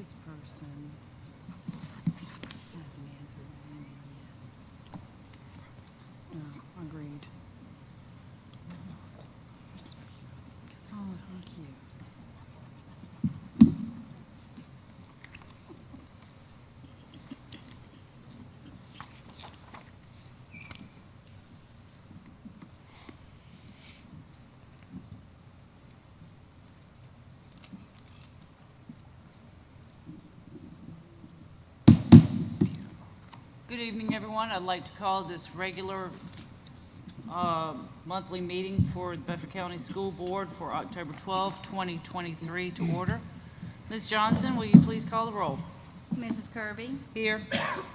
This person hasn't answered his email yet. No, agreed. Oh, thank you. Good evening, everyone. I'd like to call this regular monthly meeting for the Bedford County School Board for October 12, 2023 to order. Ms. Johnson, will you please call the roll? Mrs. Kirby, Here.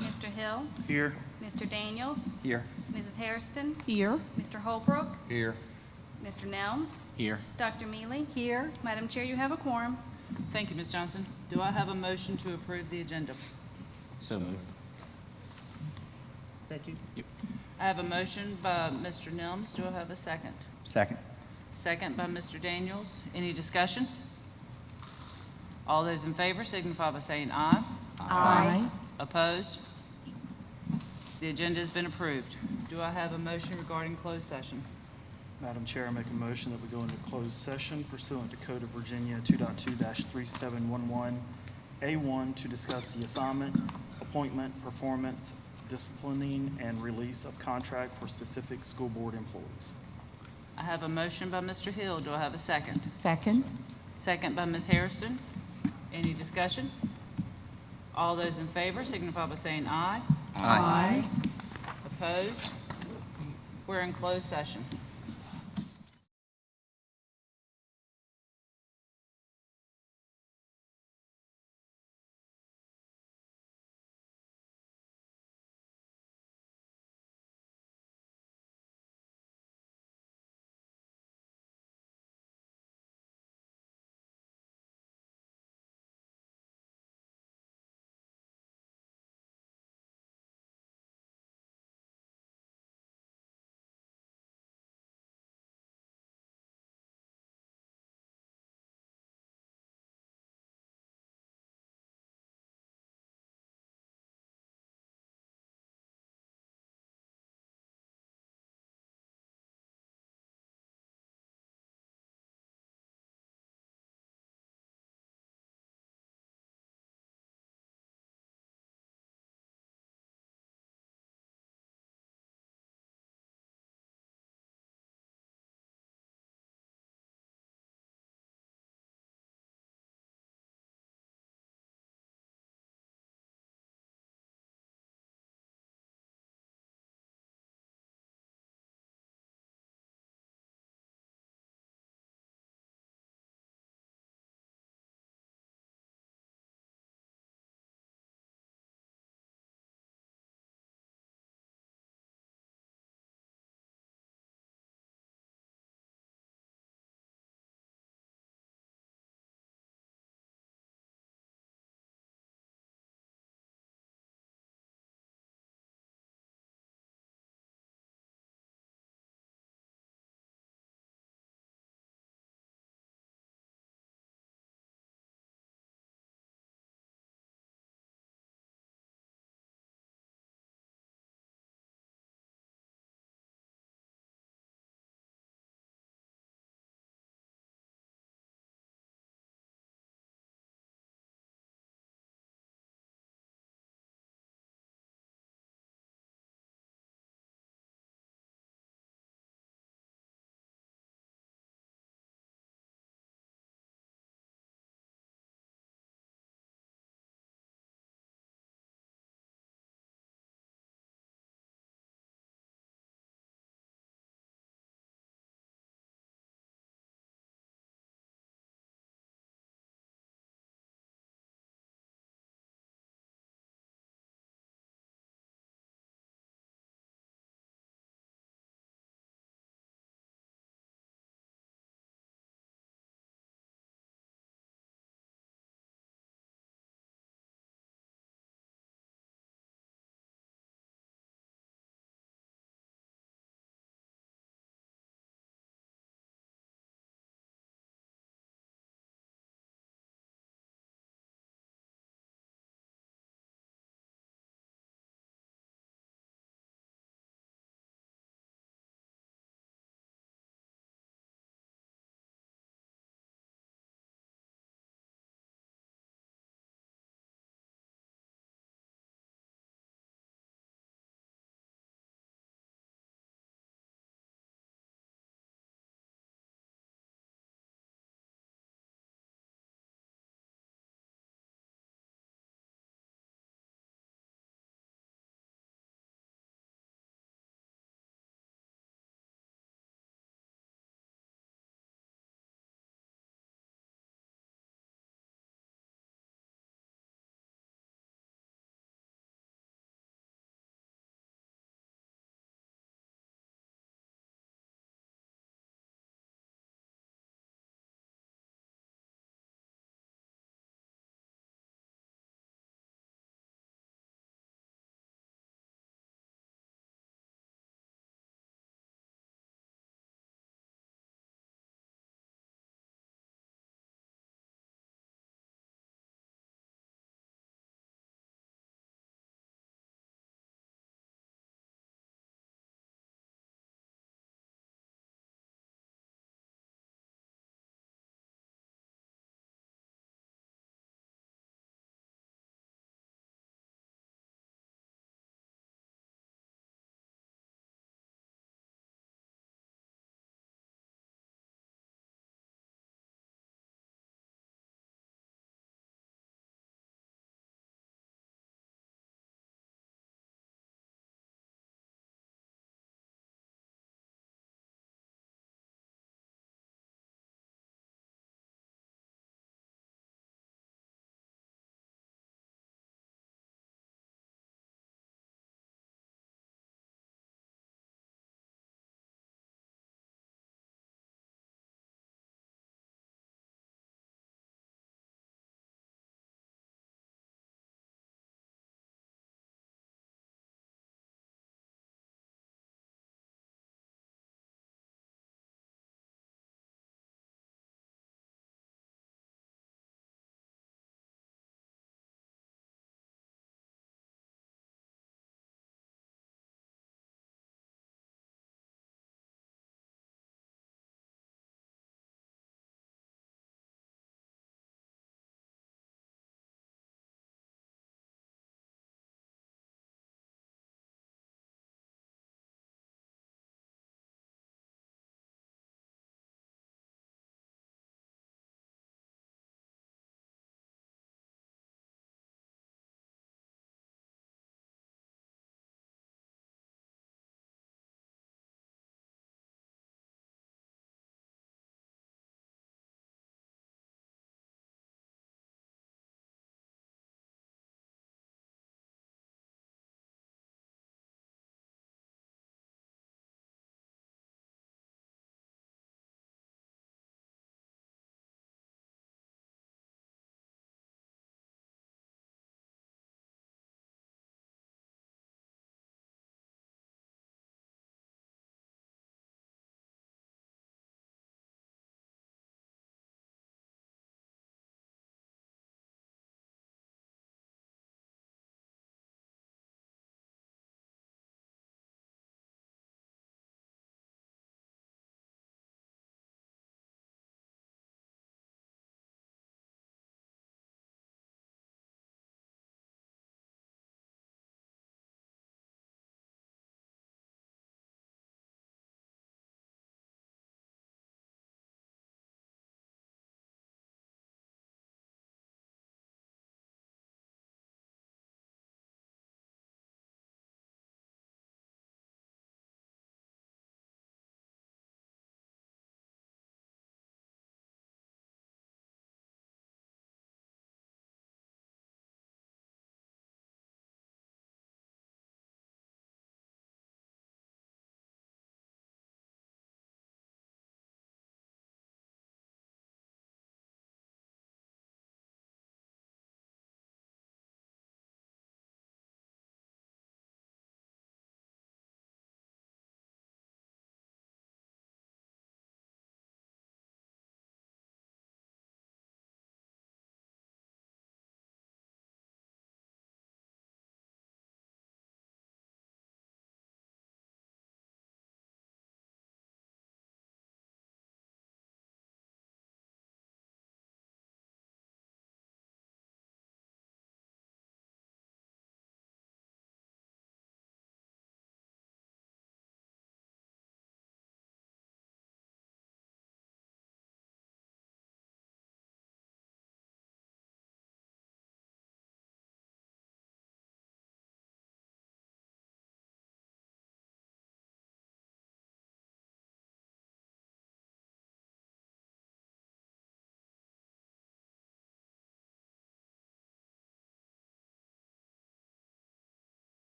Mr. Hill, Here. Mr. Daniels, Here. Mrs. Hairston, Here. Mr. Holbrook, Here. Mr. Nelms, Here. Dr. Mealy. Here. Madam Chair, you have a quorum. Thank you, Ms. Johnson. Do I have a motion to approve the agenda? So moved. Is that you? Yep. I have a motion by Mr. Nelms. Do I have a second? Second. Second by Mr. Daniels. Any discussion? All those in favor signify by saying aye. Aye. Opposed? The agenda has been approved. Do I have a motion regarding closed session? Madam Chair, I make a motion that we go into closed session pursuant to Code of Virginia 2.2-3711A1 to discuss the assignment, appointment, performance, disciplining, and release of contract for specific school board employees. I have a motion by Mr. Hill. Do I have a second? Second. Second by Ms. Hairston. Any discussion? All those in favor signify by saying aye. Aye. Opposed? We're in closed session.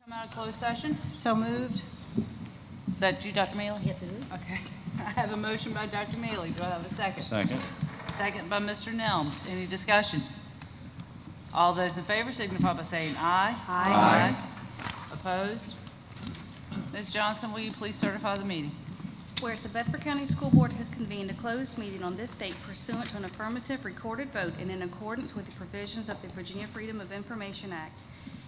Come out of closed session. So moved. Is that you, Dr. Mealy? Yes, it is. Okay. I have a motion by Dr. Mealy. Do I have a second? Second. Second by Mr. Nelms. Any discussion? All those in favor signify by saying aye. Aye. Opposed? Ms. Johnson, will you please certify the meeting? Whereas the Bedford County School Board has convened a closed meeting on this date pursuant to an affirmative recorded vote and in accordance with the provisions of the Virginia Freedom of Information Act.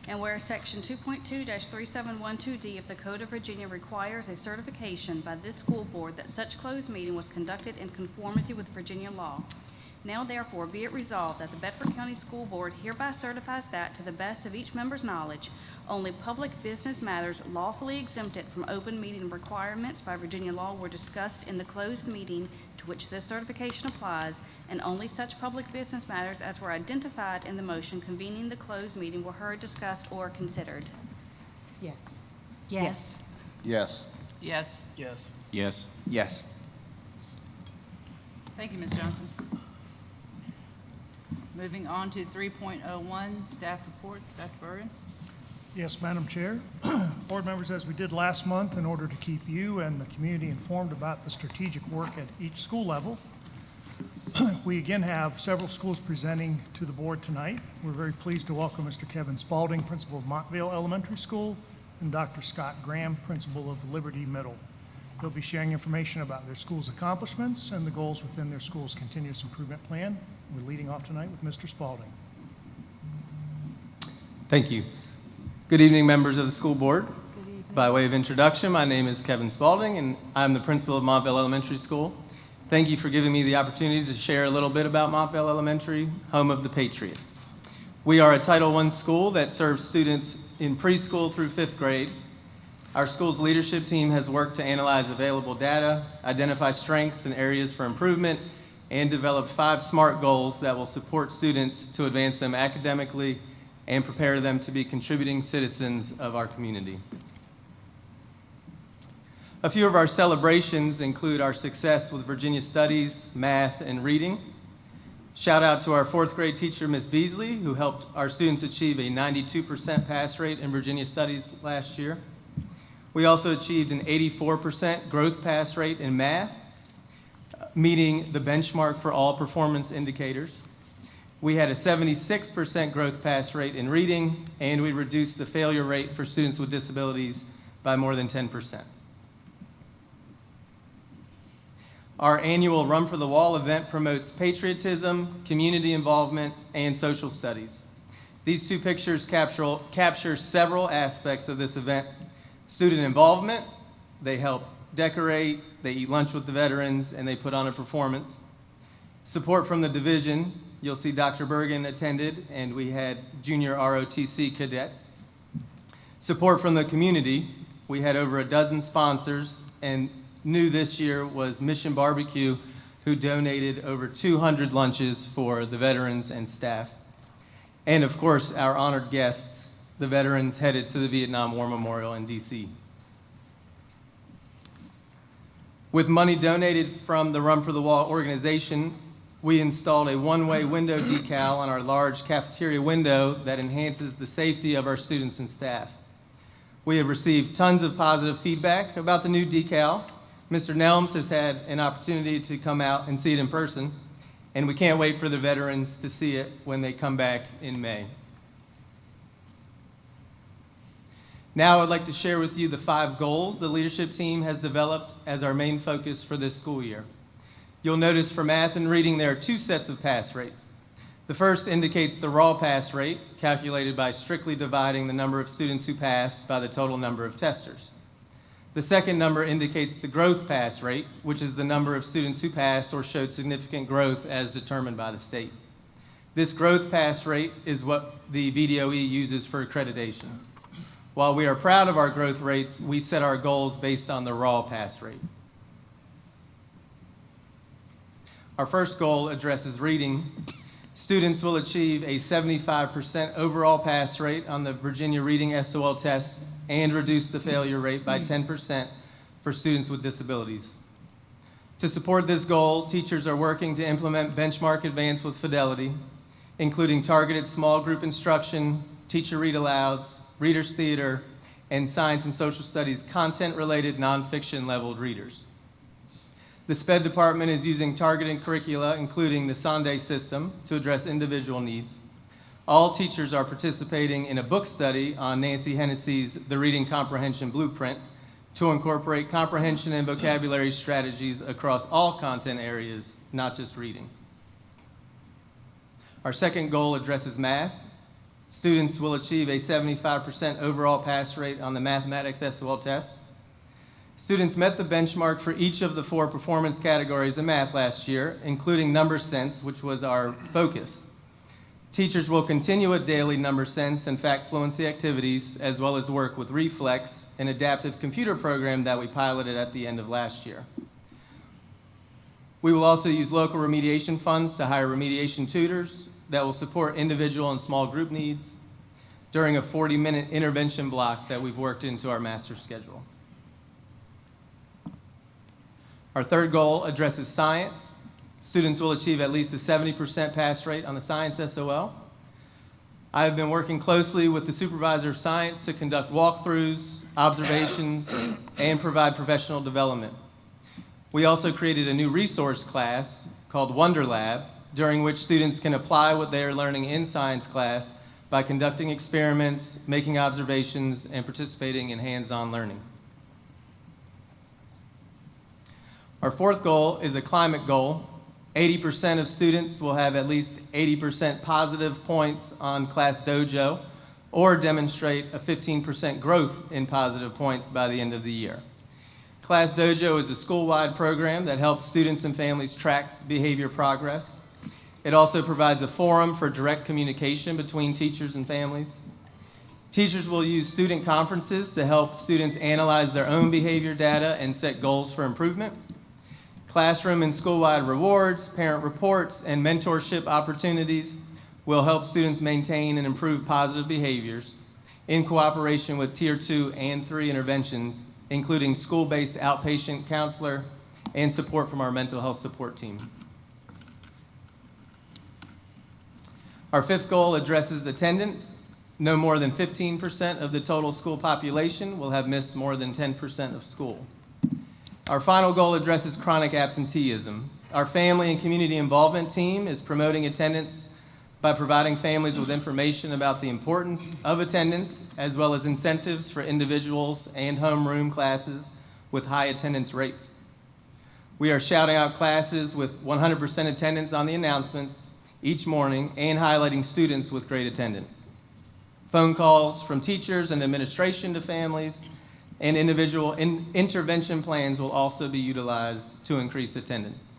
And whereas Section 2.2-3712D of the Code of Virginia requires a certification by this school board that such closed meeting was conducted in conformity with Virginia law. Now therefore be it resolved that the Bedford County School Board hereby certifies that, to the best of each member's knowledge, only public business matters lawfully exempted from open meeting requirements by Virginia law were discussed in the closed meeting to which this certification applies, and only such public business matters as were identified in the motion convening the closed meeting were heard, discussed, or considered. Yes. Yes. Yes. Yes. Yes. Yes. Yes. Thank you, Ms. Johnson. Moving on to 3.01, staff reports. Dr. Bergen. Yes, Madam Chair. Board members, as we did last month, in order to keep you and the community informed about the strategic work at each school level, we again have several schools presenting to the board tonight. We're very pleased to welcome Mr. Kevin Spalding, principal of Montvale Elementary School, and Dr. Scott Graham, principal of Liberty Middle. They'll be sharing information about their school's accomplishments and the goals within their school's continuous improvement plan. We're leading off tonight with Mr. Spalding. Thank you. Good evening, members of the school board. Good evening. By way of introduction, my name is Kevin Spalding, and I'm the principal of Montvale Elementary School. Thank you for giving me the opportunity to share a little bit about Montvale Elementary, home of the Patriots. We are a Title I school that serves students in preschool through 5th grade. Our school's leadership team has worked to analyze available data, identify strengths and areas for improvement, and developed 5 SMART goals that will support students to advance them academically and prepare them to be contributing citizens of our community. A few of our celebrations include our success with Virginia Studies, math, and reading. Shout out to our 4th grade teacher, Ms. Beasley, who helped our students achieve a 92% pass rate in Virginia Studies last year. We also achieved an 84% growth pass rate in math, meeting the benchmark for all performance indicators. We had a 76% growth pass rate in reading, and we reduced the failure rate for students with disabilities by more than 10%. Our annual Run for the Wall event promotes patriotism, community involvement, and social studies. These 2 pictures capture several aspects of this event. Student involvement, they help decorate, they eat lunch with the veterans, and they put on a performance. Support from the division, you'll see Dr. Bergen attended, and we had junior ROTC cadets. Support from the community, we had over a dozen sponsors, and new this year was Mission Barbecue, who donated over 200 lunches for the veterans and staff. And of course, our honored guests, the veterans headed to the Vietnam War Memorial in DC. With money donated from the Run for the Wall organization, we installed a one-way window decal on our large cafeteria window that enhances the safety of our students and staff. We have received tons of positive feedback about the new decal. Mr. Nelms has had an opportunity to come out and see it in person, and we can't wait for the veterans to see it when they come back in May. Now I'd like to share with you the 5 goals the leadership team has developed as our main focus for this school year. You'll notice for math and reading there are 2 sets of pass rates. The first indicates the raw pass rate, calculated by strictly dividing the number of students who passed by the total number of testers. The second number indicates the growth pass rate, which is the number of students who passed or showed significant growth as determined by the state. This growth pass rate is what the VDOE uses for accreditation. While we are proud of our growth rates, we set our goals based on the raw pass rate. Our first goal addresses reading. Students will achieve a 75% overall pass rate on the Virginia Reading SOL test and reduce the failure rate by 10% for students with disabilities. To support this goal, teachers are working to implement Benchmark Advance with Fidelity, including targeted small group instruction, teacher read-alouds, readers theater, and science and social studies content-related nonfiction leveled readers. The SPED department is using targeted curricula, including the Sunday system, to address individual needs. All teachers are participating in a book study on Nancy Hennessy's The Reading Comprehension Blueprint to incorporate comprehension and vocabulary strategies across all content areas, not just reading. Our second goal addresses math. Students will achieve a 75% overall pass rate on the mathematics SOL test. Students met the benchmark for each of the 4 performance categories in math last year, including number sense, which was our focus. Teachers will continue with daily number sense and fact fluency activities, as well as work with Reflex, an adaptive computer program that we piloted at the end of last year. We will also use local remediation funds to hire remediation tutors that will support individual and small group needs during a 40-minute intervention block that we've worked into our master schedule. Our third goal addresses science. Students will achieve at least a 70% pass rate on the science SOL. I have been working closely with the supervisor of science to conduct walkthroughs, observations, and provide professional development. We also created a new resource class called Wonder Lab, during which students can apply what they are learning in science class by conducting experiments, making observations, and participating in hands-on learning. Our fourth goal is a climate goal. 80% of students will have at least 80% positive points on Class Dojo or demonstrate a 15% growth in positive points by the end of the year. Class Dojo is a school-wide program that helps students and families track behavior progress. It also provides a forum for direct communication between teachers and families. Teachers will use student conferences to help students analyze their own behavior data and set goals for improvement. Classroom and school-wide rewards, parent reports, and mentorship opportunities will help students maintain and improve positive behaviors in cooperation with Tier 2 and 3 interventions, including school-based outpatient counselor and support from our mental health support team. Our fifth goal addresses attendance. No more than 15% of the total school population will have missed more than 10% of school. Our final goal addresses chronic absenteeism. Our family and community involvement team is promoting attendance by providing families with information about the importance of attendance, as well as incentives for individuals and homeroom classes with high attendance rates. We are shouting out classes with 100% attendance on the announcements each morning and highlighting students with great attendance. Phone calls from teachers and administration to families and individual intervention plans will also be utilized to increase attendance.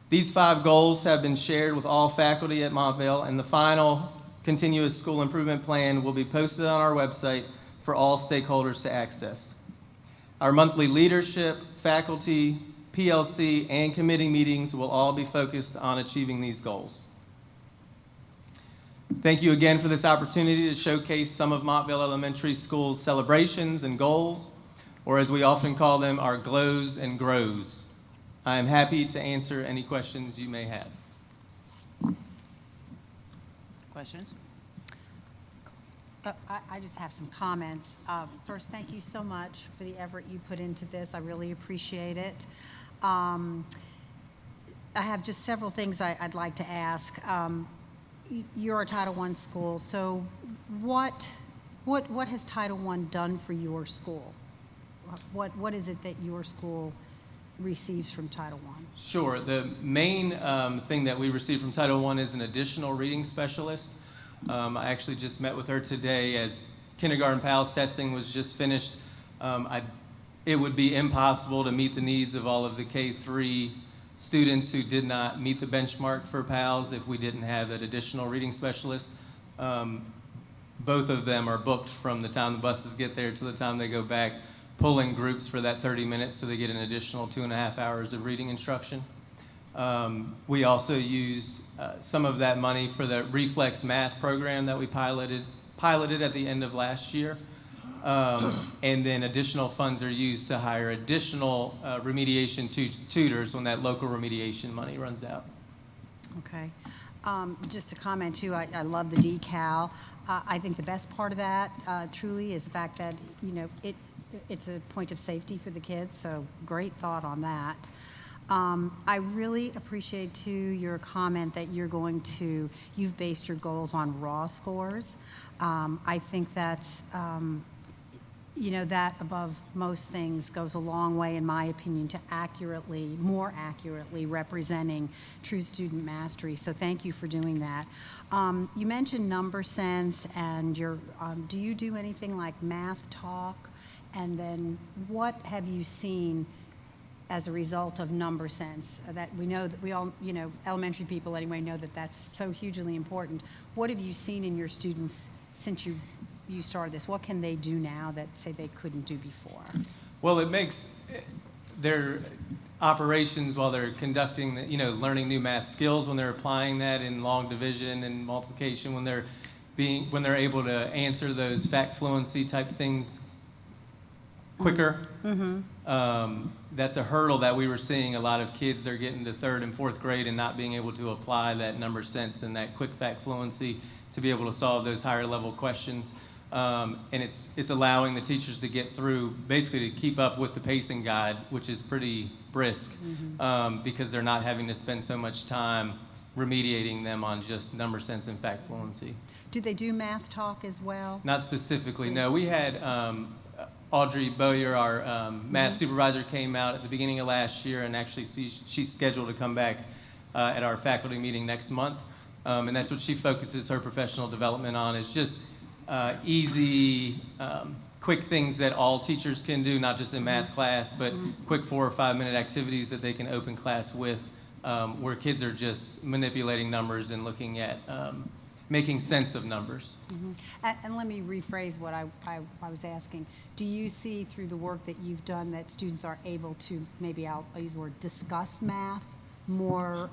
These 5 goals have been shared with all faculty at Montvale, and the final continuous school improvement plan will be posted on our website for all stakeholders to access. Our monthly leadership, faculty, PLC, and committee meetings will all be focused on achieving these goals. Thank you again for this opportunity to showcase some of Montvale Elementary School's celebrations and goals, or as we often call them, our glows and grows. I am happy to answer any questions you may have. Questions? I just have some comments. First, thank you so much for the effort you put into this. I really appreciate it. I have just several things I'd like to ask. You're a Title I school, so what has Title I done for your school? What is it that your school receives from Title I? Sure. The main thing that we receive from Title I is an additional reading specialist. I actually just met with her today as kindergarten PALS testing was just finished. It would be impossible to meet the needs of all of the K-3 students who did not meet the benchmark for PALS if we didn't have that additional reading specialist. Both of them are booked from the time the buses get there to the time they go back, pulling groups for that 30 minutes so they get an additional 2.5 hours of reading instruction. We also used some of that money for the Reflex math program that we piloted at the end of last year. And then additional funds are used to hire additional remediation tutors when that local remediation money runs out. Okay. Just to comment too, I love the decal. I think the best part of that truly is the fact that, it's a point of safety for the kids, so great thought on that. I really appreciate too your comment that you've based your goals on raw scores. I think that's, that above most things goes a long way, in my opinion, to more accurately representing true student mastery. So thank you for doing that. You mentioned number sense, and do you do anything like math talk? And then what have you seen as a result of number sense? That we know that we all, elementary people anyway, know that that's so hugely important. What have you seen in your students since you started this? What can they do now that, say, they couldn't do before? Well, it makes their operations while they're conducting, learning new math skills, when they're applying that in long division and multiplication, when they're able to answer those fact fluency type things quicker. That's a hurdle that we were seeing a lot of kids. They're getting to third and fourth grade and not being able to apply that number sense and that quick fact fluency to be able to solve those higher level questions. And it's allowing the teachers to get through, basically to keep up with the pacing guide, which is pretty brisk, because they're not having to spend so much time remediating them on just number sense and fact fluency. Do they do math talk as well? Not specifically, no. We had Audrey Bowyer, our math supervisor, came out at the beginning of last year, and actually she's scheduled to come back at our faculty meeting next month. And that's what she focuses her professional development on, is just easy, quick things that all teachers can do, not just in math class, but quick 4 or 5 minute activities that they can open class with, where kids are just manipulating numbers and looking at making sense of numbers. And let me rephrase what I was asking. Do you see through the work that you've done that students are able to, maybe I'll use the word, discuss math more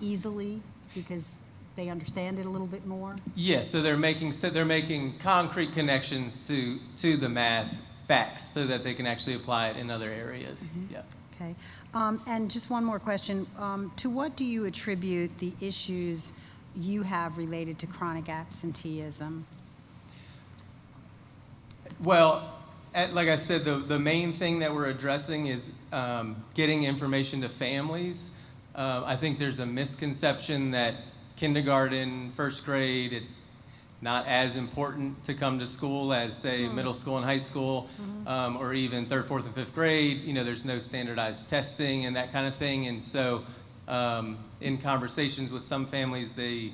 easily because they understand it a little bit more? Yeah, so they're making concrete connections to the math facts so that they can actually apply it in other areas. Yeah. Okay. And just one more question. To what do you attribute the issues you have related to chronic absenteeism? Well, like I said, the main thing that we're addressing is getting information to families. I think there's a misconception that kindergarten, first grade, it's not as important to come to school as, say, middle school and high school, or even third, fourth, and fifth grade. There's no standardized testing and that kind of thing. And so in conversations with some families, they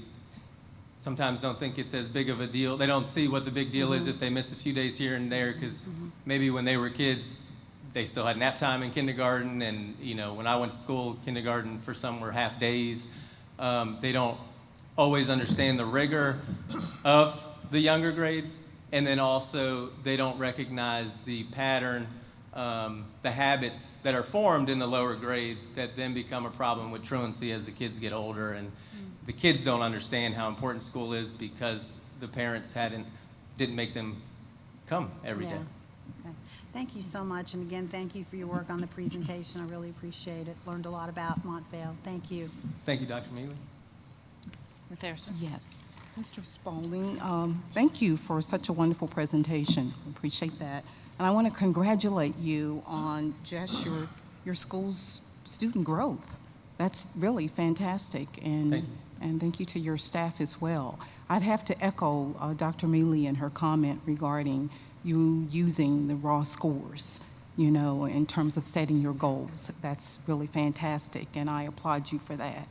sometimes don't think it's as big of a deal. They don't see what the big deal is if they miss a few days here and there, because maybe when they were kids, they still had nap time in kindergarten. And, when I went to school, kindergarten for some were half days. They don't always understand the rigor of the younger grades. And then also, they don't recognize the pattern, the habits that are formed in the lower grades that then become a problem with truancy as the kids get older. And the kids don't understand how important school is because the parents didn't make them come every day. Okay. Thank you so much. And again, thank you for your work on the presentation. I really appreciate it. Learned a lot about Montvale. Thank you. Thank you, Dr. Mealy. Ms. Harrison? Yes. Mr. Spaulding, thank you for such a wonderful presentation. Appreciate that. And I want to congratulate you on just your school's student growth. That's really fantastic. And Thank you. And thank you to your staff as well. I'd have to echo Dr. Mealy and her comment regarding you using the raw scores, in terms of setting your goals. That's really fantastic, and I applaud you for that.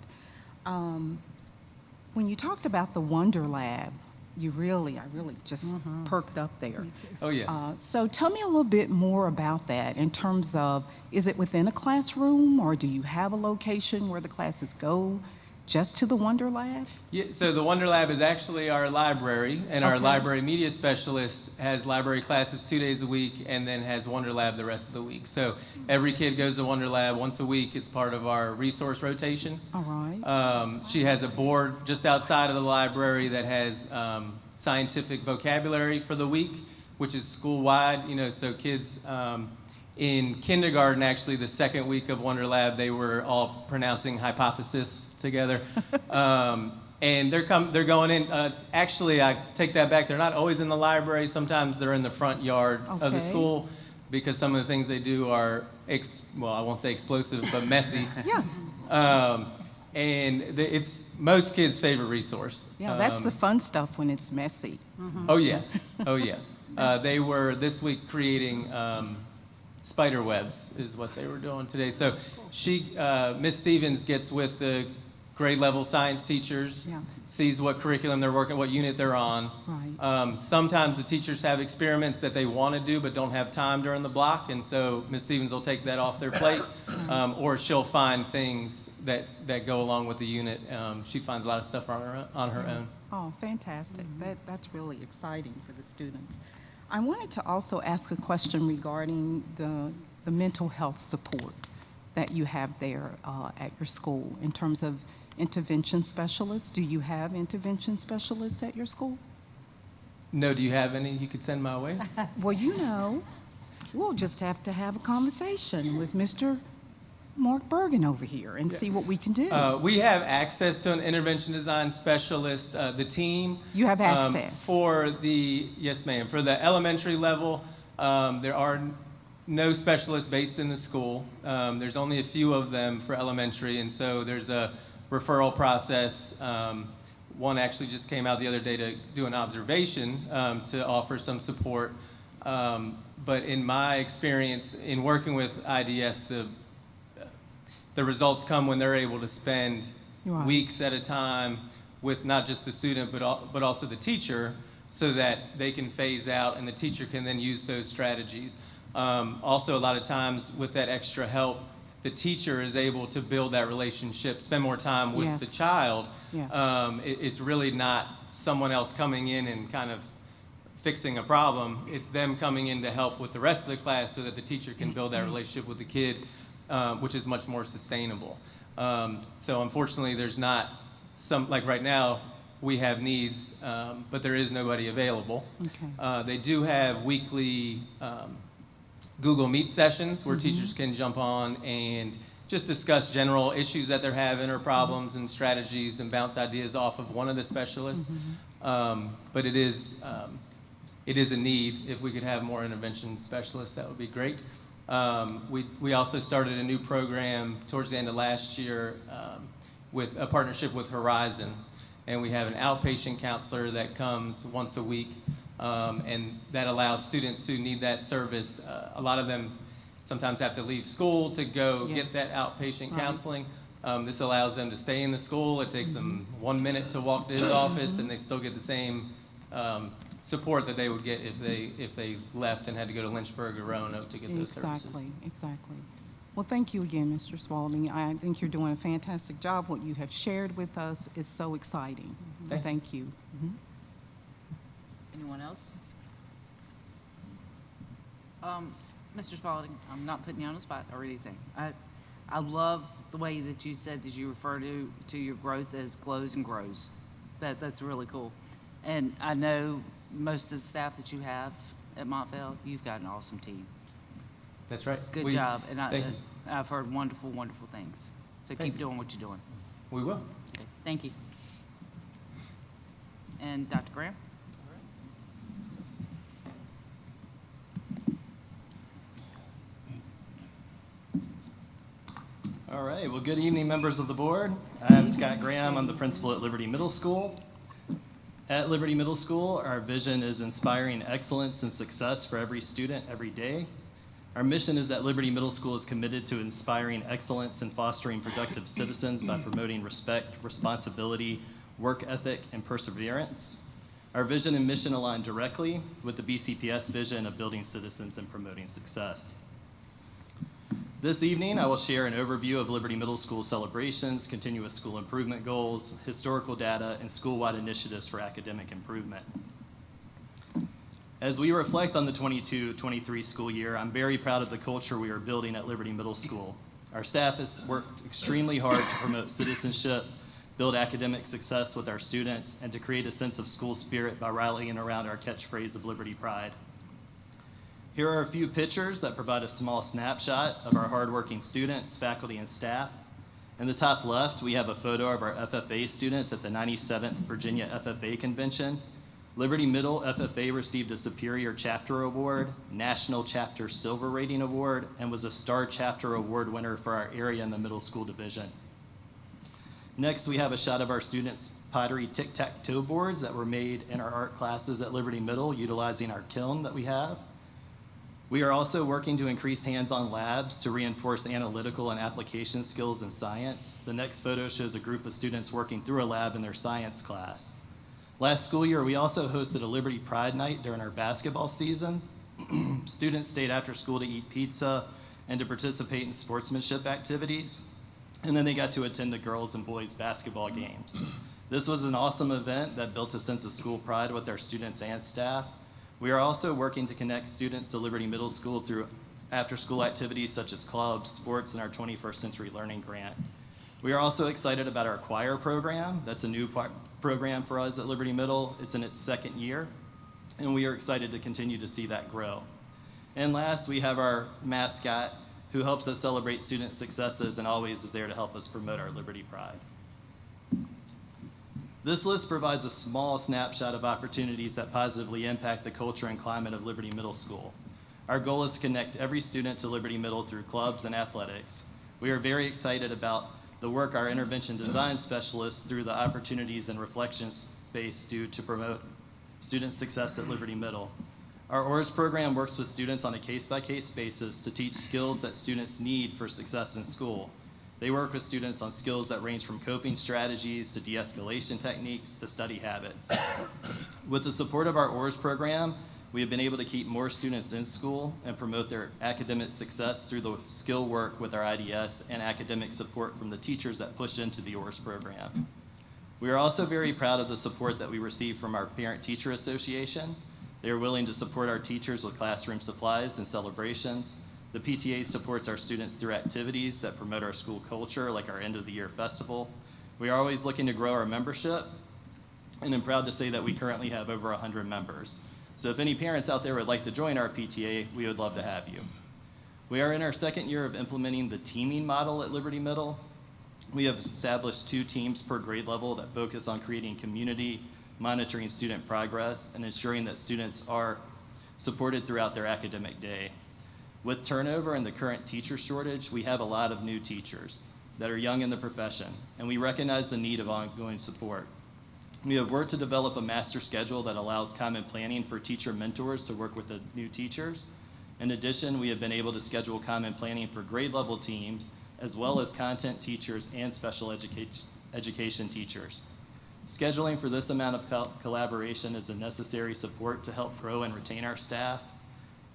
When you talked about the Wonder Lab, I really just perked up there. Oh, yeah. So tell me a little bit more about that in terms of, is it within a classroom, or do you have a location where the classes go just to the Wonder Lab? Yeah, so the Wonder Lab is actually our library, and our Okay. library media specialist has library classes 2 days a week and then has Wonder Lab the rest of the week. So every kid goes to Wonder Lab once a week. It's part of our resource rotation. All right. She has a board just outside of the library that has scientific vocabulary for the week, which is school-wide, so kids in kindergarten, actually, the second week of Wonder Lab, they were all pronouncing hypothesis together. And they're going in, actually, I take that back, they're not always in the library, sometimes they're in the front yard of the Okay. school, because some of the things they do are, well, I won't say explosive, but messy. Yeah, And it's most kids' favorite resource. yeah, that's the fun stuff when it's messy. Oh, yeah, oh, yeah. They were this week creating spider webs is what they were doing today. So Miss Stevens gets with the grade level science teachers, Yeah. sees what curriculum they're working, what unit they're on. Right. Sometimes the teachers have experiments that they want to do but don't have time during the block, and so Miss Stevens will take that off their plate, or she'll find things that go along with the unit. She finds a lot of stuff on her own. Oh, fantastic. That's really exciting for the students. I wanted to also ask a question regarding the mental health support that you have there at your school in terms of intervention specialists. Do you have intervention specialists at your school? No, do you have any you could send my way? Well, you know, we'll just have to have a conversation with Mr. Mark Bergen over here and see what we can do. We have access to an intervention design specialist, the team. You have access? Yes, ma'am. For the elementary level, there are no specialists based in the school. There's only a few of them for elementary, and so there's a referral process. One actually just came out the other day to do an observation to offer some support. But in my experience in working with IDS, the results come when they're able to spend Right. weeks at a time with not just the student, but also the teacher, so that they can phase out and the teacher can then use those strategies. Also, a lot of times with that extra help, the teacher is able to build that relationship, spend more time with the Yes. child. Yes. It's really not someone else coming in and kind of fixing a problem. It's them coming in to help with the rest of the class so that the teacher can build that relationship with the kid, which is much more sustainable. So unfortunately, there's not like right now, we have needs, but there is nobody available. Okay. They do have weekly Google Meet sessions where teachers can jump on and just discuss general issues that they're having or problems and strategies and bounce ideas off of one of the specialists. But it is a need. If we could have more intervention specialists, that would be great. We also started a new program towards the end of last year with a partnership with Horizon. And we have an outpatient counselor that comes once a week. And that allows students who need that service. A lot of them sometimes have to leave school to go get Yes. that outpatient Right. counseling. This allows them to stay in the school. It takes them 1 minute to walk to his office, and they still get the same support that they would get if they left and had to go to Lynchburg or Roanoke to get those services. Exactly, exactly. Well, thank you again, Mr. Spalding. I think you're doing a fantastic job. What you have shared with us is so exciting. So Thank thank you. Mhm. Anyone else? Mr. Spalding, I'm not putting you on the spot or anything. I love the way that you said that you refer to your growth as glows and grows. That's really cool. And I know most of the staff that you have at Montvale, you've got an awesome team. That's right. Good job. And Thank you. I've heard wonderful, wonderful things. So Thank keep you. doing what you're doing. We will. Okay, thank you. And Dr. Graham? All right, well, good evening, members of the board. I'm Scott Graham. I'm the principal at Liberty Middle School. At Liberty Middle School, our vision is inspiring excellence and success for every student every day. Our mission is that Liberty Middle School is committed to inspiring excellence and fostering productive citizens by promoting respect, responsibility, work ethic, and perseverance. Our vision and mission align directly with the BCPS vision of building citizens and promoting success. This evening, I will share an overview of Liberty Middle School celebrations, continuous school improvement goals, historical data, and school-wide initiatives for academic improvement. As we reflect on the 22-23 school year, I'm very proud of the culture we are building at Liberty Middle School. Our staff has worked extremely hard to promote citizenship, build academic success with our students, and to create a sense of school spirit by rallying around our catchphrase of Liberty Pride. Here are a few pictures that provide a small snapshot of our hardworking students, faculty, and staff. In the top left, we have a photo of our FFA students at the 97th Virginia FFA Convention. Liberty Middle FFA received a Superior Chapter Award, National Chapter Silver Rating Award, and was a Star Chapter Award winner for our area in the middle school division. Next, we have a shot of our students' pottery tic-tac-toe boards that were made in our art classes at Liberty Middle utilizing our kiln that we have. We are also working to increase hands-on labs to reinforce analytical and application skills in science. The next photo shows a group of students working through a lab in their science class. Last school year, we also hosted a Liberty Pride Night during our basketball season. Students stayed after school to eat pizza and to participate in sportsmanship activities. And then they got to attend the girls' and boys' basketball games. This was an awesome event that built a sense of school pride with our students and staff. We are also working to connect students to Liberty Middle School through after-school activities such as clubs, sports, and our 21st Century Learning Grant. We are also excited about our choir program. That's a new program for us at Liberty Middle. It's in its second year, and we are excited to continue to see that grow. And last, we have our mascot who helps us celebrate student successes and always is there to help us promote our Liberty Pride. This list provides a small snapshot of opportunities that positively impact the culture and climate of Liberty Middle School. Our goal is to connect every student to Liberty Middle through clubs and athletics. We are very excited about the work our intervention design specialists through the opportunities and reflection space do to promote student success at Liberty Middle. Our OARS program works with students on a case-by-case basis to teach skills that students need for success in school. They work with students on skills that range from coping strategies to de-escalation techniques to study habits. With the support of our OARS program, we have been able to keep more students in school and promote their academic success through the skill work with our IDS and academic support from the teachers that push into the OARS program. We are also very proud of the support that we receive from our Parent-Teacher Association. They are willing to support our teachers with classroom supplies and celebrations. The PTA supports our students through activities that promote our school culture, like our end-of-the-year festival. We are always looking to grow our membership, and I'm proud to say that we currently have over 100 members. So if any parents out there would like to join our PTA, we would love to have you. We are in our second year of implementing the teaming model at Liberty Middle. We have established 2 teams per grade level that focus on creating community, monitoring student progress, and ensuring that students are supported throughout their academic day. With turnover and the current teacher shortage, we have a lot of new teachers that are young in the profession, and we recognize the need of ongoing support. We have worked to develop a master schedule that allows common planning for teacher mentors to work with the new teachers. In addition, we have been able to schedule common planning for grade level teams, as well as content teachers and special education teachers. Scheduling for this amount of collaboration is a necessary support to help grow and retain our staff.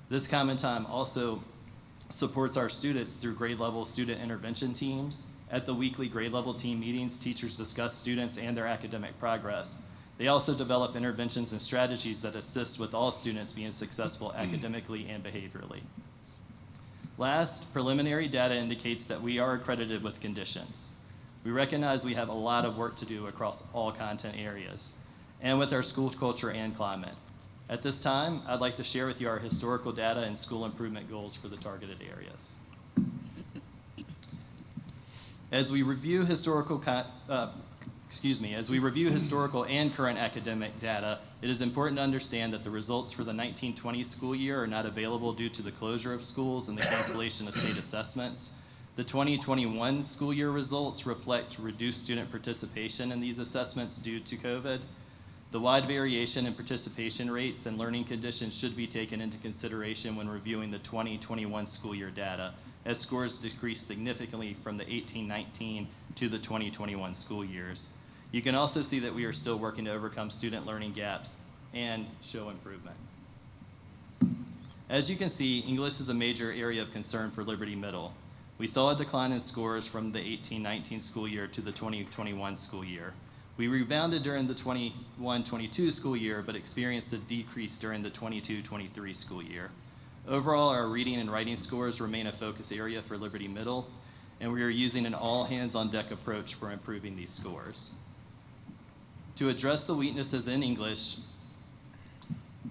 This common time also supports our students through grade level student intervention teams. At the weekly grade level team meetings, teachers discuss students and their academic progress. They also develop interventions and strategies that assist with all students being successful academically and behaviorally. Last, preliminary data indicates that we are accredited with conditions. We recognize we have a lot of work to do across all content areas and with our school culture and climate. At this time, I'd like to share with you our historical data and school improvement goals for the targeted areas. As we review historical and current academic data, it is important to understand that the results for the 1920 school year are not available due to the closure of schools and the cancellation of state assessments. The 2021 school year results reflect reduced student participation in these assessments due to COVID. The wide variation in participation rates and learning conditions should be taken into consideration when reviewing the 2021 school year data, as scores decreased significantly from the 18-19 to the 2021 school years. You can also see that we are still working to overcome student learning gaps and show improvement. As you can see, English is a major area of concern for Liberty Middle. We saw a decline in scores from the 18-19 school year to the 2021 school year. We rebounded during the 21-22 school year, but experienced a decrease during the 22-23 school year. Overall, our reading and writing scores remain a focus area for Liberty Middle, and we are using an all-hands-on-deck approach for improving these scores. To address the weaknesses in English,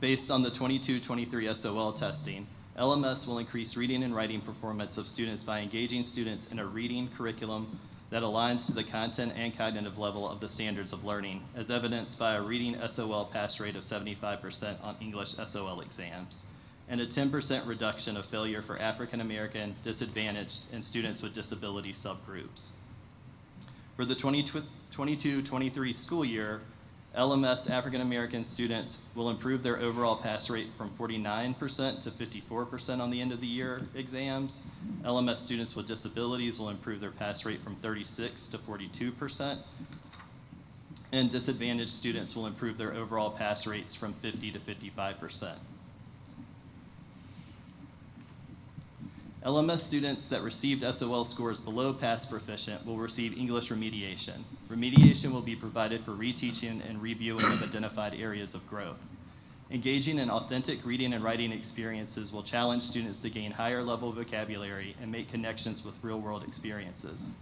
based on the 22-23 SOL testing, LMS will increase reading and writing performance of students by engaging students in a reading curriculum that aligns to the content and cognitive level of the standards of learning, as evidenced by a reading SOL pass rate of 75% on English SOL exams, and a 10% reduction of failure for African American, disadvantaged, and students with disability subgroups. For the 2022-23 school year, LMS African American students will improve their overall pass rate from 49% to 54% on the end of the year exams. LMS students with disabilities will improve their pass rate from 36% to 42%. And disadvantaged students will improve their overall pass rates from 50% to 55%. LMS students that received SOL scores below pass proficient will receive English remediation. Remediation will be provided for reteaching and reviewing of identified areas of growth. Engaging in authentic reading and writing experiences will challenge students to gain higher level vocabulary and make connections with real-world experiences.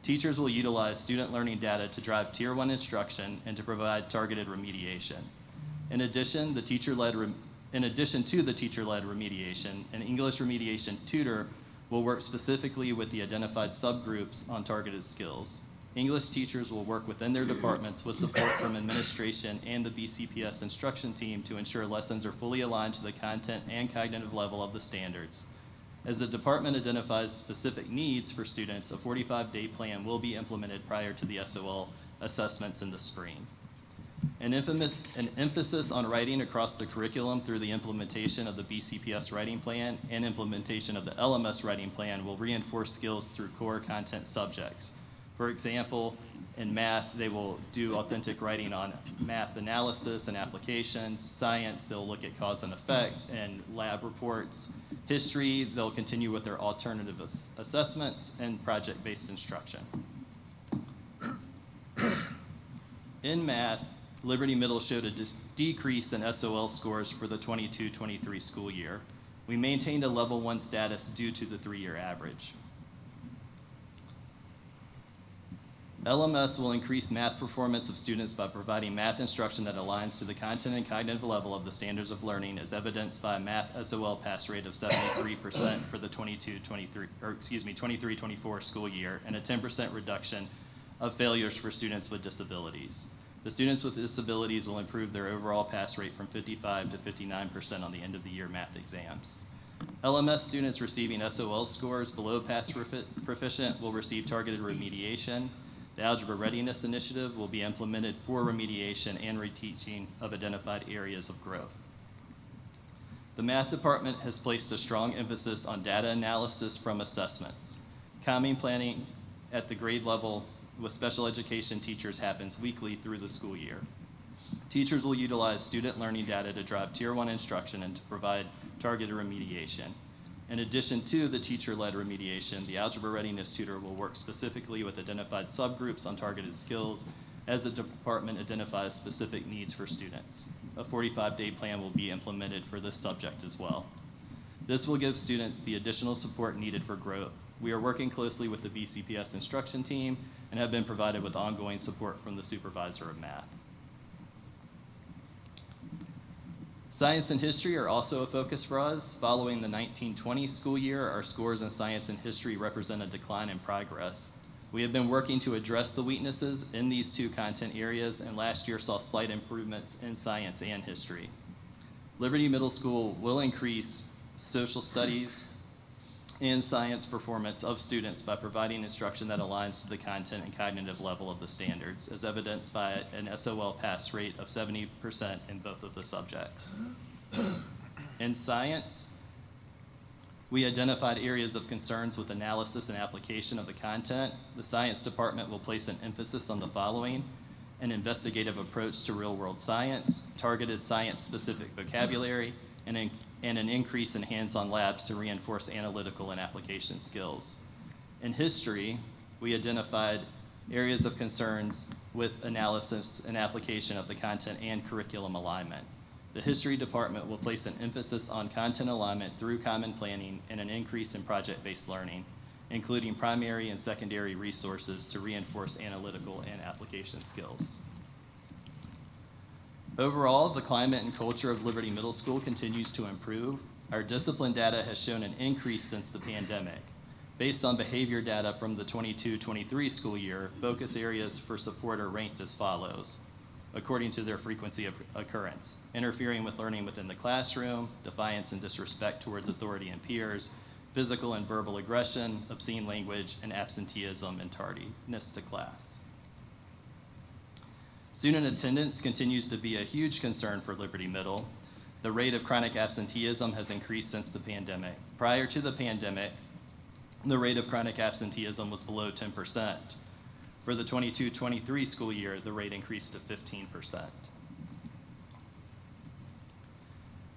Teachers will utilize student learning data to drive Tier 1 instruction and to provide targeted remediation. In addition to the teacher-led remediation, an English remediation tutor will work specifically with the identified subgroups on targeted skills. English teachers will work within their departments with support from administration and the BCPS instruction team to ensure lessons are fully aligned to the content and cognitive level of the standards. As the department identifies specific needs for students, a 45-day plan will be implemented prior to the SOL assessments in the spring. An emphasis on writing across the curriculum through the implementation of the BCPS writing plan and implementation of the LMS writing plan will reinforce skills through core content subjects. For example, in math, they will do authentic writing on math analysis and applications. Science, they'll look at cause and effect and lab reports. History, they'll continue with their alternative assessments and project-based instruction. In math, Liberty Middle showed a decrease in SOL scores for the 22-23 school year. We maintained a level 1 status due to the 3-year average. LMS will increase math performance of students by providing math instruction that aligns to the content and cognitive level of the standards of learning, as evidenced by a math SOL pass rate of 73% for the 23-24 school year, and a 10% reduction of failures for students with disabilities. The students with disabilities will improve their overall pass rate from 55% to 59% on the end of the year math exams. LMS students receiving SOL scores below pass proficient will receive targeted remediation. The Algebra Readiness Initiative will be implemented for remediation and reteaching of identified areas of growth. The math department has placed a strong emphasis on data analysis from assessments. Calming planning at the grade level with special education teachers happens weekly through the school year. Teachers will utilize student learning data to drive Tier 1 instruction and to provide targeted remediation. In addition to the teacher-led remediation, the Algebra Readiness Tutor will work specifically with identified subgroups on targeted skills as the department identifies specific needs for students. A 45-day plan will be implemented for this subject as well. This will give students the additional support needed for growth. We are working closely with the BCPS instruction team and have been provided with ongoing support from the supervisor of math. Science and history are also a focus for us. Following the 1920 school year, our scores in science and history represent a decline in progress. We have been working to address the weaknesses in these two content areas, and last year saw slight improvements in science and history. Liberty Middle School will increase social studies and science performance of students by providing instruction that aligns to the content and cognitive level of the standards, as evidenced by an SOL pass rate of 70% in both of the subjects. In science, we identified areas of concerns with analysis and application of the content. The science department will place an emphasis on the following: an investigative approach to real-world science, targeted science-specific vocabulary, and an increase in hands-on labs to reinforce analytical and application skills. In history, we identified areas of concerns with analysis and application of the content and curriculum alignment. The history department will place an emphasis on content alignment through common planning and an increase in project-based learning, including primary and secondary resources to reinforce analytical and application skills. Overall, the climate and culture of Liberty Middle School continues to improve. Our discipline data has shown an increase since the pandemic. Based on behavior data from the 22-23 school year, focus areas for support are ranked as follows, according to their frequency of occurrence: interfering with learning within the classroom, defiance and disrespect towards authority and peers, physical and verbal aggression, obscene language, and absenteeism and tardiness to class. Student attendance continues to be a huge concern for Liberty Middle. The rate of chronic absenteeism has increased since the pandemic. Prior to the pandemic, the rate of chronic absenteeism was below 10%. For the 22-23 school year, the rate increased to 15%.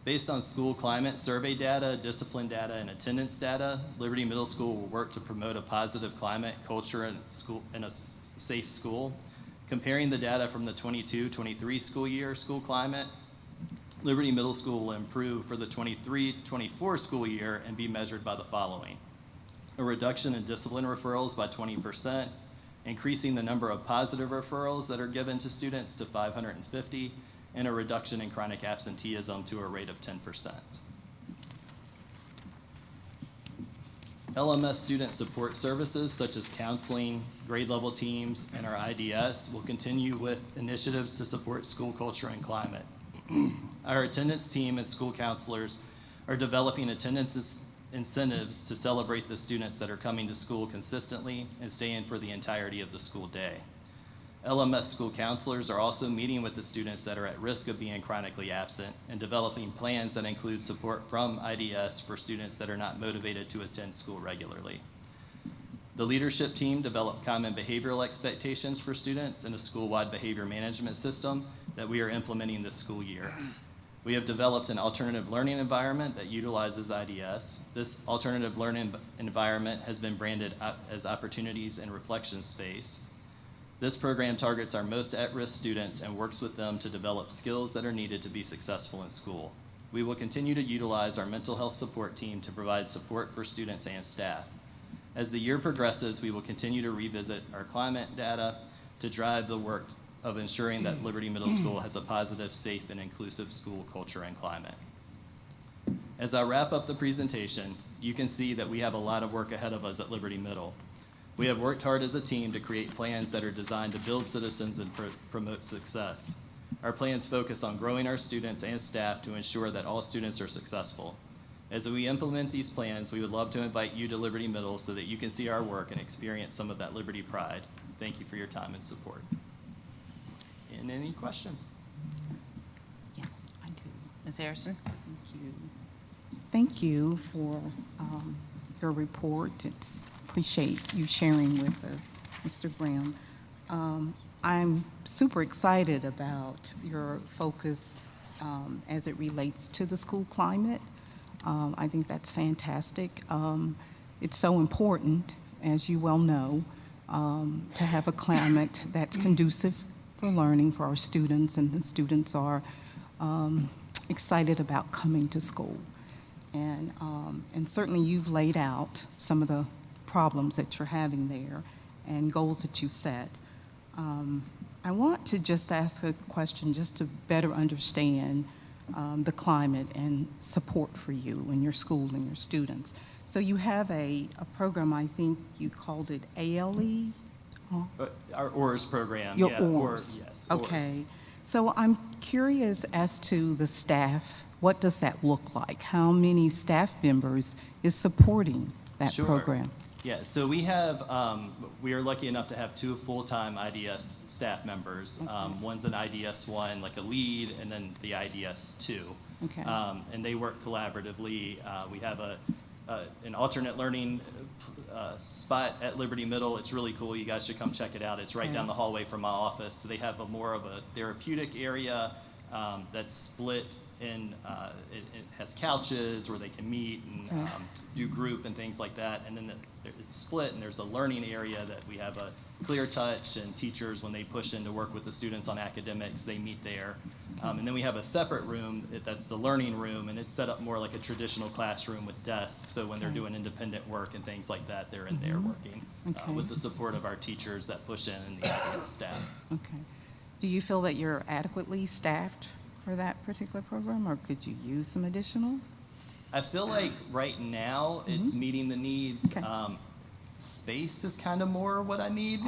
Based on school climate survey data, discipline data, and attendance data, Liberty Middle School will work to promote a positive climate, culture, and a safe school. Comparing the data from the 22-23 school year school climate, Liberty Middle School will improve for the 23-24 school year and be measured by the following: a reduction in discipline referrals by 20%, increasing the number of positive referrals that are given to students to 550, and a reduction in chronic absenteeism to a rate of 10%. LMS student support services such as counseling, grade level teams, and our IDS will continue with initiatives to support school culture and climate. Our attendance team and school counselors are developing attendance incentives to celebrate the students that are coming to school consistently and staying for the entirety of the school day. LMS school counselors are also meeting with the students that are at risk of being chronically absent and developing plans that include support from IDS for students that are not motivated to attend school regularly. The leadership team developed common behavioral expectations for students in a school-wide behavior management system that we are implementing this school year. We have developed an alternative learning environment that utilizes IDS. This alternative learning environment has been branded as Opportunities and Reflection Space. This program targets our most at-risk students and works with them to develop skills that are needed to be successful in school. We will continue to utilize our mental health support team to provide support for students and staff. As the year progresses, we will continue to revisit our climate data to drive the work of ensuring that Liberty Middle School has a positive, safe, and inclusive school culture and climate. As I wrap up the presentation, you can see that we have a lot of work ahead of us at Liberty Middle. We have worked hard as a team to create plans that are designed to build citizens and promote success. Our plans focus on growing our students and staff to ensure that all students are successful. As we implement these plans, we would love to invite you to Liberty Middle so that you can see our work and experience some of that Liberty pride. Thank you for your time and support. And any questions? Yes, I do. Ms. Harrison? Thank you. Thank you for your report. Appreciate you sharing with us, Mr. Graham. I'm super excited about your focus as it relates to the school climate. I think that's fantastic. It's so important, as you well know, to have a climate that's conducive for learning for our students, and the students are excited about coming to school. And certainly you've laid out some of the problems that you're having there and goals that you've set. I want to just ask a question just to better understand the climate and support for you and your school and your students. So you have a program, I think you called it ALE? Our ORS program. Your yeah, ORS. Yes. Okay. ORS. So I'm curious as to the staff. What does that look like? How many staff members is supporting that Sure. program? Yeah, so we are lucky enough to have 2 full-time IDS staff members. One's an IDS 1, like a lead, and then the IDS 2. Okay. And they work collaboratively. We have an alternate learning spot at Liberty Middle. It's really cool. You guys should come check it out. It's right Okay. down the hallway from my office. So they have more of a therapeutic area that's split in, it has couches where they can meet and Okay. do group and things like that. And then it's split, and there's a learning area that we have a clear touch, and teachers, when they push in to work with the students on academics, they meet there. And then we have a separate room that's the learning room, and it's set up more like a traditional classroom with desks. So when they're Okay. doing independent work and things like that, they're in there working Okay. with the support of our teachers that push in and the IDS staff. Okay. Do you feel that you're adequately staffed for that particular program, or could you use some additional? I feel like right now it's meeting the needs. Okay. space is kind of more what I need,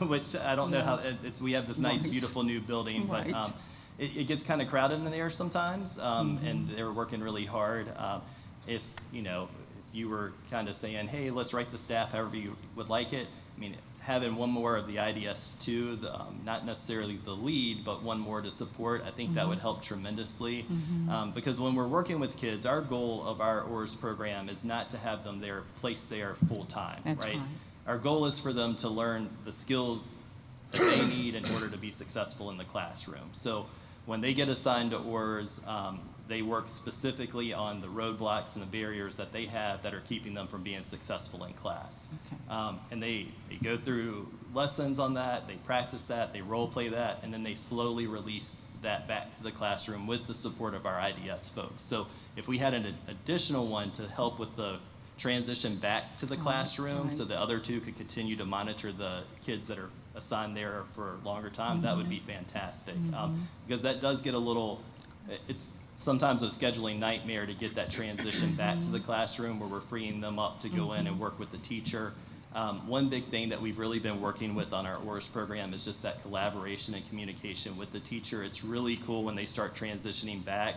which I don't know how, we have this nice, Right. beautiful new building, but Right. it gets kind of crowded in there sometimes, and they're working really hard. If, if you were kind of saying, hey, let's write the staff however you would like it, I mean, having one more of the IDS2, not necessarily the lead, but one more to support, I think that would help tremendously. Because when we're working with kids, our goal of our ORS program is not to have them there, placed there full-time, That's right? right. Our goal is for them to learn the skills that they need in order to be successful in the classroom. So when they get assigned to ORS, they work specifically on the roadblocks and the barriers that they have that are keeping them from being successful in class. Okay. And they go through lessons on that, they practice that, they role play that, and then they slowly release that back to the classroom with the support of our IDS folks. So if we had an additional one to help with the transition back to the classroom, so the other two could continue to monitor the kids that are assigned there for a longer time, that would be fantastic. Because that does get a little, it's sometimes a scheduling nightmare to get that transition back to the classroom where we're freeing them up to go in and work with the teacher. One big thing that we've really been working with on our ORS program is just that collaboration and communication with the teacher. It's really cool when they start transitioning back,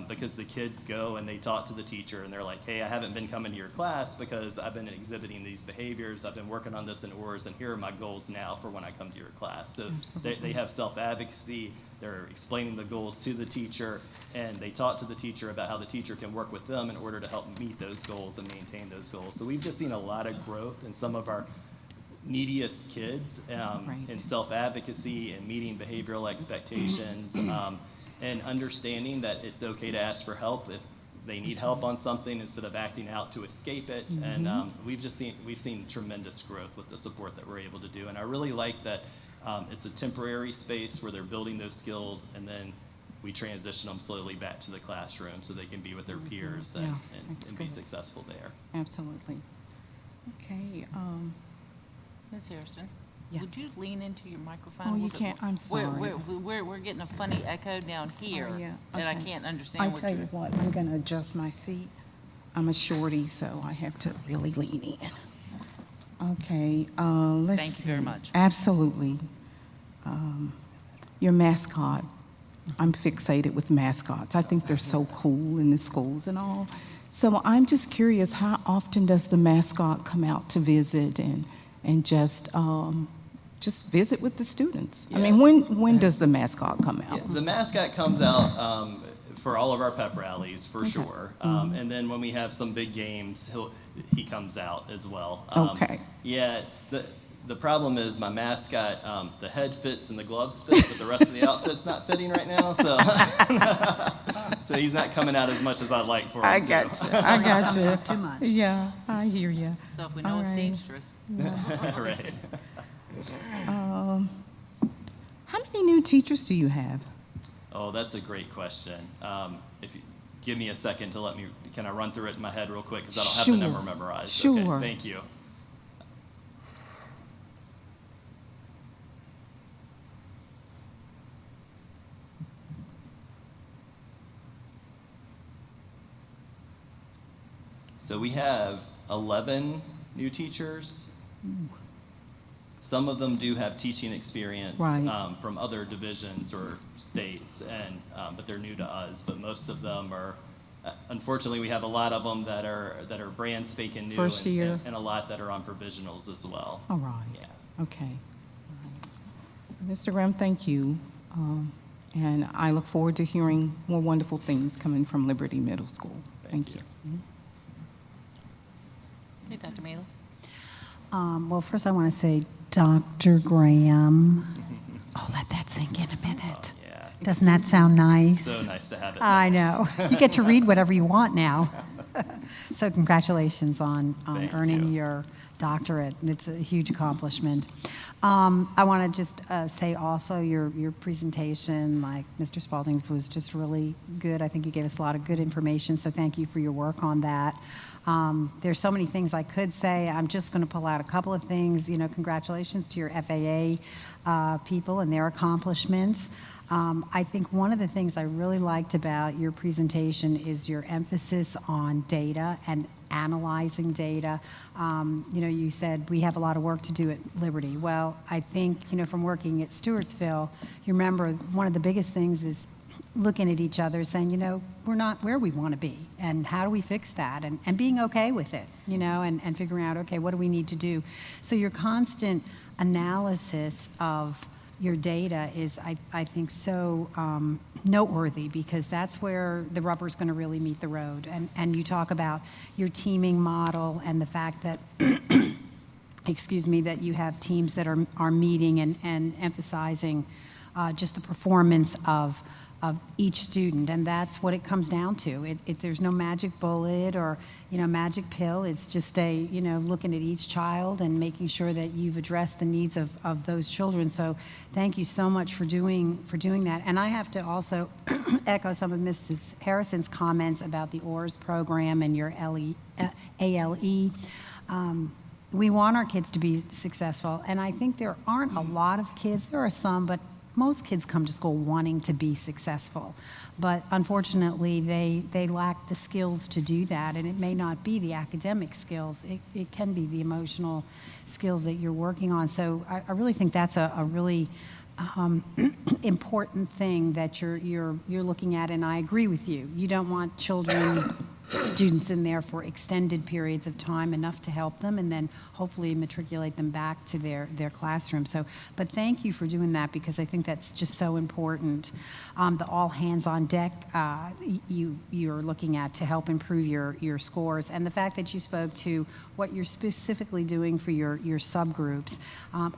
because the kids go and they talk to the teacher and they're like, hey, I haven't been coming to your class because I've been exhibiting these behaviors, I've been working on this in ORS, and here are my goals now for when I come to your class. So they have self-advocacy, they're explaining the goals to the teacher, and they talk to the teacher about how the teacher can work with them in order to help meet those goals and maintain those goals. So we've just seen a lot of growth in some of our neediest kids Right. in self-advocacy and meeting behavioral expectations, and understanding that it's okay to ask for help if they need help on something instead of acting out to escape it. And we've seen tremendous growth with the support that we're able to do. And I really like that it's a temporary space where they're building those skills, and then we transition them slowly back to the classroom so they can be with their peers Yeah, and that's be good. successful there. Absolutely. Okay, Ms. Harrison, Yes. would you lean into your microphone? Oh, a you little bit can't- more? I'm sorry. We're getting a funny echo down here, yeah, and I okay. can't understand I what tell you you're. what, I'm gonna adjust my seat. I'm a shorty, so I have to really lean in. Okay, let's see. Thank you very much. Absolutely. Your mascot, I'm fixated with mascots. I think they're so cool in the schools and all. So I'm just curious, how often does the mascot come out to visit and just visit with the students? I mean, when does the mascot come Yeah, out? the mascot comes out for all of our pep rallies, for sure. And then when we have some big games, he comes out as well. Okay. Yeah, the problem is my mascot, the head fits and the gloves fit, but the rest of the outfit's not fitting right now, so. So he's not coming out as much as I'd like for him to. I got you. I got you. Too much. Yeah, I hear you. So if we know All a right. seamstress, Right. How many new teachers do you have? Oh, that's a great question. If you give me a second to can I run through it in my head real quick, because I don't have the Sure. number memorized. Sure. Okay, thank you. So we have 11 new teachers. Some of them do have teaching experience Right. from other divisions or states, but they're new to us. But most of them are, unfortunately, we have a lot of them that are brand spanking new. First year. And a lot that are on provisionals as well. All right. Yeah. Okay. Mr. Graham, thank you. And I look forward to hearing more wonderful things coming from Liberty Middle School. Thank Thank you. hey, Dr. Mila. Well, first I want to say, Dr. Graham, let that sink in a minute. Yeah. Doesn't that sound nice? So nice to have it. I know. You get to read whatever you want now. So congratulations on Thank earning you. your doctorate. It's a huge accomplishment. I want to just say also your presentation, like Mr. Spalding's, was just really good. I think you gave us a lot of good information, so thank you for your work on that. There's so many things I could say. I'm just going to pull out a couple of things. Congratulations to your FAA people and their accomplishments. I think one of the things I really liked about your presentation is your emphasis on data and analyzing data. You said we have a lot of work to do at Liberty. Well, I think, from working at Stewartsville, you remember one of the biggest things is looking at each other saying, we're not where we want to be, and how do we fix that, and being okay with it, and figuring out, okay, what do we need to do? So your constant analysis of your data is, I think, so noteworthy, because that's where the rubber's going to really meet the road. And you talk about your teaming model and the fact that, excuse me, that you have teams that are meeting and emphasizing just the performance of each student, and that's what it comes down to. There's no magic bullet or magic pill. It's just looking at each child and making sure that you've addressed the needs of those children. So thank you so much for doing that. And I have to also echo some of Mrs. Harrison's comments about the OARS program and your ALE. We want our kids to be successful, and I think there aren't a lot of kids. There are some, but most kids come to school wanting to be successful, but unfortunately they lack the skills to do that, and it may not be the academic skills. It can be the emotional skills that you're working on. So I really think that's a really important thing that you're looking at, and I agree with you. You don't want students in there for extended periods of time, enough to help them, and then hopefully matriculate them back to their classroom. So, but thank you for doing that, because I think that's just so important. The all hands on deck you're looking at to help improve your scores, and the fact that you spoke to what you're specifically doing for your subgroups.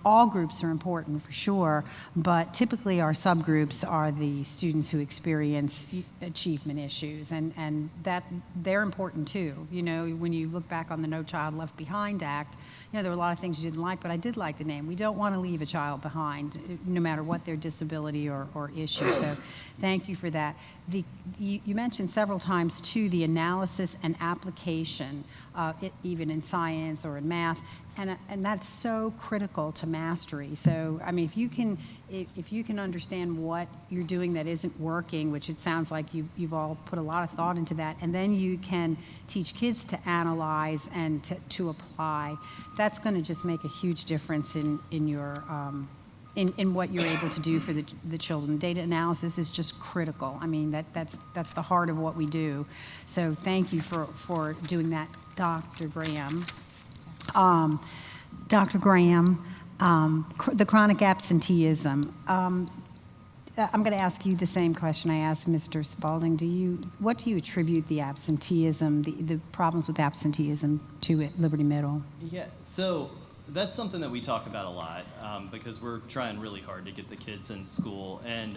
All groups are important for sure, but typically our subgroups are the students who experience achievement issues, and that they're important too. When you look back on the No Child Left Behind Act, there were a lot of things you didn't like, but I did like the name. We don't want to leave a child behind, no matter what their disability or issue. So thank you for that. You mentioned several times too the analysis and application, even in science or in math, and that's so critical to mastery. So I mean, if you can understand what you're doing that isn't working, which it sounds like you've all put a lot of thought into that, and then you can teach kids to analyze and to apply, that's going to just make a huge difference in your in what you're able to do for the children. Data analysis is just critical. I mean, that's the heart of what we do. So thank you for doing that, Dr. Graham. Dr. Graham, the chronic absenteeism. I'm going to ask you the same question I asked Mr. Spalding. What do you attribute the absenteeism, the problems with absenteeism to at Liberty Middle? Yeah, so that's something that we talk about a lot because we're trying really hard to get the kids in school. And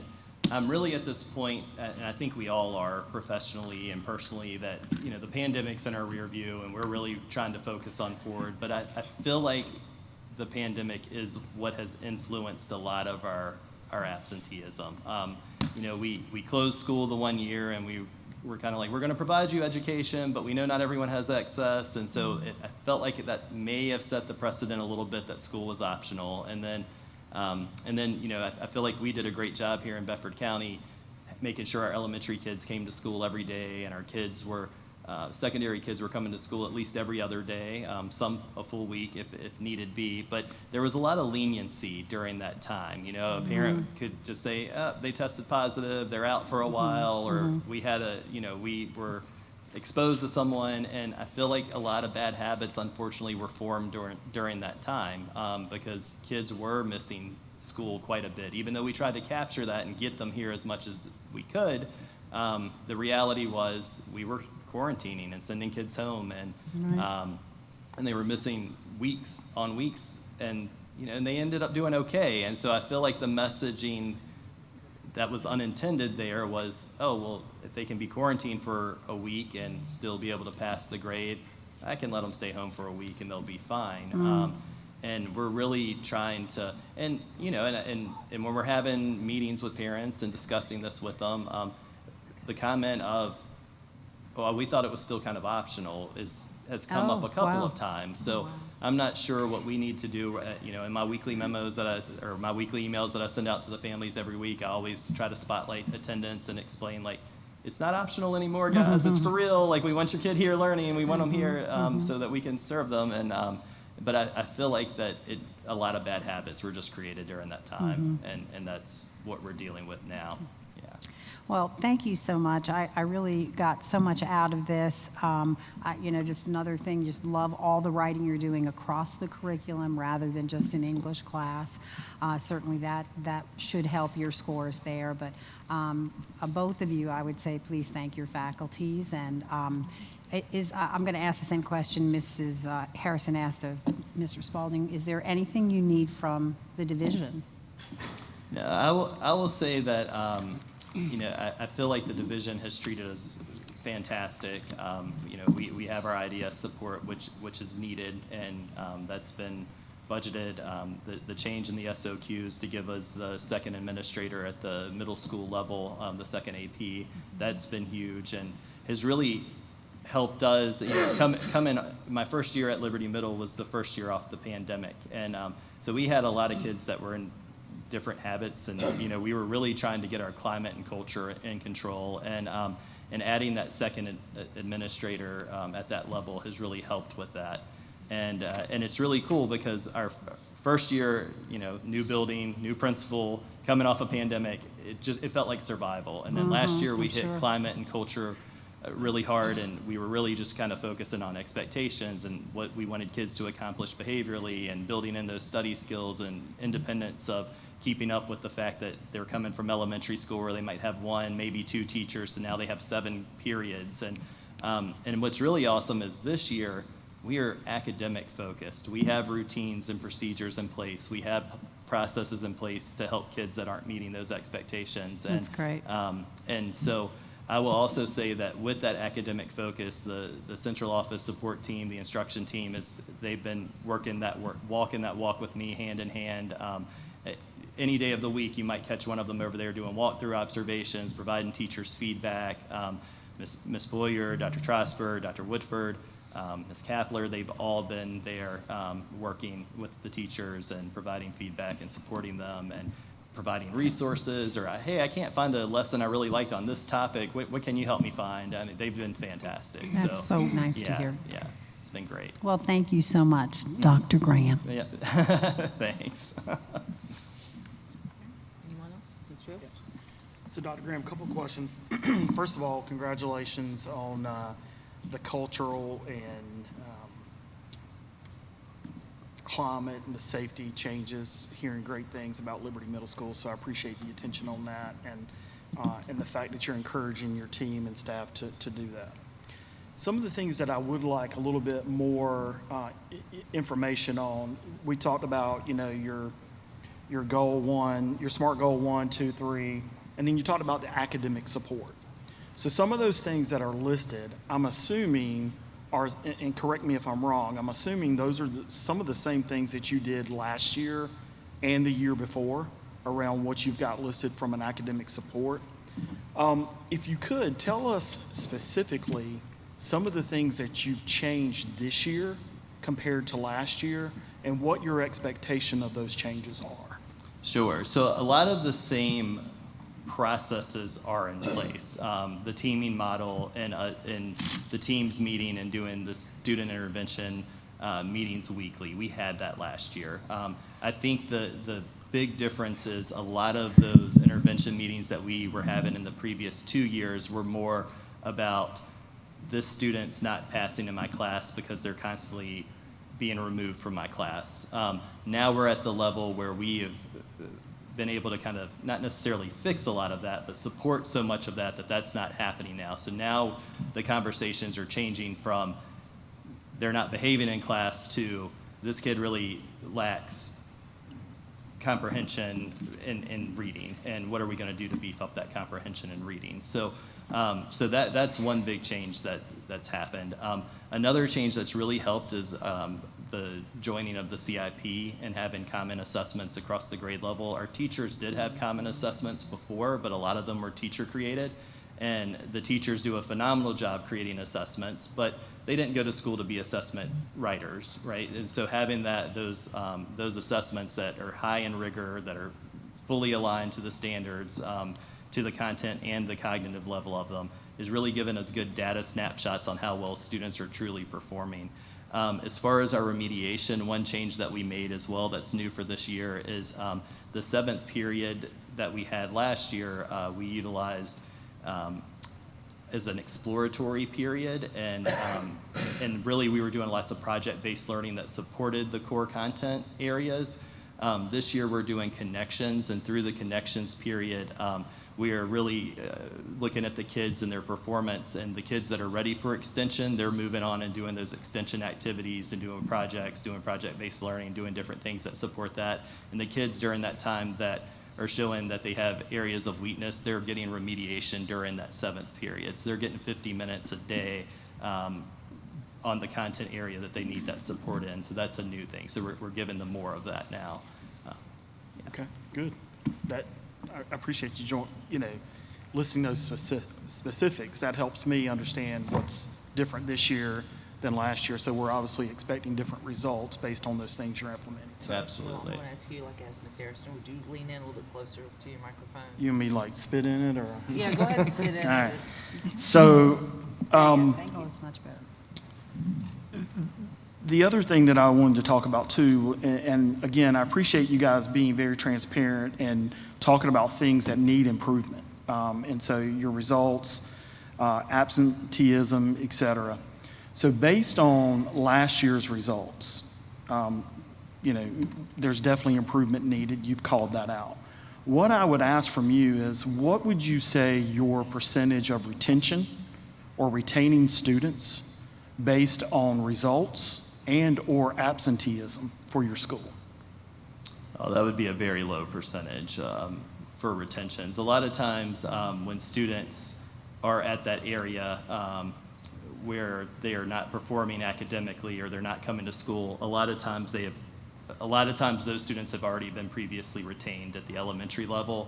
I'm really at this point, and I think we all are professionally and personally, that the pandemic's in our rear view and we're really trying to focus on forward. But I feel like the pandemic is what has influenced a lot of our absenteeism. We closed school the 1 year, and we were kind of like, we're going to provide you education, but we know not everyone has access. And so I felt like that may have set the precedent a little bit that school was optional. And then I feel like we did a great job here in Bedford County making sure our elementary kids came to school every day, and our kids were, secondary kids were coming to school at least every other day, some a full week if needed be. But there was a lot of leniency during that time. A parent could just say, they tested positive, they're out for a while, or we had we were exposed to someone, and I feel like a lot of bad habits, unfortunately, were formed during that time because kids were missing school quite a bit. Even though we tried to capture that and get them here as much as we could, the reality was we were quarantining and sending kids home, and they were missing weeks on weeks, and they ended up doing okay. And so I feel like the messaging that was unintended there was, oh, well, if they can be quarantined for a week and still be able to pass the grade, I can let them stay home for a week and they'll be fine. And we're really trying to, and when we're having meetings with parents and discussing this with them, the comment of, well, we thought it was still kind of optional has come up a couple of times. So I'm not sure what we need to do. In my weekly memos or my weekly emails that I send out to the families every week, I always try to spotlight attendance and explain, like, it's not optional anymore, guys. It's for real. Like, we want your kid here learning, and we want them here so that we can serve them. And but I feel like that a lot of bad habits were just created during that time, and that's what we're dealing with now. Yeah. Well, thank you so much. I really got so much out of this. Just another thing, just love all the writing you're doing across the curriculum rather than just an English class. Certainly that should help your scores there. But both of you, I would say, please thank your faculties. And I'm going to ask the same question Mrs. Harrison asked of Mr. Spalding. Is there anything you need from the division? No, I will say that, I feel like the division has treated us fantastic. We have our IDS support, which is needed, and that's been budgeted. The change in the SOQs to give us the second administrator at the middle school level, the second AP, that's been huge and has really helped us. Come in. My first year at Liberty Middle was the first year off the pandemic, and so we had a lot of kids that were in different habits, and we were really trying to get our climate and culture in control, and adding that second administrator at that level has really helped with that, and it's really cool because our first year, new building, new principal, coming off a pandemic, it felt like survival, and then last year we hit climate and culture really hard, and we were really just kind of focusing on expectations and what we wanted kids to accomplish behaviorally, and building in those study skills and independence of keeping up with the fact that they're coming from elementary school where they might have one, maybe two teachers, and now they have 7 periods. And what's really awesome is this year, we are academic focused. We have routines and procedures in place. We have processes in place to help kids that aren't meeting those expectations. That's great. And so I will also say that with that academic focus, the central office support team, the instruction team, they've been walking that walk with me hand in hand. Any day of the week, you might catch one of them over there doing walkthrough observations, providing teachers feedback. Ms. Boyer, Dr. Trosper, Dr. Woodford, Ms. Kapler, they've all been there working with the teachers and providing feedback and supporting them and providing resources, or hey, I can't find a lesson I really liked on this topic. What can you help me find? I mean, they've been fantastic. That's so nice to hear. Yeah, it's been great. Well, thank you so much, Dr. Graham. Yeah, thanks. Anyone else? Ms. Tripp? So, Dr. Graham, a couple questions. First of all, congratulations on the cultural and climate and the safety changes, hearing great things about Liberty Middle School, so I appreciate the attention on that and the fact that you're encouraging your team and staff to do that. Some of the things that I would like a little bit more information on, we talked about, your goal 1, your SMART goal 1, 2, 3, and then you talked about the academic support. So some of those things that are listed, I'm assuming are, and correct me if I'm wrong, I'm assuming those are some of the same things that you did last year and the year before around what you've got listed from an academic support. If you could, tell us specifically some of the things that you've changed this year compared to last year and what your expectation of those changes are. Sure. So a lot of the same processes are in place. The teaming model and the teams meeting and doing the student intervention meetings weekly. We had that last year. I think the big difference is a lot of those intervention meetings that we were having in the previous 2 years were more about this student's not passing in my class because they're constantly being removed from my class. Now we're at the level where we have been able to kind of not necessarily fix a lot of that, but support so much of that that's not happening now. So now the conversations are changing from they're not behaving in class to this kid really lacks comprehension in reading, and what are we going to do to beef up that comprehension in reading? So that's one big change that's happened. Another change that's really helped is the joining of the CIP and having common assessments across the grade level. Our teachers did have common assessments before, but a lot of them were teacher created, and the teachers do a phenomenal job creating assessments, but they didn't go to school to be assessment writers, right? And so having those assessments that are high in rigor, that are fully aligned to the standards, to the content and the cognitive level of them, is really giving us good data snapshots on how well students are truly performing. As far as our remediation, one change that we made as well that's new for this year is the 7th period that we had last year, we utilized as an exploratory period, and really we were doing lots of project-based learning that supported the core content areas. This year we're doing connections, and through the connections period, we are really looking at the kids and their performance, and the kids that are ready for extension, they're moving on and doing those extension activities and doing projects, doing project-based learning, doing different things that support that. And the kids during that time that are showing that they have areas of weakness, they're getting remediation during that 7th period. So they're getting 50 minutes a day on the content area that they need that support in. So that's a new thing. So we're giving them more of that now. Okay, good. I appreciate you listing those specifics. That helps me understand what's different this year than last year. So we're obviously expecting different results based on those things you're implementing. So Absolutely. I want to ask you, like as Ms. Harrison, would you lean in a little bit closer to your microphone? you and me like spit in it or? Yeah, go ahead and spit in All right. it. So, Oh, it's much better. the other thing that I wanted to talk about too, and again, I appreciate you guys being very transparent and talking about things that need improvement. And so your results, absenteeism, et cetera. So based on last year's results, there's definitely improvement needed. You've called that out. What I would ask from you is, what would you say your percentage of retention or retaining students based on results and or absenteeism for your school? Oh, that would be a very low percentage for retentions. A lot of times when students are at that area where they are not performing academically or they're not coming to school, a lot of times those students have already been previously retained at the elementary level.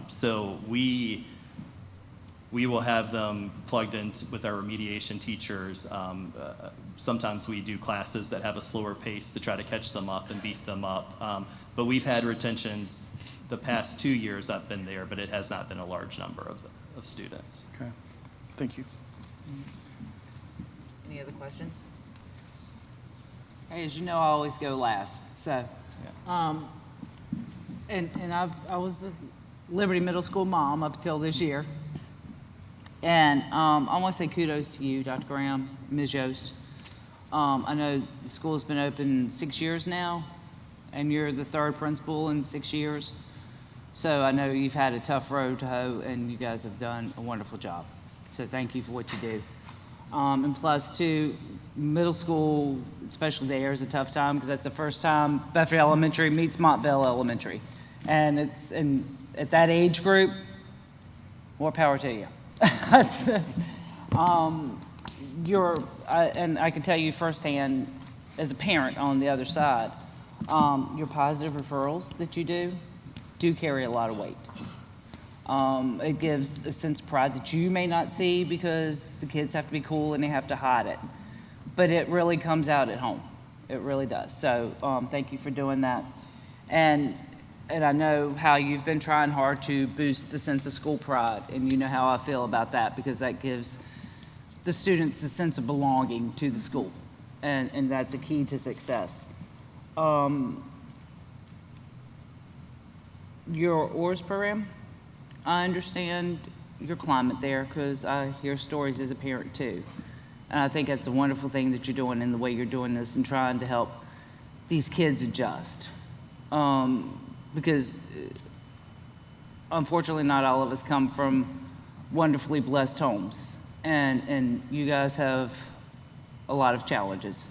So we will have them plugged in with our remediation teachers. Sometimes we do classes that have a slower pace to try to catch them up and beef them up. But we've had retentions the past 2 years I've been there, but it has not been a large number of students. Okay, thank you. Any other questions? Hey, as you know, I always go last, so. And I was a Liberty Middle School mom up until this year. And I want to say kudos to you, Dr. Graham, Ms. Yost. I know the school's been open 6 years now, and you're the 3rd principal in 6 years. So I know you've had a tough road to hoe, and you guys have done a wonderful job. So thank you for what you do. And plus, too, middle school, especially there, is a tough time because that's the first time Bedford Elementary meets Montville Elementary. And at that age group, more power to you. And I can tell you firsthand, as a parent on the other side, your positive referrals that you do carry a lot of weight. It gives a sense of pride that you may not see because the kids have to be cool and they have to hide it. But it really comes out at home. It really does. So thank you for doing that. And I know how you've been trying hard to boost the sense of school pride, and you know how I feel about that because that gives the students a sense of belonging to the school, and that's a key to success. Your ORS program, I understand your climate there because I hear stories as a parent too. And I think it's a wonderful thing that you're doing in the way you're doing this and trying to help these kids adjust. Because unfortunately not all of us come from wonderfully blessed homes. And you guys have a lot of challenges.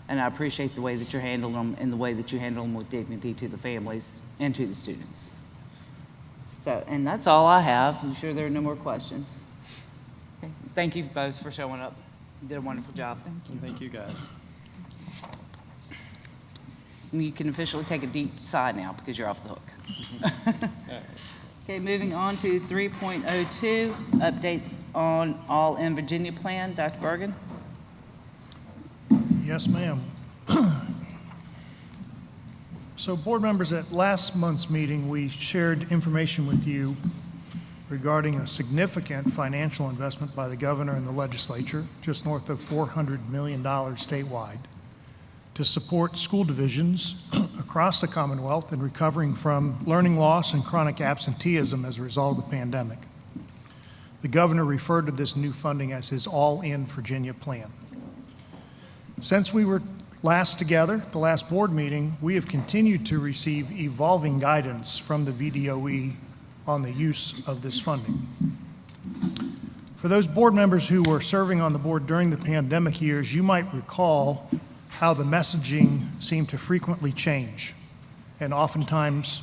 And I appreciate the way that you're handling them and the way that you handle them with dignity to the families and to the students. So, and that's all I have. I'm sure there are no more questions. Okay. Thank you both for showing up. You did a wonderful job. Thank you, guys. And you can officially take a deep sigh now because you're off the hook. Okay, moving on to 3.02, updates on All in Virginia plan. Dr. Bergen? Yes, ma'am. So board members, at last month's meeting, we shared information with you regarding a significant financial investment by the governor and the legislature, just north of $400 million statewide, to support school divisions across the Commonwealth in recovering from learning loss and chronic absenteeism as a result of the pandemic. The governor referred to this new funding as his All-In Virginia plan. Since we were last together, the last board meeting, we have continued to receive evolving guidance from the VDOE on the use of this funding. For those board members who were serving on the board during the pandemic years, you might recall how the messaging seemed to frequently change and oftentimes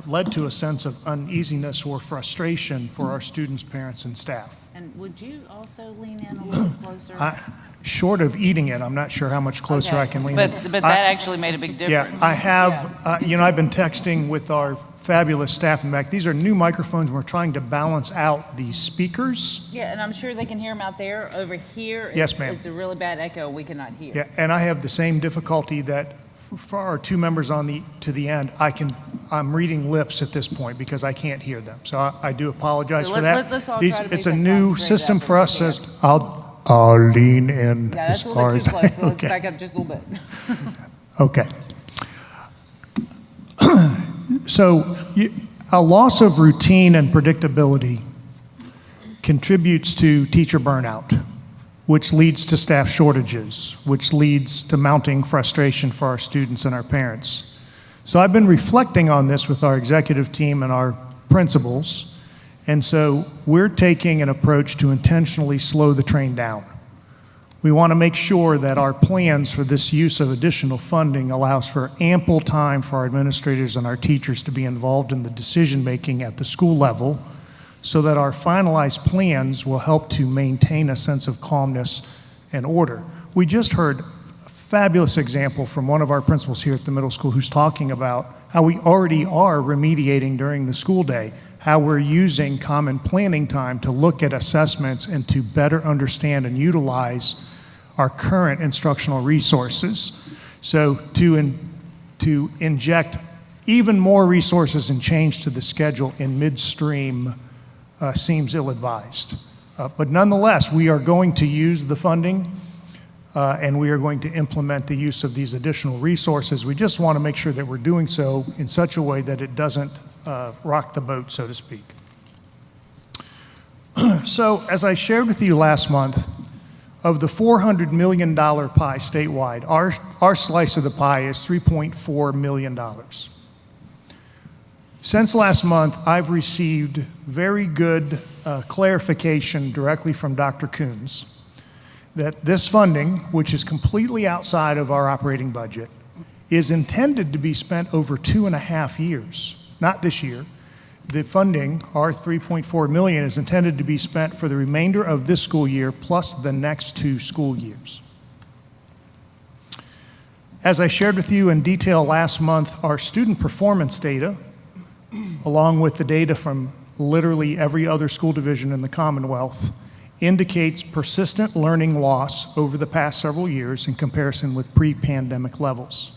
led to a sense of uneasiness or frustration for our students, parents, and staff. And would you also lean in a little closer? Short of eating it, I'm not sure how much closer I can lean in. But that actually made a big difference. Yeah, I have, I've been texting with our fabulous staff in back. These are new microphones. We're trying to balance out the speakers. Yeah, and I'm sure they can hear them out there. Over here, Yes, ma'am. It's a really bad echo. We cannot hear. Yeah, and I have the same difficulty that for our two members to the end, I'm reading lips at this point because I can't hear them. So I do apologize So for that. let's all try to It's make a that new concentrated system effort for if us. we As I'll lean in Yeah, as that's a far little as bit too close, so let's okay. back up just a little bit. Okay. So a loss of routine and predictability contributes to teacher burnout, which leads to staff shortages, which leads to mounting frustration for our students and our parents. So I've been reflecting on this with our executive team and our principals, and so we're taking an approach to intentionally slow the train down. We want to make sure that our plans for this use of additional funding allows for ample time for our administrators and our teachers to be involved in the decision-making at the school level so that our finalized plans will help to maintain a sense of calmness and order. We just heard a fabulous example from one of our principals here at the middle school who's talking about how we already are remediating during the school day, how we're using common planning time to look at assessments and to better understand and utilize our current instructional resources. So to inject even more resources and change to the schedule in midstream seems ill-advised. But nonetheless, we are going to use the funding and we are going to implement the use of these additional resources. We just want to make sure that we're doing so in such a way that it doesn't rock the boat, so to speak. So as I shared with you last month, of the $400 million pie statewide, our slice of the pie is $3.4 million. Since last month, I've received very good clarification directly from Dr. Coons that this funding, which is completely outside of our operating budget, is intended to be spent over 2.5 years, not this year. The funding, our $3.4 million, is intended to be spent for the remainder of this school year plus the next 2 school years. As I shared with you in detail last month, our student performance data, along with the data from literally every other school division in the Commonwealth, indicates persistent learning loss over the past several years in comparison with pre-pandemic levels.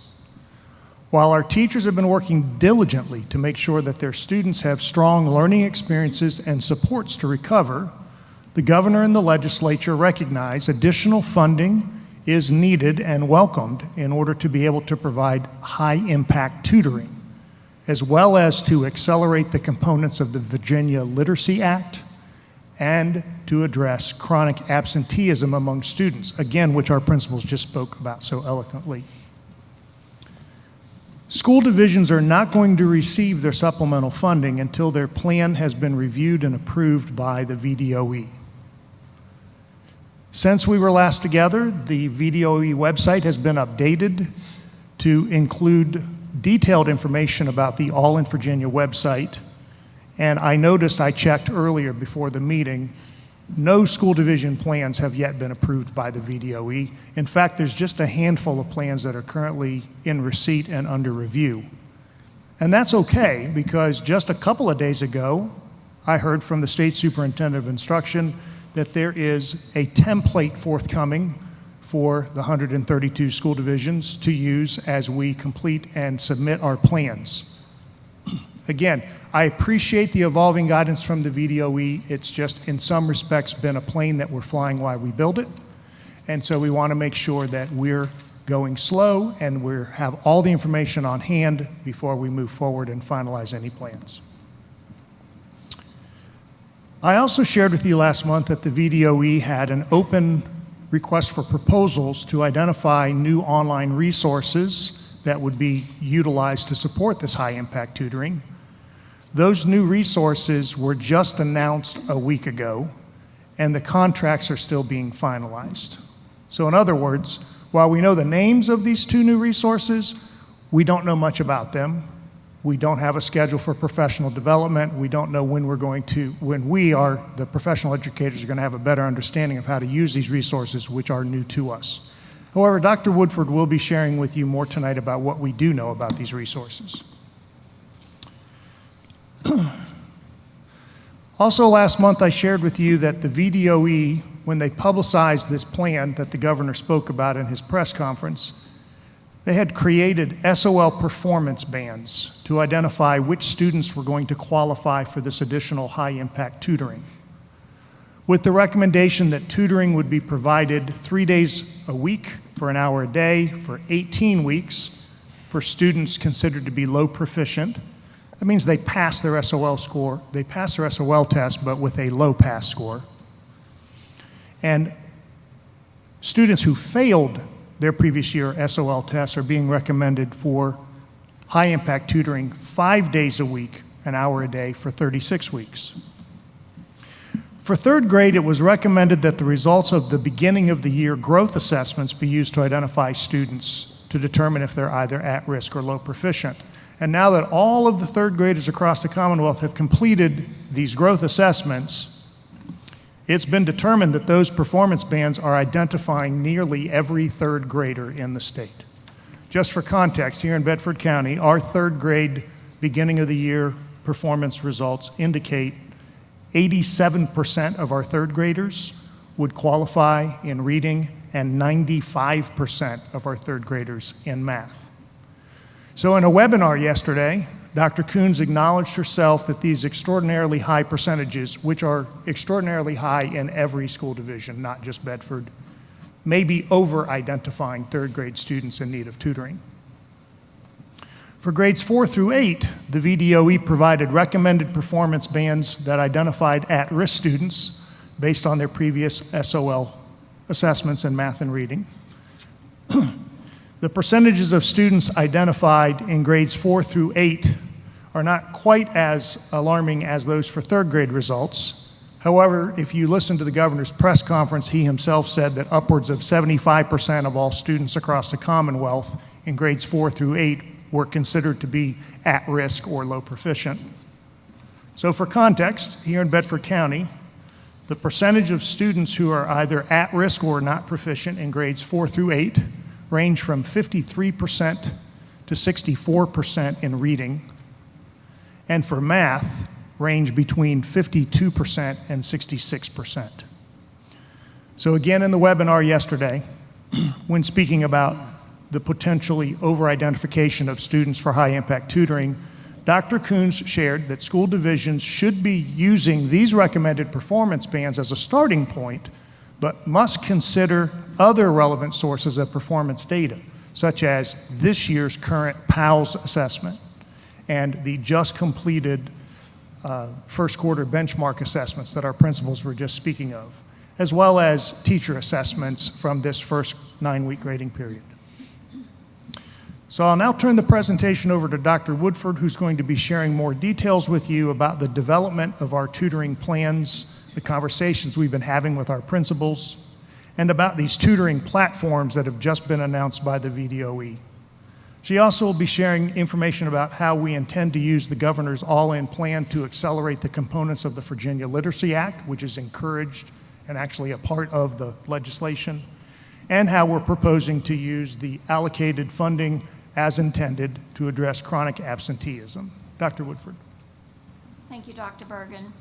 While our teachers have been working diligently to make sure that their students have strong learning experiences and supports to recover, the governor and the legislature recognize additional funding is needed and welcomed in order to be able to provide high-impact tutoring, as well as to accelerate the components of the Virginia Literacy Act and to address chronic absenteeism among students, again, which our principals just spoke about so eloquently. School divisions are not going to receive their supplemental funding until their plan has been reviewed and approved by the VDOE. Since we were last together, the VDOE website has been updated to include detailed information about the All in Virginia website. And I noticed, I checked earlier before the meeting, no school division plans have yet been approved by the VDOE. In fact, there's just a handful of plans that are currently in receipt and under review. And that's okay, because just a couple of days ago, I heard from the State Superintendent of Instruction that there is a template forthcoming for the 132 school divisions to use as we complete and submit our plans. Again, I appreciate the evolving guidance from the VDOE. It's just, in some respects, been a plane that we're flying while we build it. And so we want to make sure that we're going slow and we have all the information on hand before we move forward and finalize any plans. I also shared with you last month that the VDOE had an open request for proposals to identify new online resources that would be utilized to support this high-impact tutoring. Those new resources were just announced a week ago, and the contracts are still being finalized. So in other words, while we know the names of these two new resources, we don't know much about them. We don't have a schedule for professional development. We don't know when we are, the professional educators, are going to have a better understanding of how to use these resources, which are new to us. However, Dr. Woodford will be sharing with you more tonight about what we do know about these resources. Also last month, I shared with you that the VDOE, when they publicized this plan that the governor spoke about in his press conference, they had created SOL performance bands to identify which students were going to qualify for this additional high-impact tutoring, with the recommendation that tutoring would be provided 3 days a week for an hour a day for 18 weeks for students considered to be low proficient. That means they pass their SOL score, they pass their SOL test, but with a low pass score. And students who failed their previous year SOL tests are being recommended for high-impact tutoring 5 days a week, an hour a day for 36 weeks. For third grade, it was recommended that the results of the beginning of the year growth assessments be used to identify students to determine if they're either at risk or low proficient. And now that all of the third graders across the Commonwealth have completed these growth assessments, it's been determined that those performance bands are identifying nearly every third grader in the state. Just for context, here in Bedford County, our third grade beginning of the year performance results indicate 87% of our third graders would qualify in reading and 95% of our third graders in math. So in a webinar yesterday, Dr. Coons acknowledged herself that these extraordinarily high percentages, which are extraordinarily high in every school division, not just Bedford, may be over-identifying third grade students in need of tutoring. For grades 4 through 8, the VDOE provided recommended performance bands that identified at-risk students based on their previous SOL assessments in math and reading. The percentages of students identified in grades 4 through 8 are not quite as alarming as those for third grade results. However, if you listen to the governor's press conference, he himself said that upwards of 75% of all students across the Commonwealth in grades 4 through 8 were considered to be at risk or low proficient. So for context, here in Bedford County, the percentage of students who are either at risk or not proficient in grades 4 through 8 range from 53% to 64% in reading, and for math, range between 52% and 66%. So again, in the webinar yesterday, when speaking about the potentially over-identification of students for high-impact tutoring, Dr. Coons shared that school divisions should be using these recommended performance bands as a starting point, but must consider other relevant sources of performance data, such as this year's current PALS assessment and the just completed first quarter benchmark assessments that our principals were just speaking of, as well as teacher assessments from this first 9-week grading period. So I'll now turn the presentation over to Dr. Woodford, who's going to be sharing more details with you about the development of our tutoring plans, the conversations we've been having with our principals, and about these tutoring platforms that have just been announced by the VDOE. She also will be sharing information about how we intend to use the governor's all-in plan to accelerate the components of the Virginia Literacy Act, which is encouraged and actually a part of the legislation, and how we're proposing to use the allocated funding as intended to address chronic absenteeism. Dr. Woodford. Thank you, Dr. Bergen.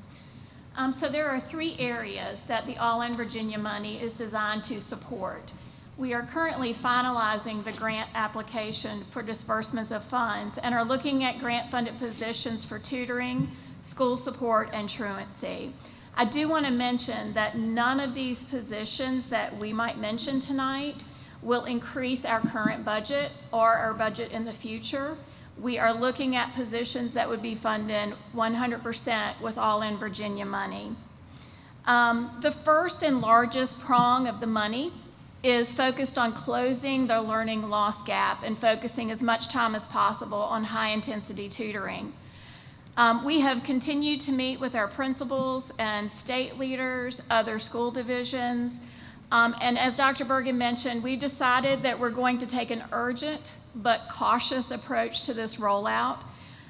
So there are 3 areas that the All in Virginia money is designed to support. We are currently finalizing the grant application for disbursements of funds and are looking at grant-funded positions for tutoring, school support, and truancy. I do want to mention that none of these positions that we might mention tonight will increase our current budget or our budget in the future. We are looking at positions that would be funded 100% with all-in Virginia money. The first and largest prong of the money is focused on closing the learning loss gap and focusing as much time as possible on high-intensity tutoring. We have continued to meet with our principals and state leaders, other school divisions, and as Dr. Bergen mentioned, we decided that we're going to take an urgent but cautious approach to this rollout.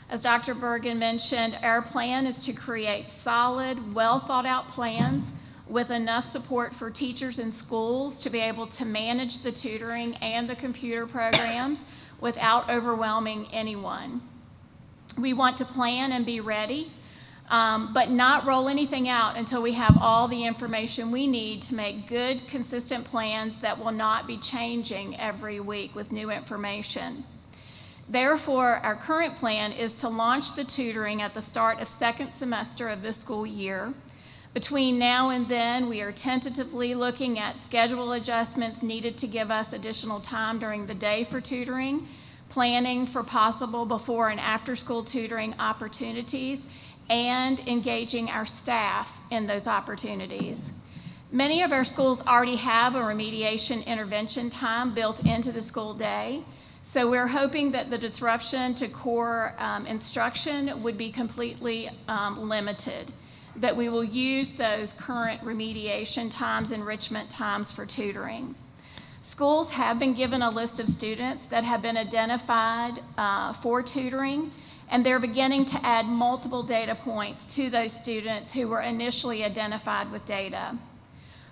As Dr. Bergen mentioned, our plan is to create solid, well-thought-out plans with enough support for teachers and schools to be able to manage the tutoring and the computer programs without overwhelming anyone. We want to plan and be ready, but not roll anything out until we have all the information we need to make good, consistent plans that will not be changing every week with new information. Therefore, our current plan is to launch the tutoring at the start of second semester of this school year. Between now and then, we are tentatively looking at schedule adjustments needed to give us additional time during the day for tutoring, planning for possible before and after school tutoring opportunities, and engaging our staff in those opportunities. Many of our schools already have a remediation intervention time built into the school day, so we're hoping that the disruption to core instruction would be completely limited, that we will use those current remediation times, enrichment times for tutoring. Schools have been given a list of students that have been identified for tutoring, and they're beginning to add multiple data points to those students who were initially identified with data.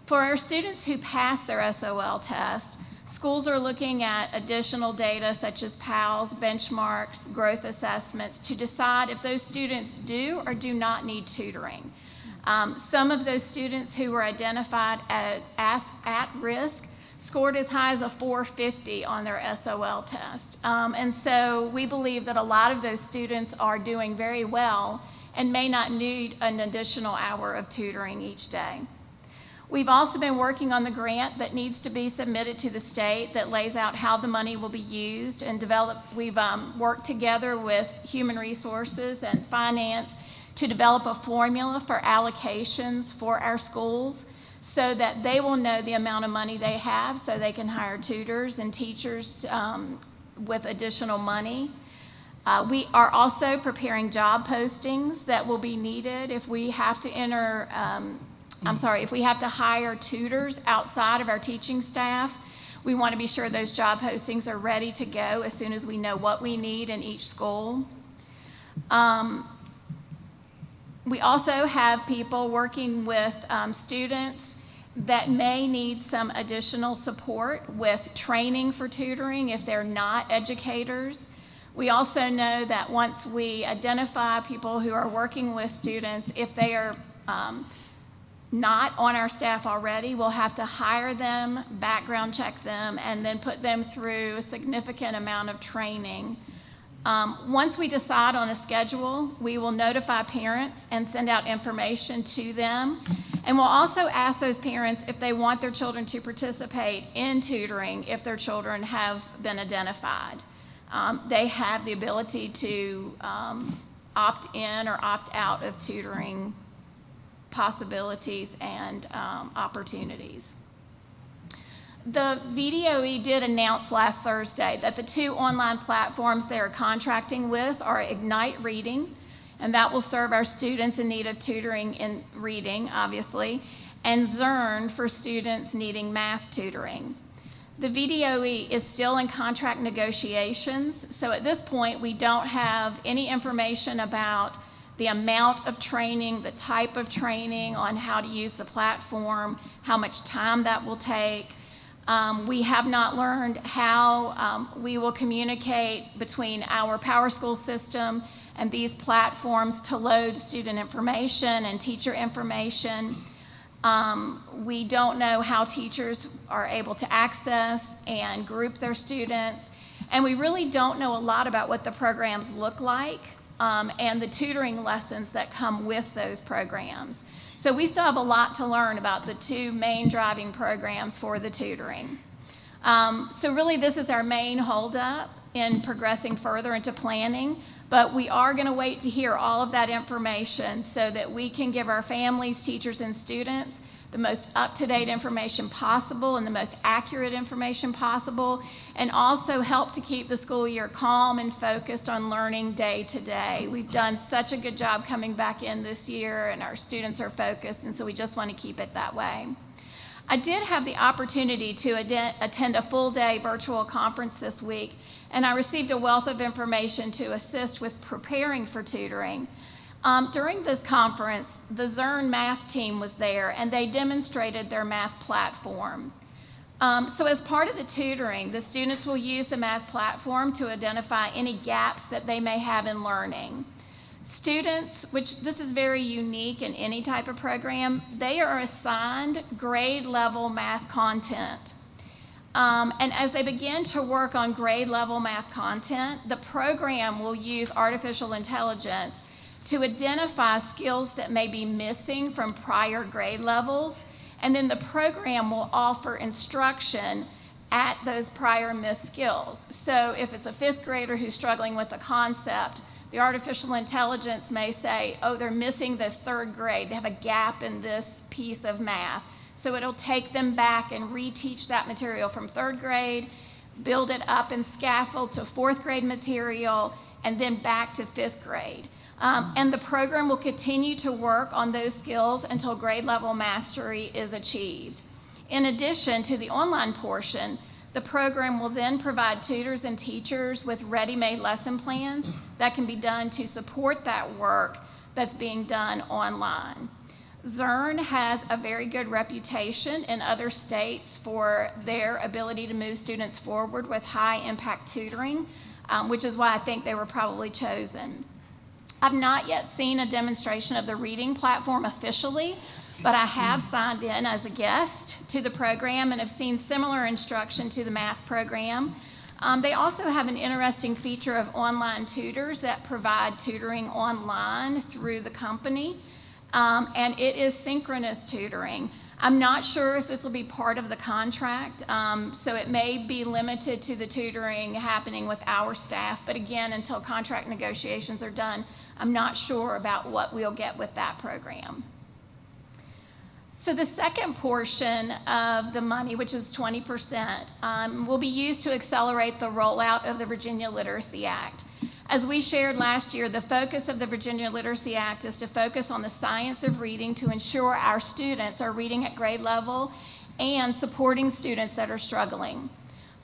For our students who pass their SOL test, schools are looking at additional data such as PALS, benchmarks, growth assessments to decide if those students do or do not need tutoring. Some of those students who were identified as at risk scored as high as a 450 on their SOL test. And so we believe that a lot of those students are doing very well and may not need an additional hour of tutoring each day. We've also been working on the grant that needs to be submitted to the state that lays out how the money will be used and we've worked together with Human Resources and Finance to develop a formula for allocations for our schools so that they will know the amount of money they have so they can hire tutors and teachers with additional money. We are also preparing job postings that will be needed if we have to if we have to hire tutors outside of our teaching staff. We want to be sure those job postings are ready to go as soon as we know what we need in each school. We also have people working with students that may need some additional support with training for tutoring if they're not educators. We also know that once we identify people who are working with students, if they are not on our staff already, we'll have to hire them, background check them, and then put them through a significant amount of training. Once we decide on a schedule, we will notify parents and send out information to them. And we'll also ask those parents if they want their children to participate in tutoring if their children have been identified. They have the ability to opt in or opt out of tutoring possibilities and opportunities. The VDOE did announce last Thursday that the 2 online platforms they are contracting with are Ignite Reading, and that will serve our students in need of tutoring in reading, obviously, and Zern for students needing math tutoring. The VDOE is still in contract negotiations, so at this point we don't have any information about the amount of training, the type of training on how to use the platform, how much time that will take. We have not learned how we will communicate between our PowerSchool system and these platforms to load student information and teacher information. We don't know how teachers are able to access and group their students. And we really don't know a lot about what the programs look like and the tutoring lessons that come with those programs. So we still have a lot to learn about the two main driving programs for the tutoring. So really, this is our main holdup in progressing further into planning, but we are going to wait to hear all of that information so that we can give our families, teachers, and students the most up-to-date information possible and the most accurate information possible, and also help to keep the school year calm and focused on learning day to day. We've done such a good job coming back in this year, and our students are focused, and so we just want to keep it that way. I did have the opportunity to attend a full-day virtual conference this week, and I received a wealth of information to assist with preparing for tutoring. During this conference, the Zurn math team was there, and they demonstrated their math platform. So as part of the tutoring, the students will use the math platform to identify any gaps that they may have in learning. Students, which this is very unique in any type of program, they are assigned grade level math content. And as they begin to work on grade level math content, the program will use artificial intelligence to identify skills that may be missing from prior grade levels, and then the program will offer instruction at those prior missed skills. So if it's a fifth grader who's struggling with a concept, the artificial intelligence may say, oh, they're missing this third grade. They have a gap in this piece of math. So it'll take them back and reteach that material from third grade, build it up and scaffold to fourth grade material, and then back to fifth grade. And the program will continue to work on those skills until grade level mastery is achieved. In addition to the online portion, the program will then provide tutors and teachers with ready-made lesson plans that can be done to support that work that's being done online. Zurn has a very good reputation in other states for their ability to move students forward with high-impact tutoring, which is why I think they were probably chosen. I've not yet seen a demonstration of the reading platform officially, but I have signed in as a guest to the program and have seen similar instruction to the math program. They also have an interesting feature of online tutors that provide tutoring online through the company, and it is synchronous tutoring. I'm not sure if this will be part of the contract, so it may be limited to the tutoring happening with our staff, but again, until contract negotiations are done, I'm not sure about what we'll get with that program. So the second portion of the money, which is 20%, will be used to accelerate the rollout of the Virginia Literacy Act. As we shared last year, the focus of the Virginia Literacy Act is to focus on the science of reading to ensure our students are reading at grade level and supporting students that are struggling.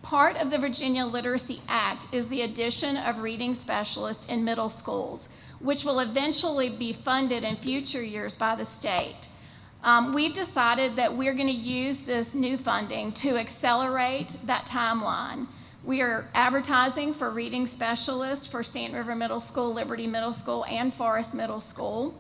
Part of the Virginia Literacy Act is the addition of reading specialists in middle schools, which will eventually be funded in future years by the state. We've decided that we're going to use this new funding to accelerate that timeline. We are advertising for reading specialists for Stanton River Middle School, Liberty Middle School, and Forest Middle School.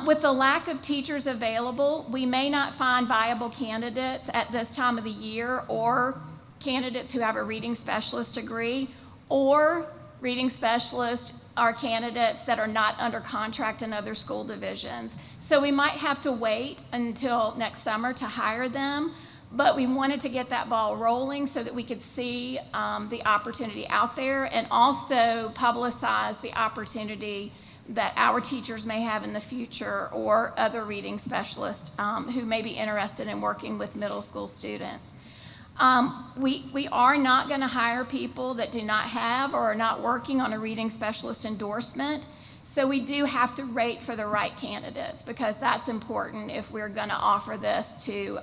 With the lack of teachers available, we may not find viable candidates at this time of the year, or candidates who have a reading specialist degree, or reading specialists are candidates that are not under contract in other school divisions. So we might have to wait until next summer to hire them, but we wanted to get that ball rolling so that we could see the opportunity out there and also publicize the opportunity that our teachers may have in the future, or other reading specialists who may be interested in working with middle school students. We are not going to hire people that do not have or are not working on a reading specialist endorsement. So we do have to rate for the right candidates, because that's important if we're going to offer this to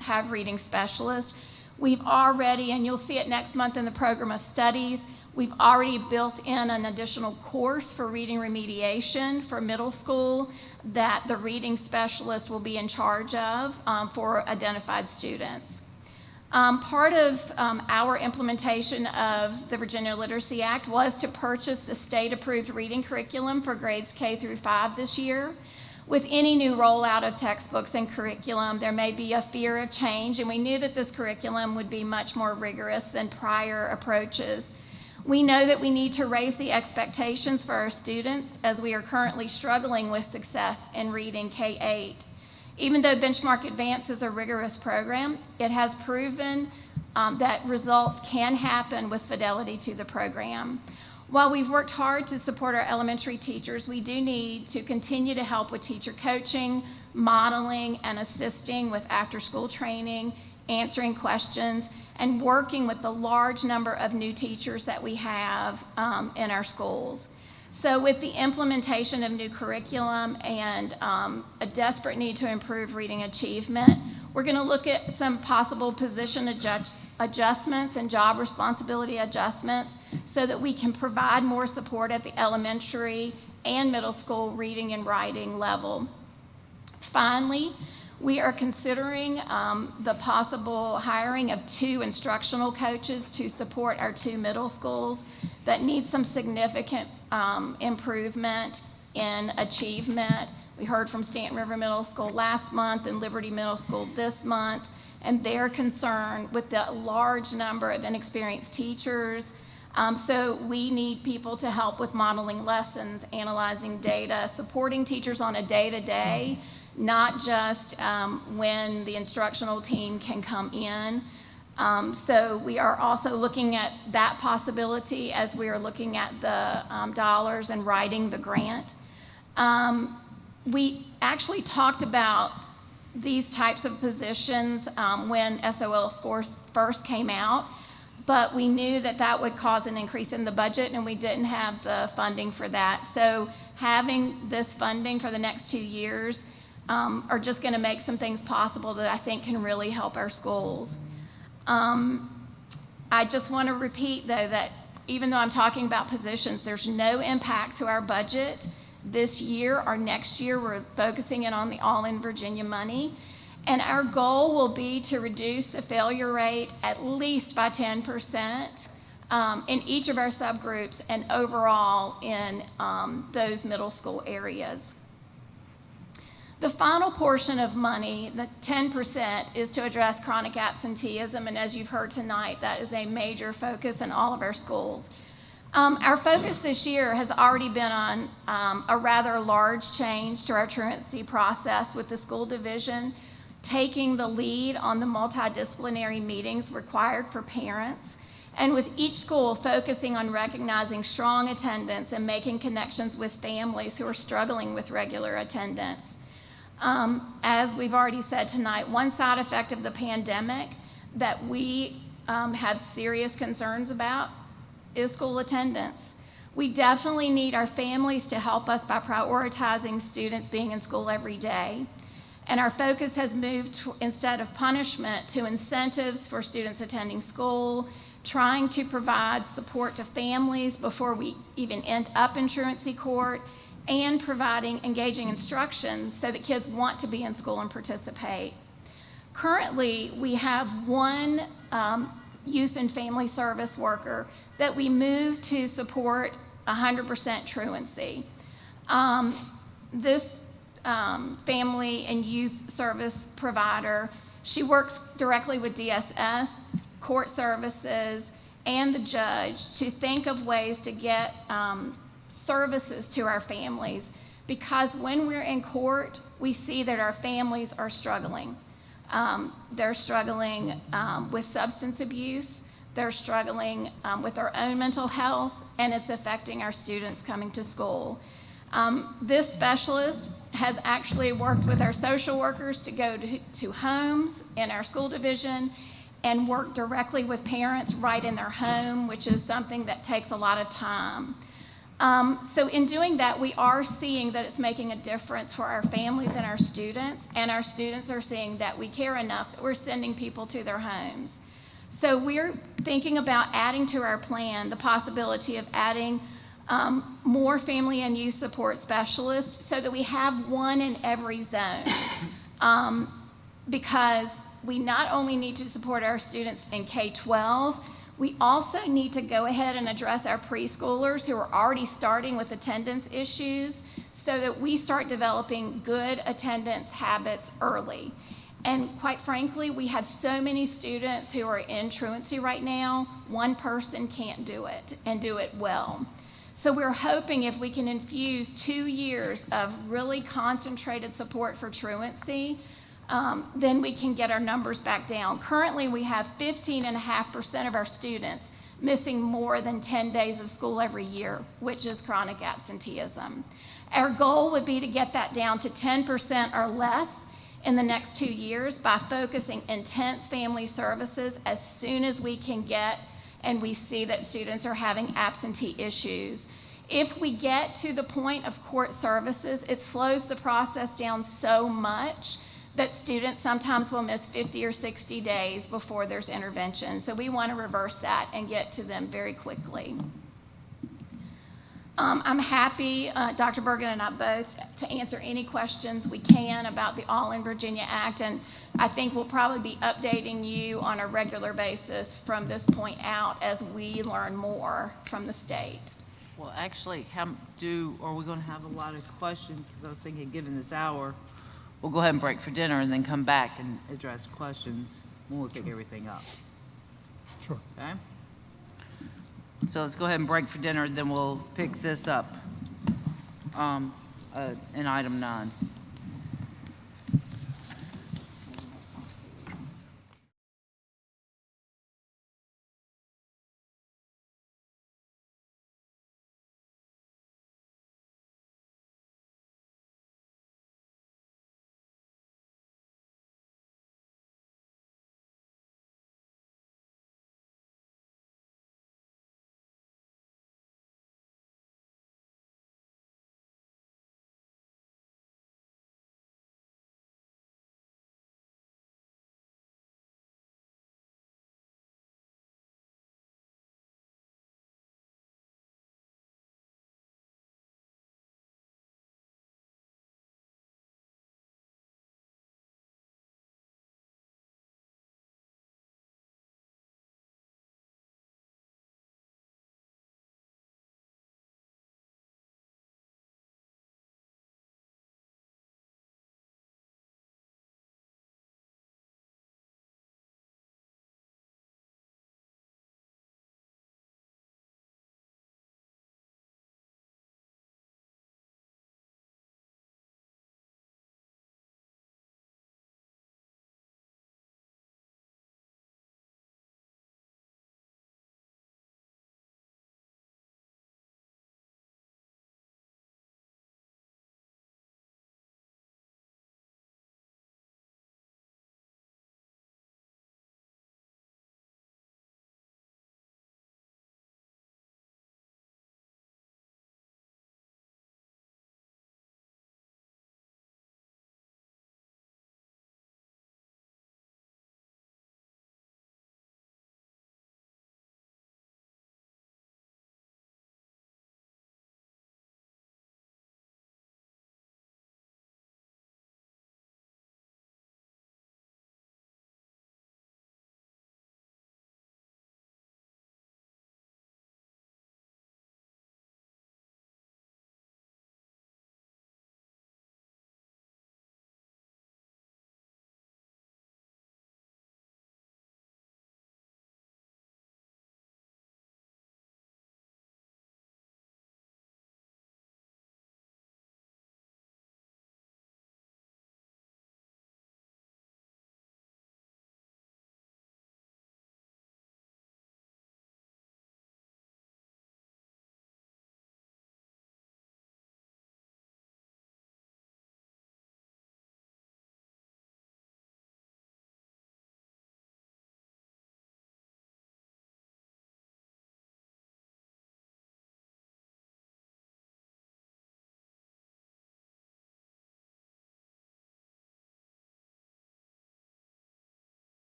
have reading specialists. We've already, and you'll see it next month in the program of studies, we've already built in an additional course for reading remediation for middle school that the reading specialist will be in charge of for identified students. Part of our implementation of the Virginia Literacy Act was to purchase the state-approved reading curriculum for grades K through 5 this year. With any new rollout of textbooks and curriculum, there may be a fear of change, and we knew that this curriculum would be much more rigorous than prior approaches. We know that we need to raise the expectations for our students as we are currently struggling with success in reading K-8. Even though Benchmark Advance is a rigorous program, it has proven that results can happen with fidelity to the program. While we've worked hard to support our elementary teachers, we do need to continue to help with teacher coaching, modeling, and assisting with after-school training, answering questions, and working with the large number of new teachers that we have in our schools. So with the implementation of new curriculum and a desperate need to improve reading achievement, we're going to look at some possible position adjustments and job responsibility adjustments so that we can provide more support at the elementary and middle school reading and writing level. Finally, we are considering the possible hiring of 2 instructional coaches to support our 2 middle schools that need some significant improvement in achievement. We heard from Stanton River Middle School last month and Liberty Middle School this month, and they're concerned with the large number of inexperienced teachers. So we need people to help with modeling lessons, analyzing data, supporting teachers on a day-to-day, not just when the instructional team can come in. So we are also looking at that possibility as we are looking at the dollars and writing the grant. We actually talked about these types of positions when SOL scores first came out, but we knew that that would cause an increase in the budget, and we didn't have the funding for that. So having this funding for the next 2 years are just going to make some things possible that I think can really help our schools. I just want to repeat, though, that even though I'm talking about positions, there's no impact to our budget this year or next year. We're focusing in on the All-in Virginia money. And our goal will be to reduce the failure rate at least by 10% in each of our subgroups and overall in those middle school areas. The final portion of money, the 10%, is to address chronic absenteeism, and as you've heard tonight, that is a major focus in all of our schools. Our focus this year has already been on a rather large change to our truancy process, with the school division taking the lead on the multidisciplinary meetings required for parents, and with each school focusing on recognizing strong attendance and making connections with families who are struggling with regular attendance. As we've already said tonight, one side effect of the pandemic that we have serious concerns about is school attendance. We definitely need our families to help us by prioritizing students being in school every day. And our focus has moved, instead of punishment, to incentives for students attending school, trying to provide support to families before we even end up in truancy court, and providing engaging instruction so that kids want to be in school and participate. Currently, we have one youth and family service worker that we moved to support 100% truancy. This family and youth service provider, she works directly with DSS, court services, and the judge to think of ways to get services to our families, because when we're in court, we see that our families are struggling. They're struggling with substance abuse, they're struggling with their own mental health, and it's affecting our students coming to school. This specialist has actually worked with our social workers to go to homes in our school division and work directly with parents right in their home, which is something that takes a lot of time. So in doing that, we are seeing that it's making a difference for our families and our students are seeing that we care enough that we're sending people to their homes. So we're thinking about adding to our plan the possibility of adding more family and youth support specialists so that we have one in every zone. Because we not only need to support our students in K-12, We also need to go ahead and address our preschoolers who are already starting with attendance issues so that we start developing good attendance habits early. And quite frankly, we have so many students who are in truancy right now, one person can't do it and do it well. So we're hoping if we can infuse 2 years of really concentrated support for truancy, then we can get our numbers back down. Currently, we have 15.5% of our students missing more than 10 days of school every year, which is chronic absenteeism. Our goal would be to get that down to 10% or less in the next 2 years by focusing intense family services as soon as we can get and we see that students are having absentee issues. If we get to the point of court services, it slows the process down so much that students sometimes will miss 50 or 60 days before there's intervention. So we want to reverse that and get to them very quickly. I'm happy, Dr. Bergen and I both, to answer any questions we can about the All in Virginia Act, and I think we'll probably be updating you on a regular basis from this point out as we learn more from the state. Well, actually, are we going to have a lot of questions? Because I was thinking, given this hour, we'll go ahead and break for dinner and then come back and address questions when we pick everything up. Sure. Okay? So let's go ahead and break for dinner, then we'll pick this up in item 9.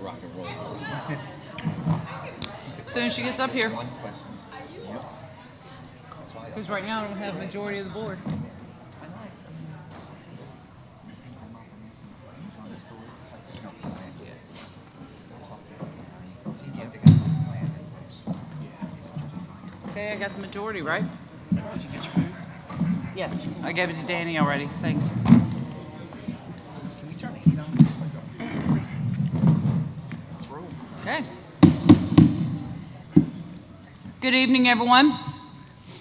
rock and roll. As soon as she gets up here. Because right now I don't have majority of the board. Okay, I got the majority, right? Did you get your food? Yes. I gave it to Danny already. Thanks. Let's roll. Okay. Good evening, everyone.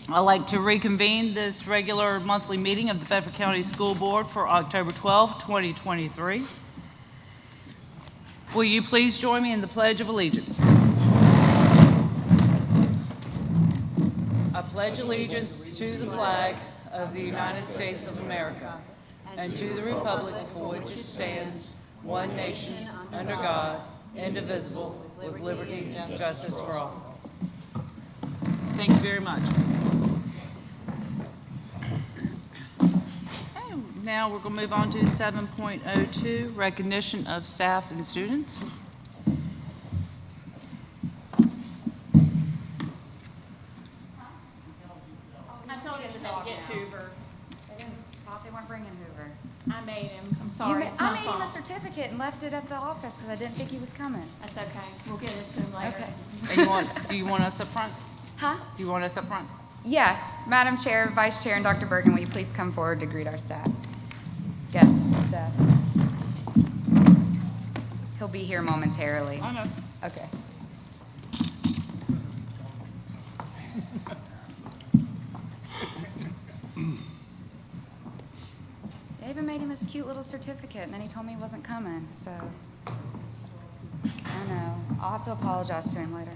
I'd like to reconvene this regular monthly meeting of the Bedford County School Board for October 12, 2023. Will you please join me in the Pledge of Allegiance? I pledge allegiance to the flag of the United States of America and to the republic for which it stands, one nation, under God, indivisible, with liberty and justice for all. Thank you very much. Okay, now we're going to move on to 7.02, recognition of staff and students. I told him to get Hoover. Thought they weren't bringing Hoover. I made him. I'm sorry, it's I my made him a fault. certificate and left it at the office because I didn't think he was coming. That's okay. We'll get it to him later. Okay. And do you want us up front? Huh? Do you want us up front? Yeah. Madam Chair, Vice Chair, and Dr. Bergen, will you please come forward to greet our staff? Guest staff. He'll be here momentarily. I know. Okay. I even made him his cute little certificate, and then he told me he wasn't coming, so. I know. I'll have to apologize to him later.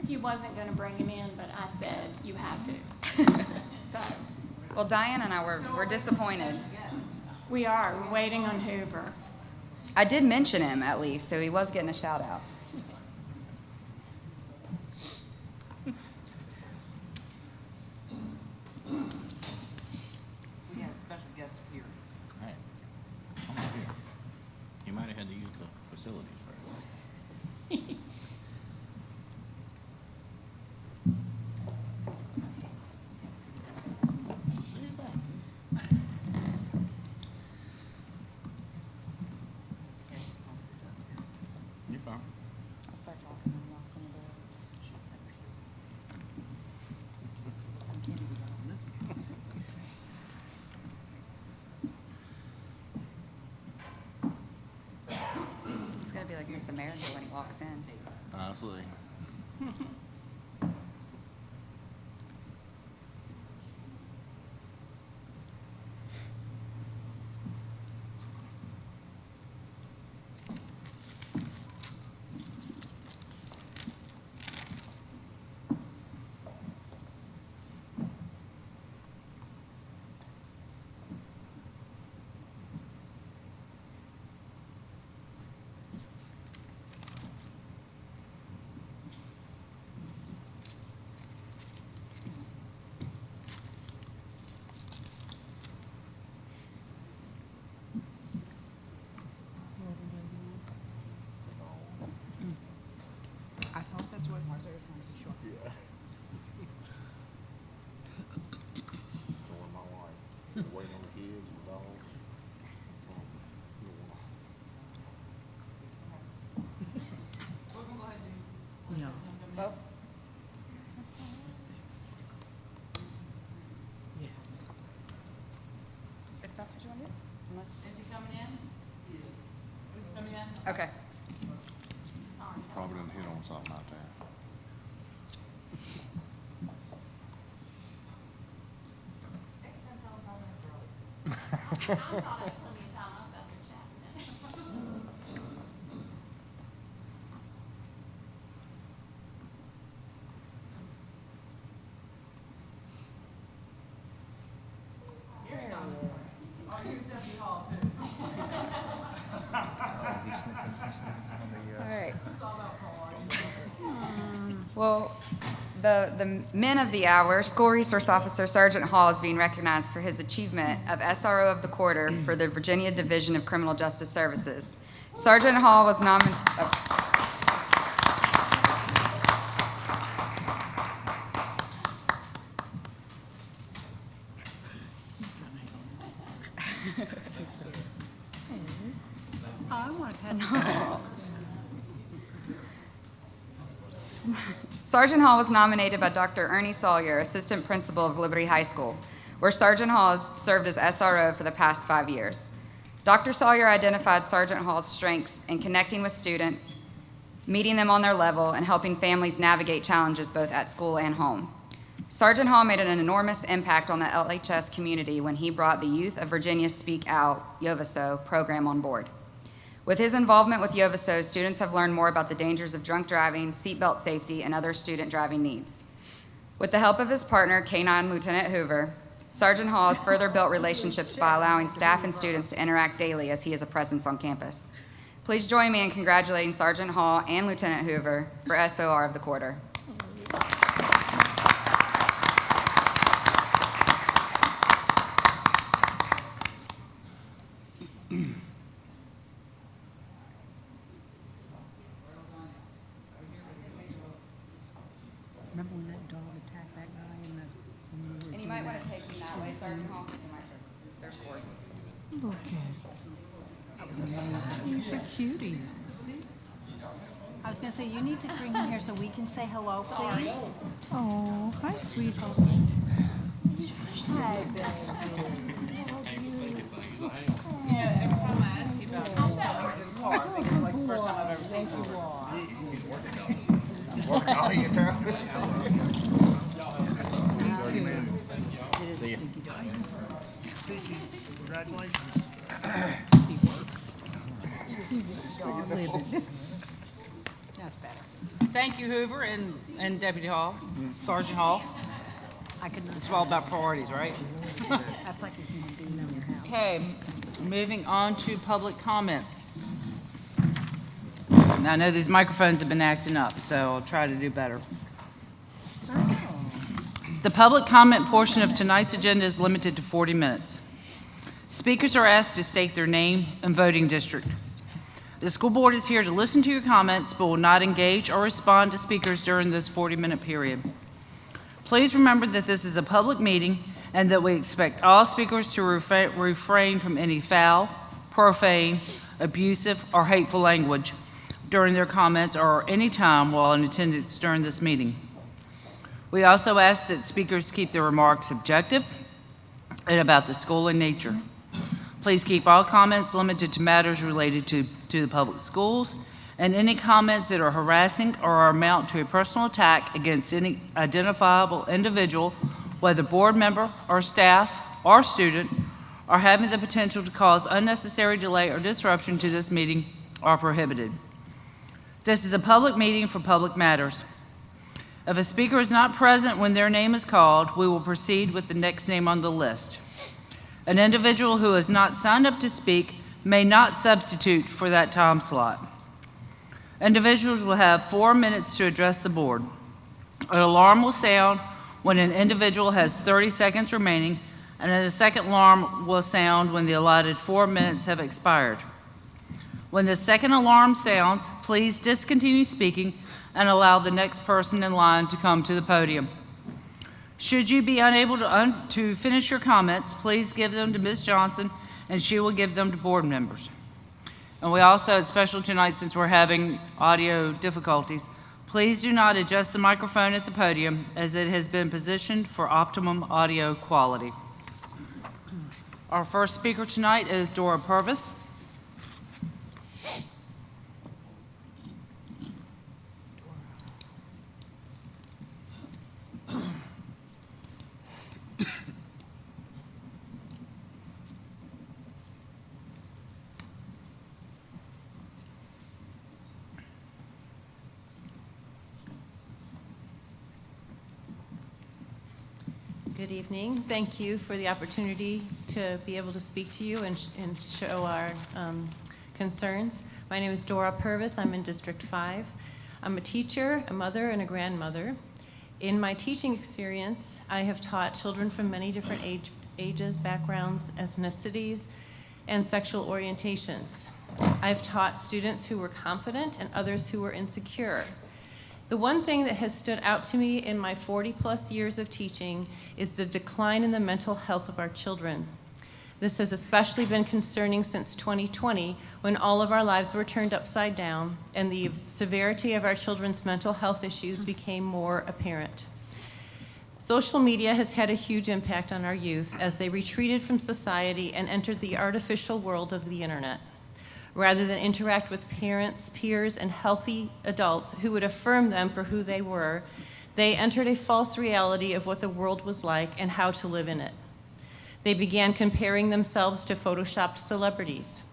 You wasn't gonna bring him in, but I said you have to. So, Well, Diane and I were disappointed. we're waiting on Hoover. I did mention him at least, so he was getting a shout out. We have special guest appearance. Right. Come on here. You might have had to use the facilities first. You're fine. I'll start talking and walk in the door. He's gonna be like Miss America when he walks in. Honestly. I thought that's what Storing my wife. Waiting on the kids and the dog. Oh. Yes. If that's what you want to do? Unless, Is he coming in? Who's coming in? okay. Probably done hit on something out there. All right. Well, the men of the hour, School Resource Officer Sergeant Hall is being recognized for his achievement of SRO of the Quarter for the Virginia Division of Criminal Justice Services. Sergeant Hall was nominated. I want to Sergeant Hall was nominated by Dr. Ernie Sawyer, Assistant Principal of Liberty High School, where Sergeant Hall has served as SRO for the past 5 years. Dr. Sawyer identified Sergeant Hall's strengths in connecting with students, meeting them on their level, and helping families navigate challenges both at school and home. Sergeant Hall made an enormous impact on the LHS community when he brought the Youth of Virginia Speak Out, YOVASO, program on board. With his involvement with YOVASO, students have learned more about the dangers of drunk driving, seatbelt safety, and other student driving needs. With the help of his partner, K-9 Lieutenant Hoover, Sergeant Hall has further built relationships by allowing staff and students to interact daily as he is a presence on campus. Please join me in congratulating Sergeant Hall and Lieutenant Hoover for SOR of the Quarter. Remember when that dog attacked that guy in the? And you might want to take them that way, Sergeant Hall, because there's cords. Look at him. He's a cutie. I was going to say, you need to bring him here so we can say hello, please. Oh, hi, sweetheart. Hi, baby. You know, every time I ask you about this, tell me he's in the car. I think it's like the first time I've ever seen you. It is a stinky dog. Congratulations. He works. That's better. Thank you, Hoover and Deputy Hall, Sergeant Hall. I could not. It's all about priorities, right? That's like a human being in your house. Okay, moving on to public comment. Now, I know these microphones have been acting up, so I'll try to do better. The public comment portion of tonight's agenda is limited to 40 minutes. Speakers are asked to state their name and voting district. The school board is here to listen to your comments, but will not engage or respond to speakers during this 40-minute period. Please remember that this is a public meeting and that we expect all speakers to refrain from any foul, profane, abusive, or hateful language during their comments or any time while in attendance during this meeting. We also ask that speakers keep their remarks objective and about the school in nature. Please keep all comments limited to matters related to the public schools, and any comments that are harassing or amount to a personal attack against any identifiable individual, whether board member or staff or student, or having the potential to cause unnecessary delay or disruption to this meeting are prohibited. This is a public meeting for public matters. If a speaker is not present when their name is called, we will proceed with the next name on the list. An individual who has not signed up to speak may not substitute for that time slot. Individuals will have 4 minutes to address the board. An alarm will sound when an individual has 30 seconds remaining, and then a second alarm will sound when the allotted 4 minutes have expired. When the second alarm sounds, please discontinue speaking and allow the next person in line to come to the podium. Should you be unable to finish your comments, please give them to Ms. Johnson, and she will give them to board members. And we also, it's special tonight since we're having audio difficulties, please do not adjust the microphone at the podium as it has been positioned for optimum audio quality. Our first speaker tonight is Dora Purvis. Good evening. Thank you for the opportunity to be able to speak to you and show our concerns. My name is Dora Purvis. I'm in District 5. I'm a teacher, a mother, and a grandmother. In my teaching experience, I have taught children from many different ages, backgrounds, ethnicities, and sexual orientations. I've taught students who were confident and others who were insecure. The one thing that has stood out to me in my 40-plus years of teaching is the decline in the mental health of our children. This has especially been concerning since 2020, when all of our lives were turned upside down and the severity of our children's mental health issues became more apparent. Social media has had a huge impact on our youth as they retreated from society and entered the artificial world of the internet. Rather than interact with parents, peers, and healthy adults who would affirm them for who they were, they entered a false reality of what the world was like and how to live in it. They began comparing themselves to photoshopped celebrities.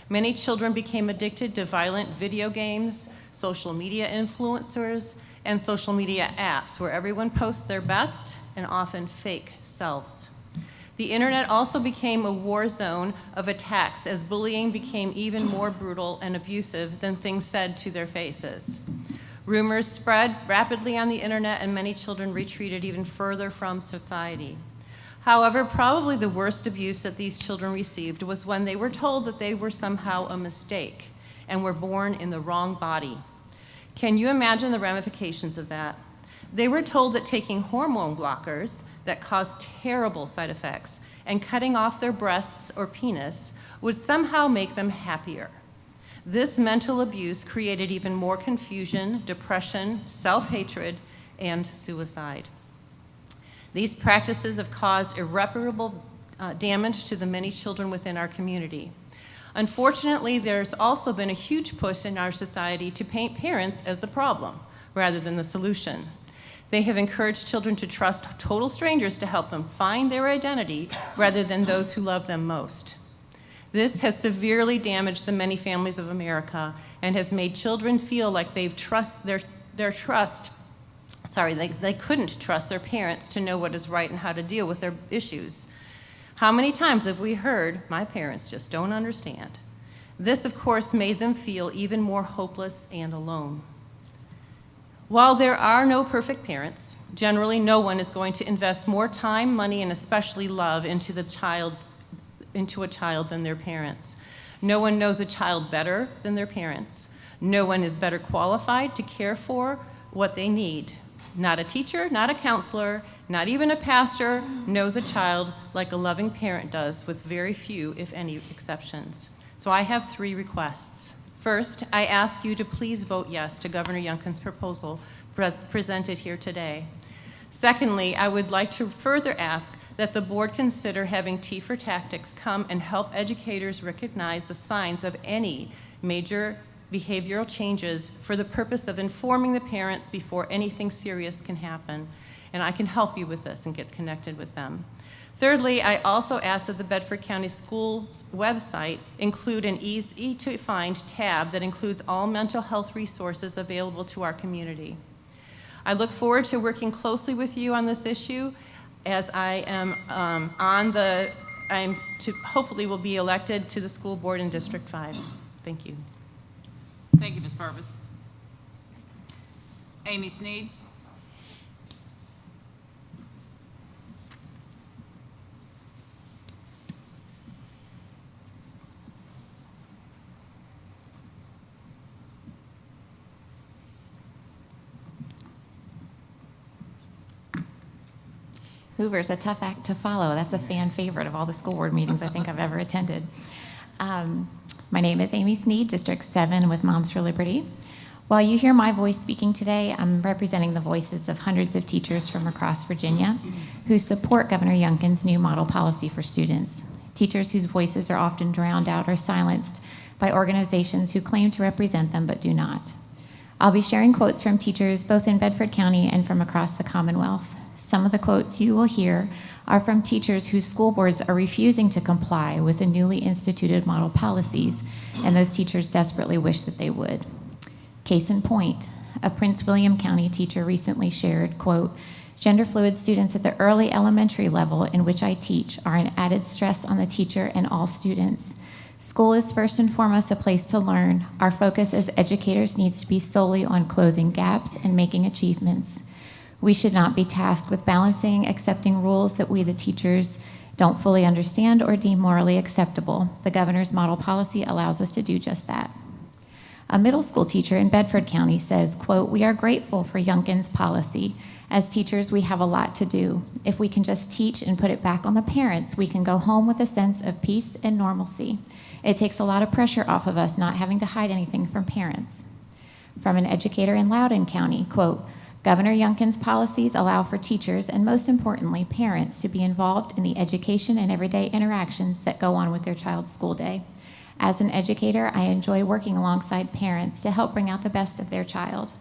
Many children became addicted to violent video games, social media influencers, and social media apps where everyone posts their best and often fake selves. The internet also became a war zone of attacks as bullying became even more brutal and abusive than things said to their faces. Rumors spread rapidly on the internet and many children retreated even further from society. However, probably the worst abuse that these children received was when they were told that they were somehow a mistake and were born in the wrong body. Can you imagine the ramifications of that? They were told that taking hormone blockers that cause terrible side effects and cutting off their breasts or penis would somehow make them happier. This mental abuse created even more confusion, depression, self-hatred, and suicide. These practices have caused irreparable damage to the many children within our community. Unfortunately, there's also been a huge push in our society to paint parents as the problem rather than the solution. They have encouraged children to trust total strangers to help them find their identity rather than those who love them most. This has severely damaged the many families of America and has made children feel like they couldn't trust their parents to know what is right and how to deal with their issues. How many times have we heard, "My parents just don't understand"? This, of course, made them feel even more hopeless and alone. While there are no perfect parents, generally no one is going to invest more time, money, and especially love into a child than their parents. No one knows a child better than their parents. No one is better qualified to care for what they need. Not a teacher, not a counselor, not even a pastor knows a child like a loving parent does, with very few, if any, exceptions. So I have 3 requests. First, I ask you to please vote yes to Governor Youngkin's proposal presented here today. Secondly, I would like to further ask that the board consider having T for Tactics come and help educators recognize the signs of any major behavioral changes for the purpose of informing the parents before anything serious can happen. And I can help you with this and get connected with them. Thirdly, I also ask that the Bedford County Schools website include an easy-to-find tab that includes all mental health resources available to our community. I look forward to working closely with you on this issue as I am hopefully will be elected to the school board in District 5. Thank you. Thank you, Ms. Purvis. Amy Sneed. Hoover's a tough act to follow. That's a fan favorite of all the school board meetings I think I've ever attended. My name is Amy Sneed, District 7 with Moms for Liberty. While you hear my voice speaking today, I'm representing the voices of hundreds of teachers from across Virginia who support Governor Youngkin's new model policy for students. Teachers whose voices are often drowned out or silenced by organizations who claim to represent them but do not. I'll be sharing quotes from teachers both in Bedford County and from across the Commonwealth. Some of the quotes you will hear are from teachers whose school boards are refusing to comply with the newly instituted model policies, and those teachers desperately wish that they would. Case in point, a Prince William County teacher recently shared, quote, "Gender fluid students at the early elementary level in which I teach are an added stress on the teacher and all students. School is first and foremost a place to learn. Our focus as educators needs to be solely on closing gaps and making achievements. We should not be tasked with balancing accepting rules that we, the teachers, don't fully understand, or deem morally acceptable. The governor's model policy allows us to do just that. A middle school teacher in Bedford County says, quote, "We are grateful for Youngkin's policy. As teachers, we have a lot to do. If we can just teach and put it back on the parents, we can go home with a sense of peace and normalcy. It takes a lot of pressure off of us not having to hide anything from parents." From an educator in Loudoun County, quote, "Governor Youngkin's policies allow for teachers and, most importantly, parents to be involved in the education and everyday interactions that go on with their child's school day. As an educator, I enjoy working alongside parents to help bring out the best of their child.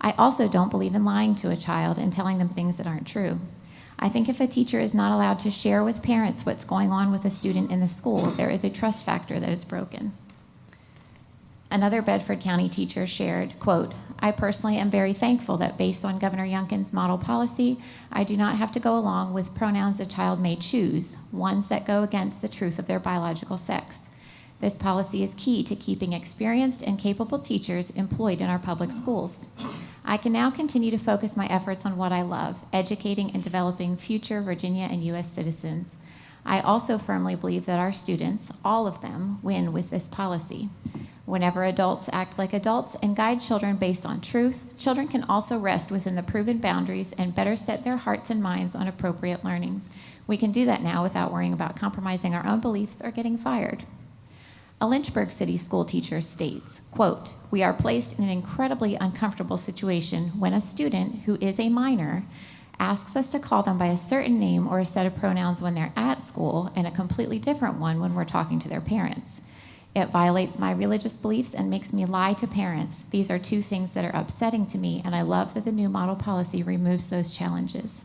I also don't believe in lying to a child and telling them things that aren't true. I think if a teacher is not allowed to share with parents what's going on with a student in the school, there is a trust factor that is broken." Another Bedford County teacher shared, quote, "I personally am very thankful that based on Governor Youngkin's model policy, I do not have to go along with pronouns a child may choose, ones that go against the truth of their biological sex. This policy is key to keeping experienced and capable teachers employed in our public schools. I can now continue to focus my efforts on what I love, educating and developing future Virginia and U.S. citizens. I also firmly believe that our students, all of them, win with this policy. Whenever adults act like adults and guide children based on truth, children can also rest within the proven boundaries and better set their hearts and minds on appropriate learning. We can do that now without worrying about compromising our own beliefs or getting fired." A Lynchburg City school teacher states, quote, "We are placed in an incredibly uncomfortable situation when a student who is a minor asks us to call them by a certain name or a set of pronouns when they're at school and a completely different one when we're talking to their parents. It violates my religious beliefs and makes me lie to parents. These are two things that are upsetting to me, and I love that the new model policy removes those challenges."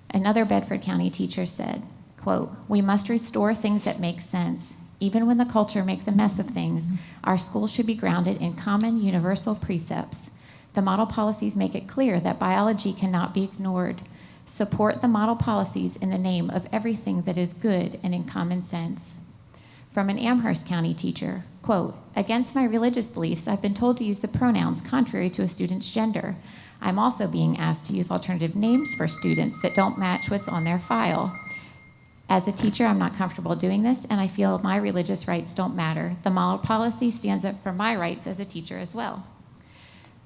Another Bedford County teacher said, quote, "We must restore things that make sense. Even when the culture makes a mess of things, our schools should be grounded in common universal precepts. The model policies make it clear that biology cannot be ignored. Support the model policies in the name of everything that is good and in common sense." From an Amherst County teacher, quote, "Against my religious beliefs, I've been told to use the pronouns contrary to a student's gender. I'm also being asked to use alternative names for students that don't match what's on their file. As a teacher, I'm not comfortable doing this, and I feel my religious rights don't matter. The model policy stands up for my rights as a teacher as well."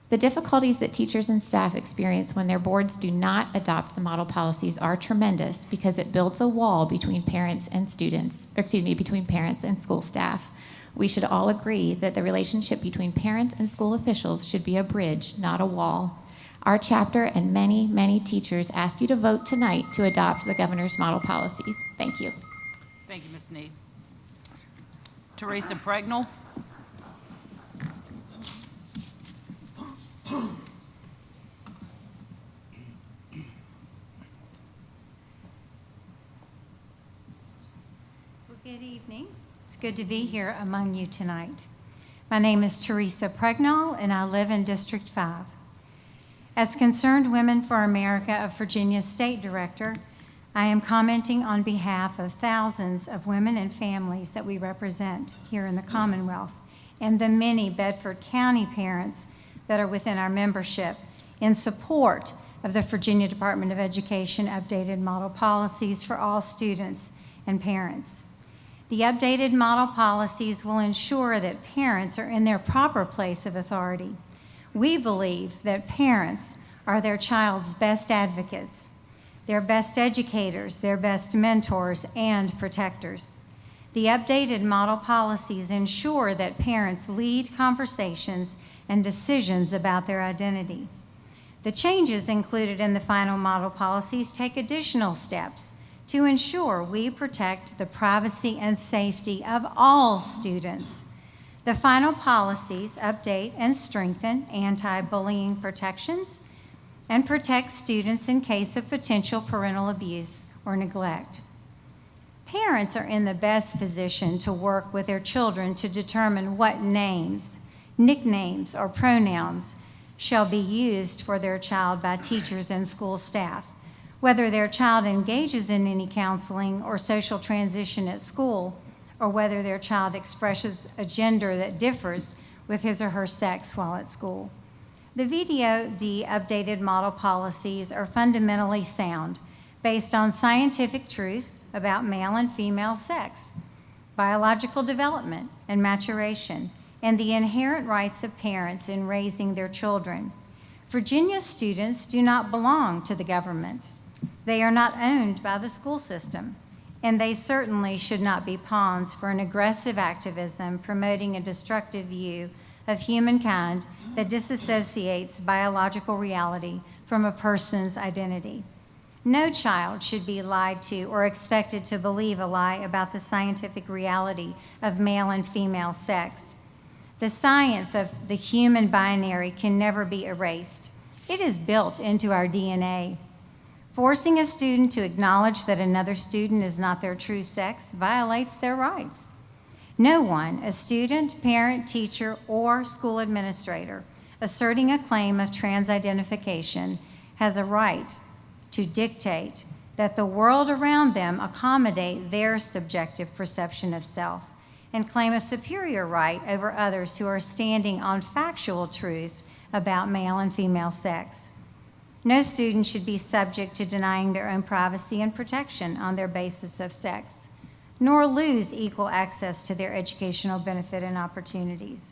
The difficulties that teachers and staff experience when their boards do not adopt the model policies are tremendous because it builds a wall between parents and between parents and school staff. We should all agree that the relationship between parents and school officials should be a bridge, not a wall. Our chapter and many, many teachers ask you to vote tonight to adopt the governor's model policies. Thank you. Thank you, Ms. Sneed. Teresa Pregnell. Well, good evening. It's good to be here among you tonight. My name is Teresa Pregnell, and I live in District 5. As Concerned Women for America of Virginia's State Director, I am commenting on behalf of thousands of women and families that we represent here in the Commonwealth and the many Bedford County parents that are within our membership in support of the Virginia Department of Education updated model policies for all students and parents. The updated model policies will ensure that parents are in their proper place of authority. We believe that parents are their child's best advocates, their best educators, their best mentors, and protectors. The updated model policies ensure that parents lead conversations and decisions about their identity. The changes included in the final model policies take additional steps to ensure we protect the privacy and safety of all students. The final policies update and strengthen anti-bullying protections and protect students in case of potential parental abuse or neglect. Parents are in the best position to work with their children to determine what names, nicknames, or pronouns shall be used for their child by teachers and school staff, whether their child engages in any counseling or social transition at school, or whether their child expresses a gender that differs with his or her sex while at school. The VDOD updated model policies are fundamentally sound, based on scientific truth, about male and female sex, biological development and maturation, and the inherent rights of parents in raising their children. Virginia students do not belong to the government. They are not owned by the school system, and they certainly should not be pawns for an aggressive activism promoting a destructive view of humankind that disassociates biological reality from a person's identity. No child should be lied to or expected to believe a lie about the scientific reality of male and female sex. The science of the human binary can never be erased. It is built into our DNA. Forcing a student to acknowledge that another student is not their true sex violates their rights. No one, a student, parent, teacher, or school administrator, asserting a claim of trans identification has a right to dictate that the world around them accommodate their subjective perception of self and claim a superior right over others who are standing on factual truth about male and female sex. No student should be subject to denying their own privacy and protection on their basis of sex, nor lose equal access to their educational benefit and opportunities.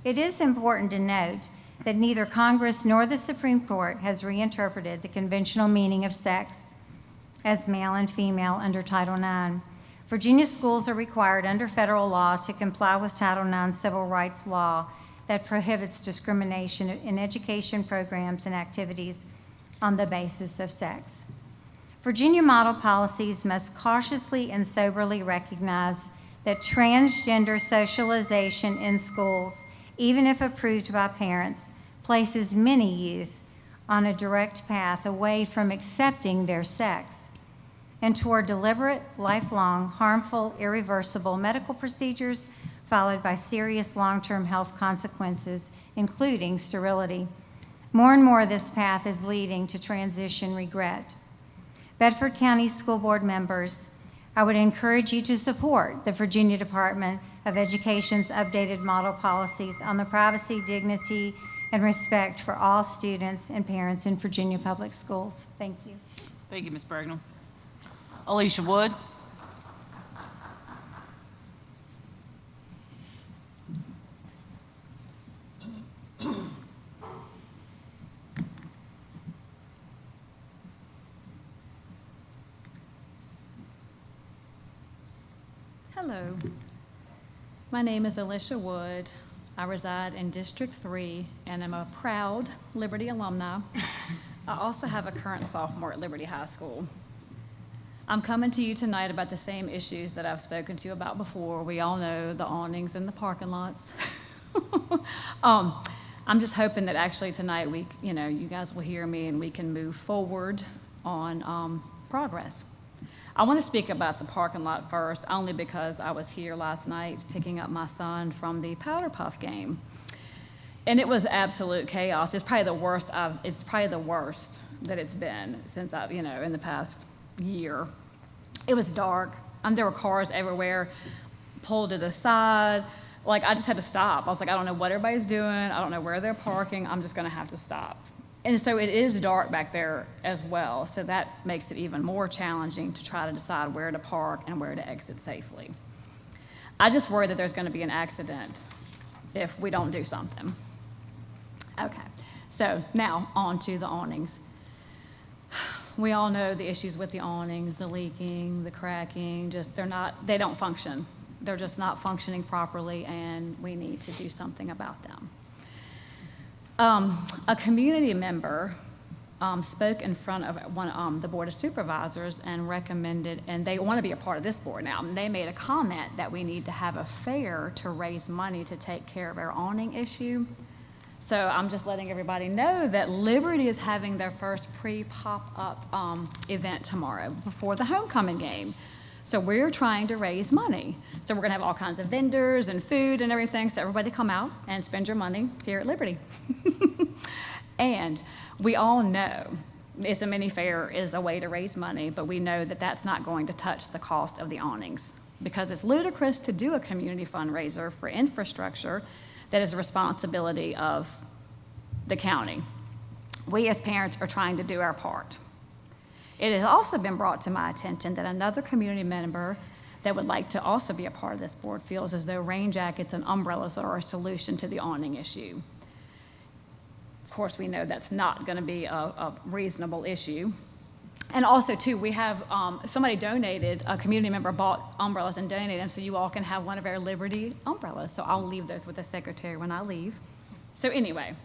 It is important to note that neither Congress nor the Supreme Court has reinterpreted the conventional meaning of sex as male and female under Title IX. Virginia schools are required under federal law to comply with Title IX civil rights law that prohibits discrimination in education programs and activities on the basis of sex. Virginia model policies must cautiously and soberly recognize that transgender socialization in schools, even if approved by parents, places many youth on a direct path away from accepting their sex and toward deliberate, lifelong, harmful, irreversible medical procedures followed by serious long-term health consequences, including sterility. More and more, this path is leading to transition regret. Bedford County School Board members, I would encourage you to support the Virginia Department of Education's updated model policies on the privacy, dignity, and respect for all students and parents in Virginia public schools. Thank you. Thank you, Ms. Bragnell. Alicia Wood. Hello. My name is Alicia Wood. I reside in District 3 and am a proud Liberty alumni. I also have a current sophomore at Liberty High School. I'm coming to you tonight about the same issues that I've spoken to you about before. We all know the awnings and the parking lots. I'm just hoping that actually tonight you guys will hear me and we can move forward on progress. I want to speak about the parking lot first, only because I was here last night picking up my son from the Powder Puff game. And it was absolute chaos. It's probably the worst that it's been since in the past year. It was dark. There were cars everywhere, pulled to the side. Like, I just had to stop. I was like, I don't know what everybody's doing. I don't know where they're parking. I'm just going to have to stop. And so it is dark back there as well, so that makes it even more challenging to try to decide where to park and where to exit safely. I just worry that there's going to be an accident if we don't do something. Okay, so now on to the awnings. We all know the issues with the awnings, the leaking, the cracking, they don't function. They're just not functioning properly, and we need to do something about them. A community member spoke in front of the Board of Supervisors and recommended, and they want to be a part of this board now, they made a comment that we need to have a fair to raise money to take care of our awning issue. So I'm just letting everybody know that Liberty is having their first pre-pop-up event tomorrow before the homecoming game. So we're trying to raise money. So we're going to have all kinds of vendors and food and everything. So everybody come out and spend your money here at Liberty. And we all know it's a mini fair is a way to raise money, but we know that that's not going to touch the cost of the awnings, because it's ludicrous to do a community fundraiser for infrastructure that is a responsibility of the county. We as parents are trying to do our part. It has also been brought to my attention that another community member that would like to also be a part of this board feels as though rain jackets and umbrellas are a solution to the awning issue. Of course, we know that's not going to be a reasonable issue. And also, too, we have, somebody donated, a community member bought umbrellas and donated them so you all can have one of our Liberty umbrellas. So I'll leave those with the secretary when I leave. So anyway,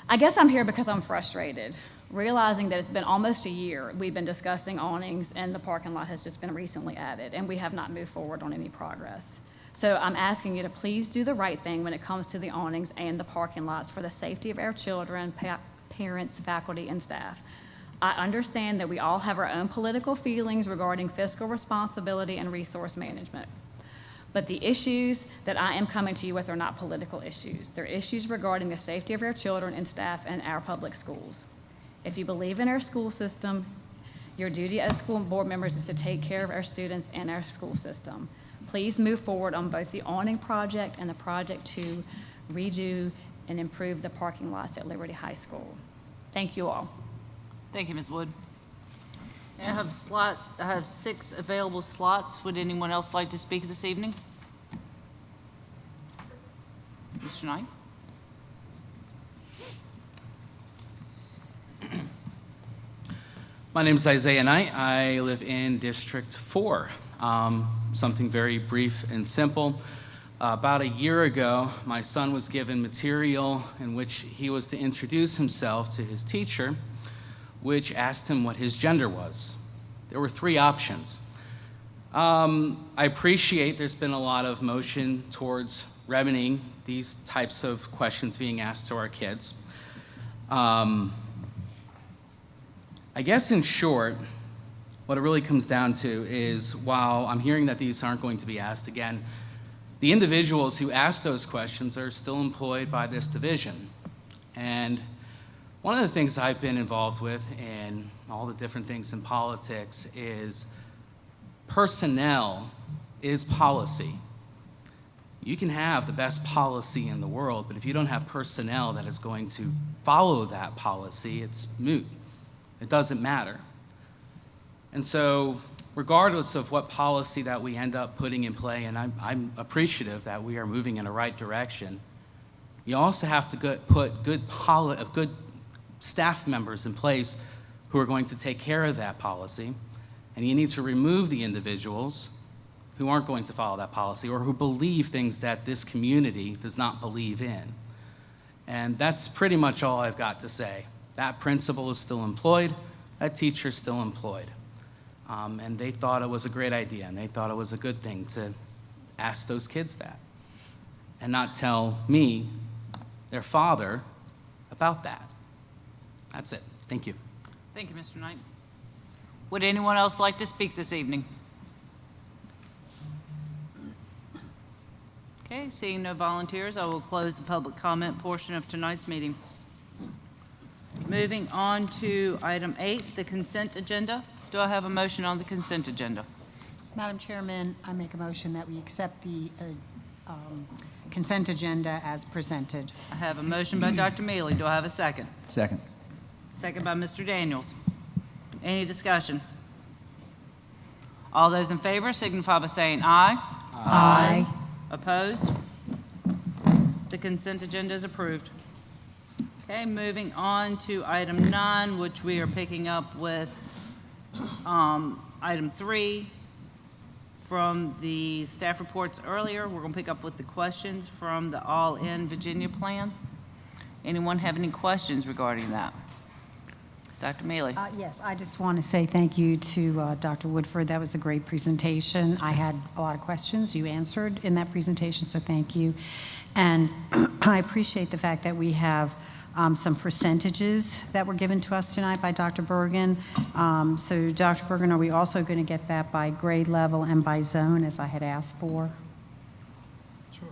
I guess I'm here because I'm frustrated, realizing that it's been almost a year we've been discussing awnings and the parking lot has just been recently added, and we have not moved forward on any progress. So I'm asking you to please do the right thing when it comes to the awnings and the parking lots for the safety of our children, parents, faculty, and staff. I understand that we all have our own political feelings regarding fiscal responsibility and resource management. But the issues that I am coming to you with are not political issues. They're issues regarding the safety of our children and staff in our public schools. If you believe in our school system, your duty as school board members is to take care of our students and our school system. Please move forward on both the awning project and the project to redo and improve the parking lots at Liberty High School. Thank you all. Thank you, Ms. Wood. I have 6 available slots. Would anyone else like to speak this evening? Mr. Knight? My name is Isaiah Knight. I live in District 4. Something very brief and simple. About a year ago, my son was given material in which he was to introduce himself to his teacher, which asked him what his gender was. There were 3 options. I appreciate there's been a lot of motion towards remedying these types of questions being asked to our kids. I guess in short, what it really comes down to is while I'm hearing that these aren't going to be asked again, the individuals who asked those questions are still employed by this division. And one of the things I've been involved with in all the different things in politics is personnel is policy. You can have the best policy in the world, but if you don't have personnel that is going to follow that policy, it's moot. It doesn't matter. And so regardless of what policy that we end up putting in play, and I'm appreciative that we are moving in the right direction, you also have to put good staff members in place who are going to take care of that policy, and you need to remove the individuals who aren't going to follow that policy or who believe things that this community does not believe in. And that's pretty much all I've got to say. That principal is still employed, that teacher is still employed. And they thought it was a great idea, and they thought it was a good thing to ask those kids that and not tell me, their father, about that. That's it. Thank you. Thank you, Mr. Knight. Would anyone else like to speak this evening? Okay, seeing no volunteers, I will close the public comment portion of tonight's meeting. Moving on to item 8, the consent agenda. Do I have a motion on the consent agenda? Madam Chairman, I make a motion that we accept the consent agenda as presented. I have a motion by Dr. Mealy. Do I have a second? Second. Second by Mr. Daniels. Any discussion? All those in favor signify by saying aye. Aye. Opposed? The consent agenda is approved. Okay, moving on to item 9, which we are picking up with item 3 from the staff reports earlier. We're going to pick up with the questions from the All-In Virginia Plan. Anyone have any questions regarding that? Dr. Mealy. Yes, I just want to say thank you to Dr. Woodford. That was a great presentation. I had a lot of questions you answered in that presentation, so thank you. And I appreciate the fact that we have some percentages that were given to us tonight by Dr. Bergen. So Dr. Bergen, are we also going to get that by grade level and by zone as I had asked for? Sure.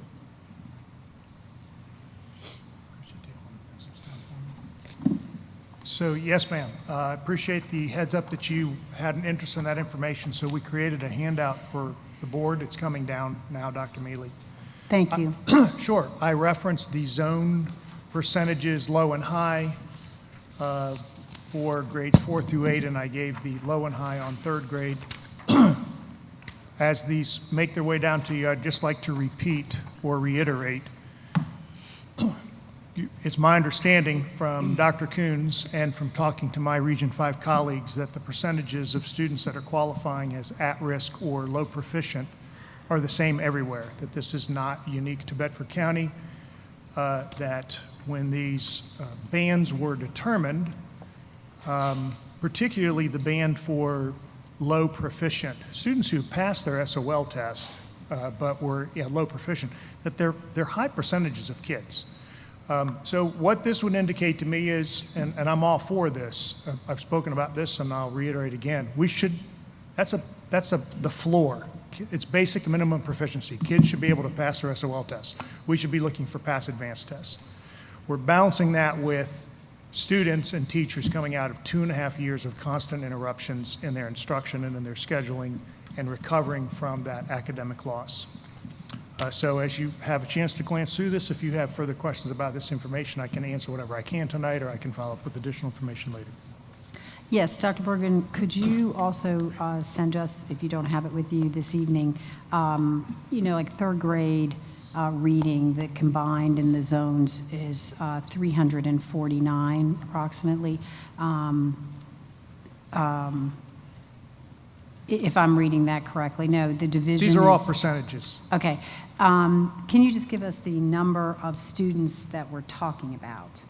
So yes, ma'am. I appreciate the heads up that you had an interest in that information. So we created a handout for the board. It's coming down now, Dr. Mealy. Thank you. Sure. I referenced the zone percentages, low and high. for grades 4 through 8, and I gave the low and high on third grade. As these make their way down to you, I'd just like to repeat or reiterate. It's my understanding from Dr. Coons and from talking to my Region 5 colleagues that the percentages of students that are qualifying as at-risk or low proficient are the same everywhere, that this is not unique to Bedford County, that when these bands were determined, particularly the band for low proficient, students who passed their SOL test but were low proficient, that they're high percentages of kids. So what this would indicate to me is, and I'm all for this, I've spoken about this and I'll reiterate again, that's the floor. It's basic minimum proficiency. Kids should be able to pass their SOL tests. We should be looking for pass advanced tests. We're balancing that with students and teachers coming out of 2.5 years of constant interruptions in their instruction and in their scheduling and recovering from that academic loss. So as you have a chance to glance through this, if you have further questions about this information, I can answer whatever I can tonight, or I can follow up with additional information later. Yes, Dr. Bergen, could you also send us, if you don't have it with you this evening, like third grade reading that combined in the zones is 349 approximately. If I'm reading that correctly. No, the division These are all is- percentages. Okay. Can you just give us the number of students that we're talking about?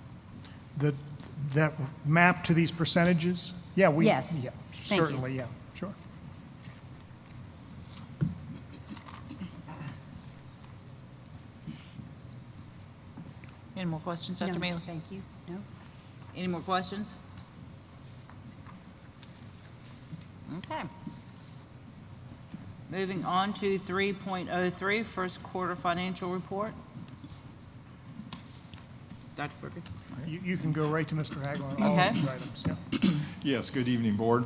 That map to these percentages? Yeah, Yes. Yeah, Thank you. certainly, yeah, sure. Any more questions, Dr. No, Mealy? thank you. No? Any more questions? Okay. Moving on to 3.03, first quarter financial report. Dr. Berger? You can go right to Mr. Hagler on all of these items, yeah. Yes, good evening, Board.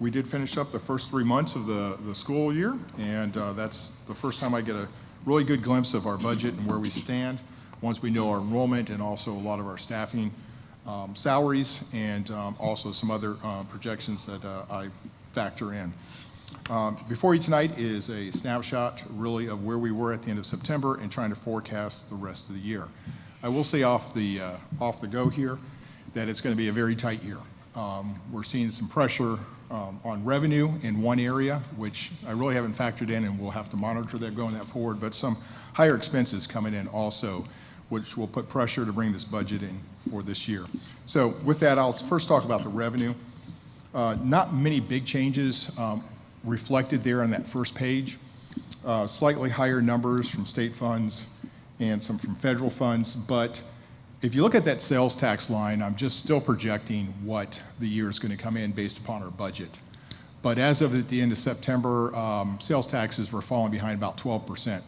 We did finish up the first 3 months of the school year, and that's the first time I get a really good glimpse of our budget and where we stand once we know our enrollment and also a lot of our staffing salaries and also some other projections that I factor in. Before you tonight is a snapshot really of where we were at the end of September and trying to forecast the rest of the year. I will say off the go here that it's going to be a very tight year. We're seeing some pressure on revenue in one area, which I really haven't factored in, and we'll have to monitor that going forward, but some higher expenses coming in also, which will put pressure to bring this budget in for this year. So with that, I'll first talk about the revenue. Not many big changes reflected there on that first page. Slightly higher numbers from state funds and some from federal funds, but if you look at that sales tax line, I'm just still projecting what the year is going to come in based upon our budget. But as of at the end of September, sales taxes were falling behind about 12%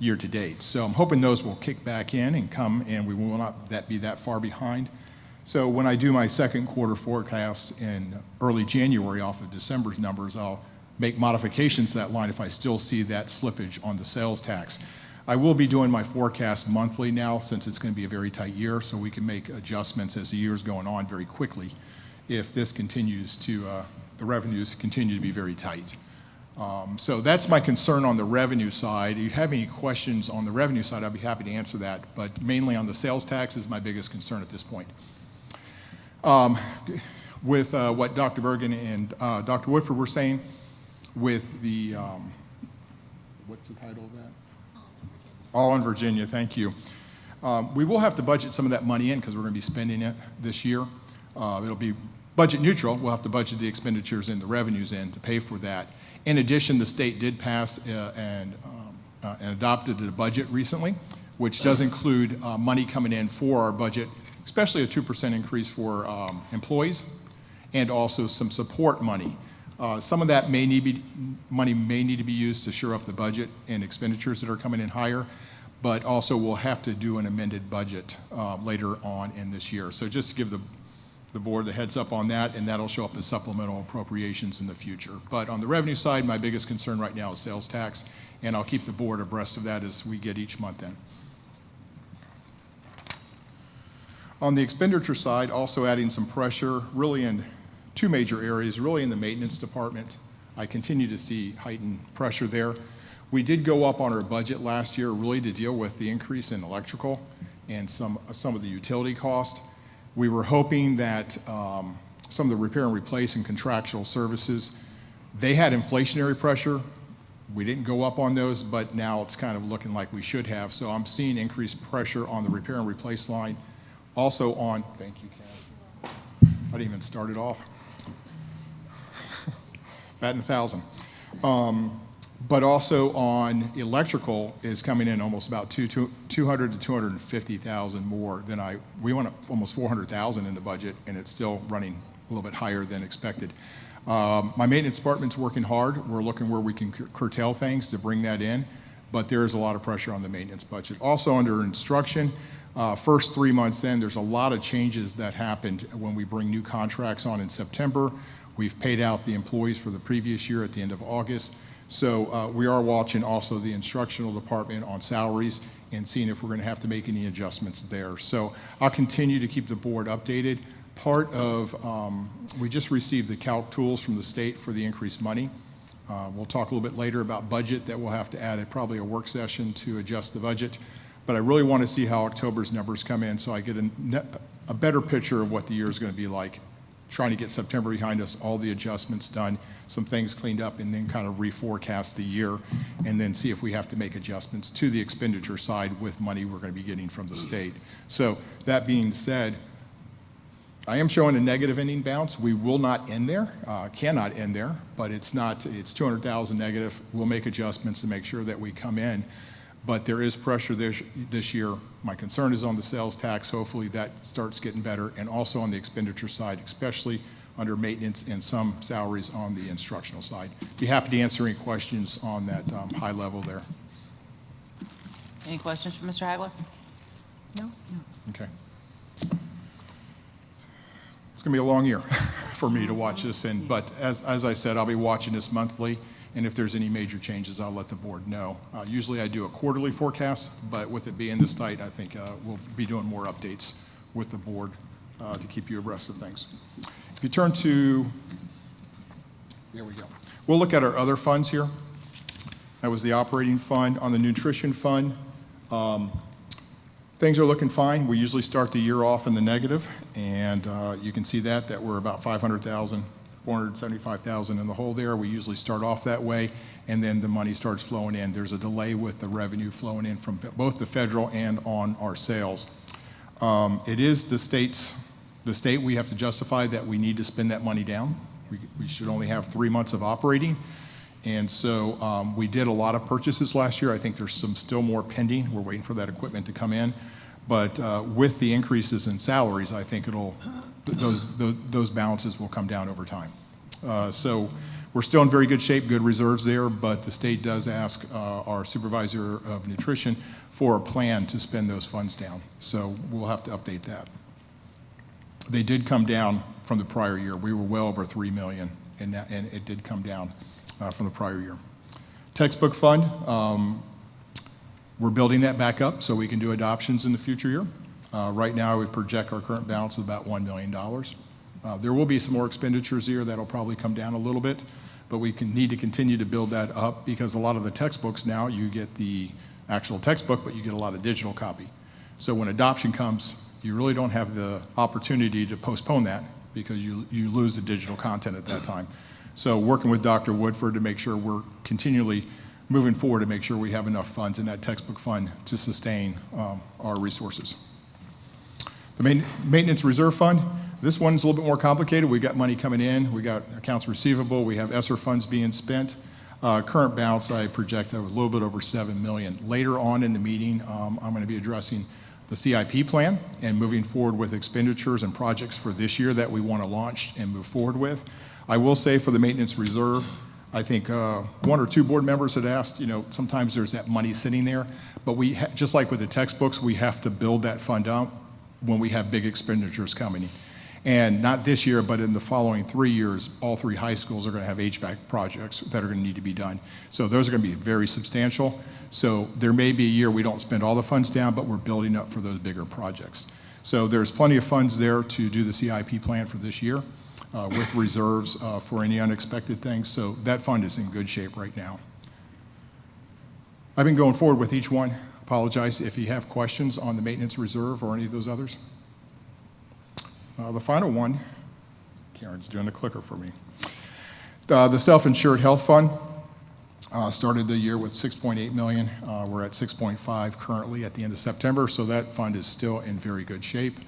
year to date. So I'm hoping those will kick back in and come, and we will not be that far behind. So when I do my second quarter forecast in early January off of December's numbers, I'll make modifications to that line if I still see that slippage on the sales tax. I will be doing my forecast monthly now since it's going to be a very tight year, so we can make adjustments as the year's going on very quickly if this continues to, the revenues continue to be very tight. So that's my concern on the revenue side. If you have any questions on the revenue side, I'd be happy to answer that, but mainly on the sales tax is my biggest concern at this point. With what Dr. Bergen and Dr. Woodford were saying, with the, what's the title of that? All in Virginia, thank you. We will have to budget some of that money in because we're going to be spending it this year. It'll be budget neutral. We'll have to budget the expenditures and the revenues in to pay for that. In addition, the state did pass and adopted a budget recently, which does include money coming in for our budget, especially a 2% increase for employees and also some support money. Some of that money may need to be used to shore up the budget and expenditures that are coming in higher, but also we'll have to do an amended budget later on in this year. So just to give the board the heads up on that, and that'll show up as supplemental appropriations in the future. But on the revenue side, my biggest concern right now is sales tax, and I'll keep the board abreast of that as we get each month in. On the expenditure side, also adding some pressure, really in two major areas, really in the maintenance department. I continue to see heightened pressure there. We did go up on our budget last year really to deal with the increase in electrical and some of the utility cost. We were hoping that some of the repair and replace and contractual services, they had inflationary pressure. We didn't go up on those, but now it's kind of looking like we should have. So I'm seeing increased pressure on the repair and replace line. Also on, thank you, Kat. I didn't even start it off. Batting 1,000. But also on electrical is coming in almost about 200 to 250,000 more than we went up almost 400,000 in the budget, and it's still running a little bit higher than expected. My maintenance department's working hard. We're looking where we can curtail things to bring that in, but there is a lot of pressure on the maintenance budget. Also under instruction, first 3 months in, there's a lot of changes that happened when we bring new contracts on in September. We've paid out the employees for the previous year at the end of August. So we are watching also the instructional department on salaries and seeing if we're going to have to make any adjustments there. So I'll continue to keep the board updated. Part of, we just received the calc tools from the state for the increased money. We'll talk a little bit later about budget that we'll have to add probably a work session to adjust the budget. But I really want to see how October's numbers come in so I get a better picture of what the year is going to be like. Trying to get September behind us, all the adjustments done, some things cleaned up, and then kind of reforecast the year, and then see if we have to make adjustments to the expenditure side with money we're going to be getting from the state. So that being said, I am showing a negative ending bounce. We will not end there, cannot end there, but it's 200,000 negative. We'll make adjustments to make sure that we come in. But there is pressure this year. My concern is on the sales tax. Hopefully that starts getting better, and also on the expenditure side, especially under maintenance and some salaries on the instructional side. Be happy to answer any questions on that high level there. Any questions for Mr. Hagler? No? Okay. It's going to be a long year for me to watch this, but as I said, I'll be watching this monthly. And if there's any major changes, I'll let the board know. Usually I do a quarterly forecast, but with it being this tight, I think we'll be doing more updates with the board to keep you abreast of things. If you turn to, there we go. We'll look at our other funds here. That was the operating fund. On the nutrition fund, things are looking fine. We usually start the year off in the negative, and you can see that we're about 500,000. 475,000 in the hole there. We usually start off that way, and then the money starts flowing in. There's a delay with the revenue flowing in from both the federal and on our sales. It is the state we have to justify that we need to spend that money down. We should only have 3 months of operating. And so we did a lot of purchases last year. I think there's still more pending. We're waiting for that equipment to come in. But with the increases in salaries, I think those balances will come down over time. So we're still in very good shape, good reserves there, but the state does ask our supervisor of nutrition for a plan to spend those funds down. So we'll have to update that. They did come down from the prior year. We were well over 3 million, and it did come down from the prior year. Textbook fund, we're building that back up so we can do adoptions in the future year. Right now, I would project our current balance of about $1 million. There will be some more expenditures here that'll probably come down a little bit, but we need to continue to build that up because a lot of the textbooks now, you get the actual textbook, but you get a lot of digital copy. So when adoption comes, you really don't have the opportunity to postpone that because you lose the digital content at that time. So working with Dr. Woodford to make sure we're continually moving forward to make sure we have enough funds in that textbook fund to sustain our resources. The maintenance reserve fund, this one's a little bit more complicated. We got money coming in. We got accounts receivable. We have ESSER funds being spent. Current balance, I project that was a little bit over 7 million. Later on in the meeting, I'm going to be addressing the CIP plan and moving forward with expenditures and projects for this year that we want to launch and move forward with. I will say for the maintenance reserve, I think 1 or 2 board members had asked, sometimes there's that money sitting there, but just like with the textbooks, we have to build that fund up when we have big expenditures coming. And not this year, but in the following 3 years, all 3 high schools are going to have HVAC projects that are going to need to be done. So those are going to be very substantial. So there may be a year we don't spend all the funds down, but we're building up for those bigger projects. So there's plenty of funds there to do the CIP plan for this year with reserves for any unexpected things. So that fund is in good shape right now. I've been going forward with each one. Apologize if you have questions on the maintenance reserve or any of those others. The final one, Karen's doing the clicker for me. The self-insured health fund started the year with $6.8 million. We're at $6.5 currently at the end of September, so that fund is still in very good shape.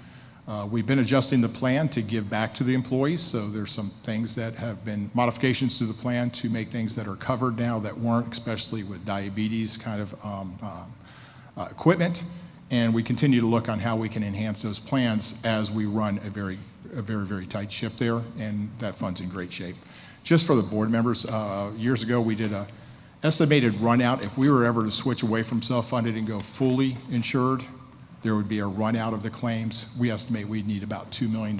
We've been adjusting the plan to give back to the employees, so there's some things that have been modifications to the plan to make things that are covered now that weren't, especially with diabetes kind of equipment. And we continue to look on how we can enhance those plans as we run a very, very tight ship there, and that fund's in great shape. Just for the board members, years ago we did a estimated run out. If we were ever to switch away from self-funded and go fully insured, there would be a run out of the claims. We estimate we'd need about $2 million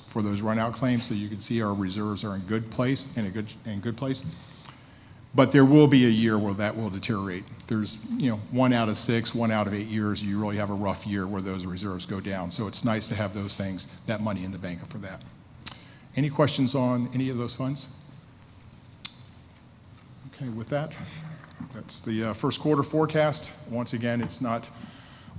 for those run out claims, so you can see our reserves are in good place, in good place. But there will be a year where that will deteriorate. There's, 1 out of 6, 1 out of 8 years, you really have a rough year where those reserves go down. So it's nice to have those things, that money in the bank for that. Any questions on any of those funds? Okay, with that, that's the first quarter forecast. Once again, it's not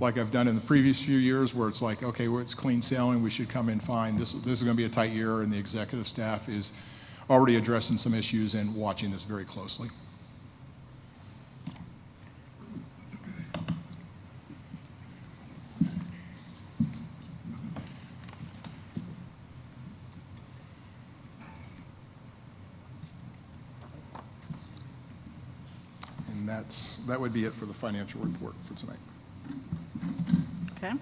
like I've done in the previous few years where it's like, okay, well, it's clean sailing, we should come in fine. This is going to be a tight year, and the executive staff is already addressing some issues and watching this very closely. And that would be it for the financial report for tonight. Okay.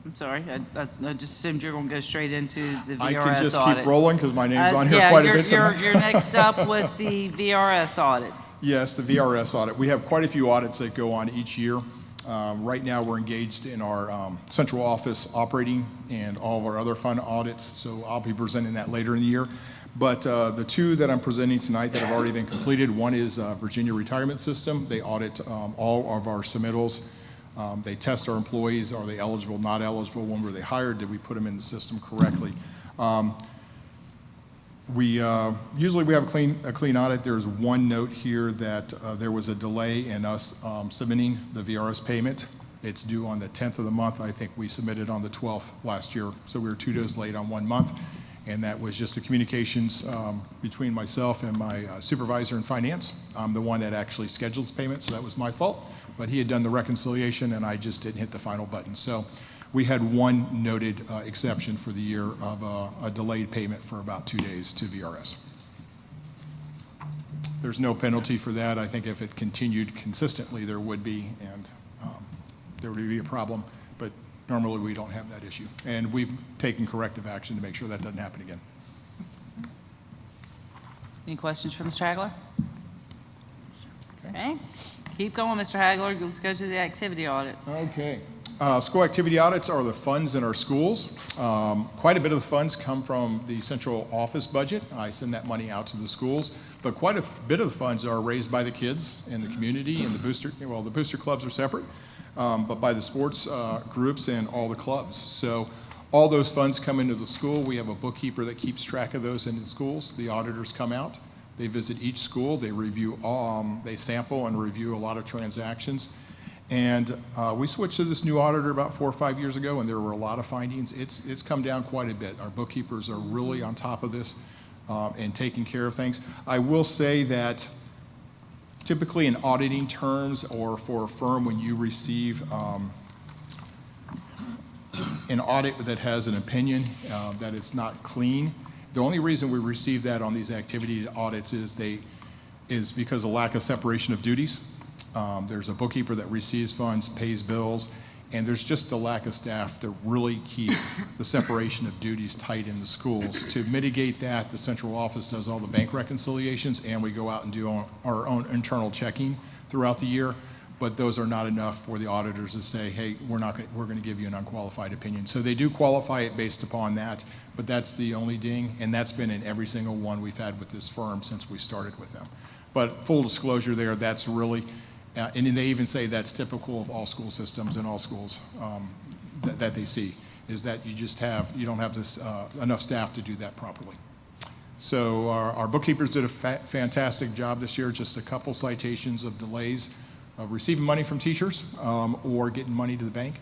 I'm sorry, I just assumed you were going to go straight into the VRS I audit. can just keep rolling because my name's on here quite a bit tonight. You're next up with the VRS audit. Yes, the VRS audit. We have quite a few audits that go on each year. Right now, we're engaged in our central office operating and all of our other fund audits, so I'll be presenting that later in the year. But the two that I'm presenting tonight that have already been completed, one is Virginia Retirement System. They audit all of our submittals. They test our employees. Are they eligible, not eligible? When were they hired? Did we put them in the system correctly? Usually we have a clean audit. There's one note here that there was a delay in us submitting the VRS payment. It's due on the 10th of the month. I think we submitted on the 12th last year, so we were 2 days late on 1 month. And that was just the communications between myself and my supervisor in finance. I'm the one that actually scheduled the payment, so that was my fault. But he had done the reconciliation, and I just didn't hit the final button. So we had one noted exception for the year of a delayed payment for about 2 days to VRS. There's no penalty for that. I think if it continued consistently, there would be, and there would be a problem. But normally, we don't have that issue. And we've taken corrective action to make sure that doesn't happen again. Any questions for Mr. Hagler? Okay. Keep going, Mr. Hagler. Let's go to the activity audit. Okay. School activity audits are the funds in our schools. Quite a bit of the funds come from the central office budget. I send that money out to the schools. But quite a bit of the funds are raised by the kids in the community, and the booster clubs are separate. But by the sports groups and all the clubs. So all those funds come into the school. We have a bookkeeper that keeps track of those in the schools. The auditors come out. They visit each school. They review, they sample and review a lot of transactions. And we switched to this new auditor about 4 or 5 years ago, and there were a lot of findings. It's come down quite a bit. Our bookkeepers are really on top of this and taking care of things. I will say that typically in auditing terms or for a firm, when you receive an audit that has an opinion that it's not clean, the only reason we receive that on these activity audits is because of lack of separation of duties. There's a bookkeeper that receives funds, pays bills, and there's just a lack of staff to really keep the separation of duties tight in the schools. To mitigate that, the central office does all the bank reconciliations, and we go out and do our own internal checking throughout the year. But those are not enough for the auditors to say, hey, we're going to give you an unqualified opinion. So they do qualify it based upon that, but that's the only ding, and that's been in every single one we've had with this firm since we started with them. But full disclosure there, that's really, and they even say that's typical of all school systems and all schools. that they see, is that you don't have this, enough staff to do that properly. So our bookkeepers did a fantastic job this year, just a couple citations of delays of receiving money from teachers or getting money to the bank.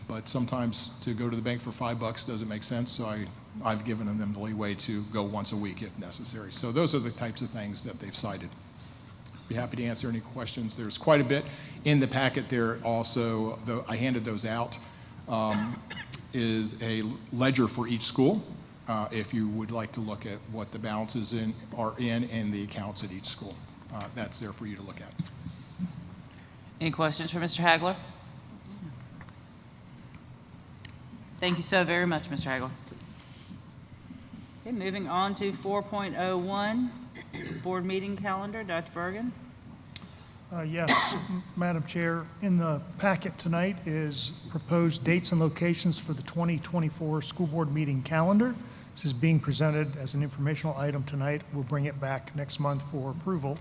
But sometimes to go to the bank for $5 doesn't make sense, so I've given them the leeway to go once a week if necessary. So those are the types of things that they've cited. Be happy to answer any questions. There's quite a bit in the packet there also, though I handed those out, is a ledger for each school, if you would like to look at what the balances are in the accounts at each school. That's there for you to look at. Any questions for Mr. Hagler? Thank you so very much, Mr. Hagler. Okay, moving on to 4.01, board meeting calendar. Dr. Bergen? Yes, Madam Chair, in the packet tonight is proposed dates and locations for the 2024 school board meeting calendar. This is being presented as an informational item tonight. We'll bring it back next month for approval.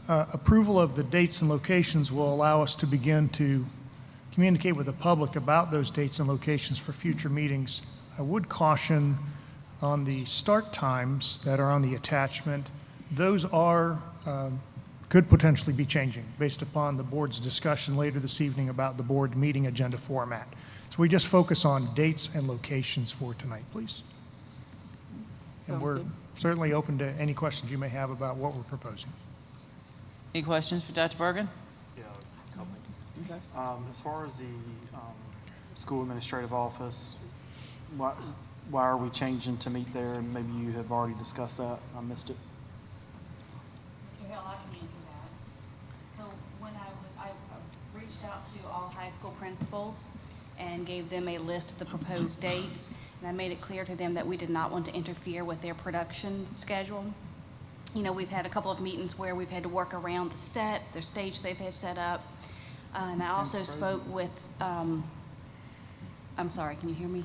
Approval of the dates and locations will allow us to begin to communicate with the public about those dates and locations for future meetings. I would caution on the start times that are on the attachment. Those are could potentially be changing based upon the board's discussion later this evening about the board meeting agenda format. So we just focus on dates and locations for tonight, please. And Sounds we're good. certainly open to any questions you may have about what we're proposing. Any questions for Dr. Bergen? Yeah, a couple. As far as the school administrative office, why are we changing to meet there? And maybe you have already discussed that. I missed it. Carol, I can answer that. So when I reached out to all high school principals and gave them a list of the proposed dates, and I made it clear to them that we did not want to interfere with their production schedule. You know, we've had a couple of meetings where we've had to work around the set, their stage they've had set up. And I also spoke with, I'm sorry, can you hear me?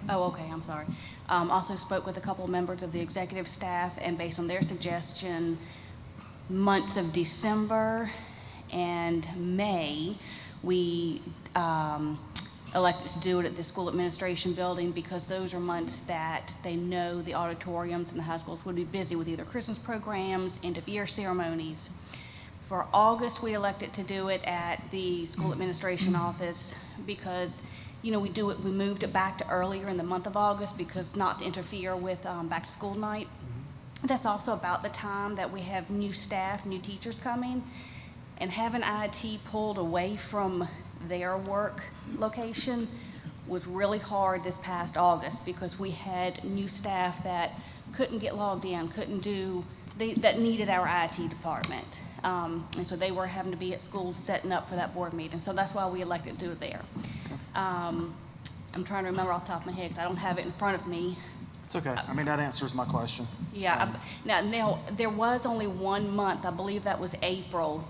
Oh, okay, I'm sorry. Also spoke with a couple of members of the executive staff, and based on their suggestion, months of December and May, we elected to do it at the school administration building because those are months that they know the auditoriums and the high schools would be busy with either Christmas programs, end-of-year ceremonies. For August, we elected to do it at the school administration office because, you know, we moved it back to earlier in the month of August because not to interfere with back-to-school night. That's also about the time that we have new staff, new teachers coming, and having IT pulled away from their work location was really hard this past August because we had new staff that couldn't get logged in, that needed our IT department. And so they were having to be at school setting up for that board meeting. So that's why we elected to do it there. I'm trying to remember off the top of my head because I don't have it in front of me. It's okay. I mean, that answers my question. Yeah, now, there was only 1 month, I believe that was April,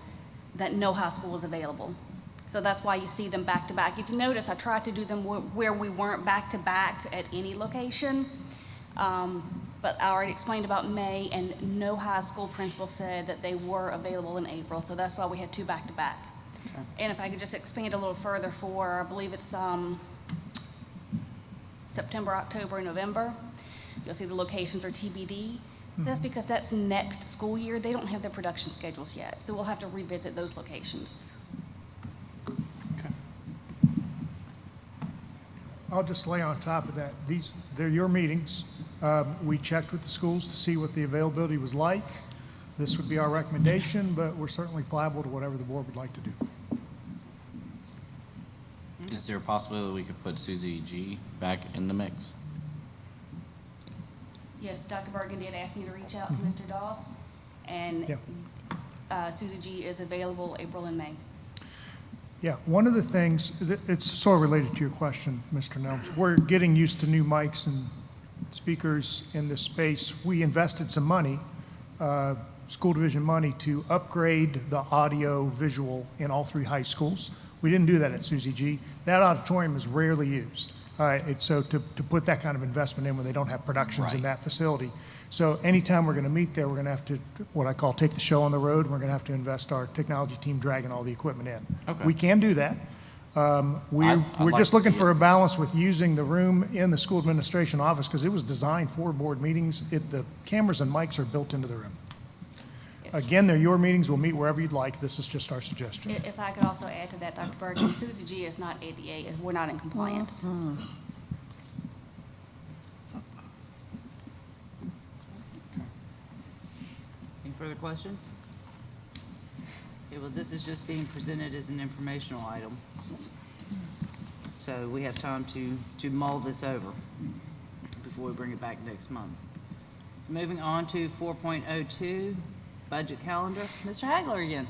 that no high school was available. So that's why you see them back to back. If you notice, I tried to do them where we weren't back to back at any location. But I already explained about May, and no high school principal said that they were available in April. So that's why we had 2 back to back. Okay. And if I could just expand a little further for, I believe it's September, October, and November. You'll see the locations are TBD. That's because that's next school year. They don't have their production schedules yet, so we'll have to revisit those locations. I'll just lay on top of that. They're your meetings. We checked with the schools to see what the availability was like. This would be our recommendation, but we're certainly pliable to whatever the board would like to do. Is there a possibility we could put Susie G back in the mix? Yes, Dr. Bergen did ask me to reach out to Mr. Doss, and Susie G is available April and May. Yeah, one of the things, it's sort of related to your question, Mr. Nelms. We're getting used to new mics and speakers in this space. We invested some money, school division money, to upgrade the audio visual in all 3 high schools. We didn't do that at Susie G. That auditorium is rarely used. So to put that kind of investment in when they don't have productions in that facility. So anytime we're going to meet there, we're going to have to, what I call, take the show on the road. We're going to have to invest our technology team dragging all the equipment in. Okay. We can do that. We're like just to looking see for it. a balance with using the room in the school administration office because it was designed for board meetings. The cameras and mics are built into the room. Again, they're your meetings. We'll meet wherever you'd like. This is just our suggestion. If I could also add to that, Dr. Bergen, Susie G is not ADA, we're not in compliance. Any further questions? Okay, well, this is just being presented as an informational item. So we have time to mull this over before we bring it back next month. Moving on to 4.02, budget calendar. Mr. Hagler again.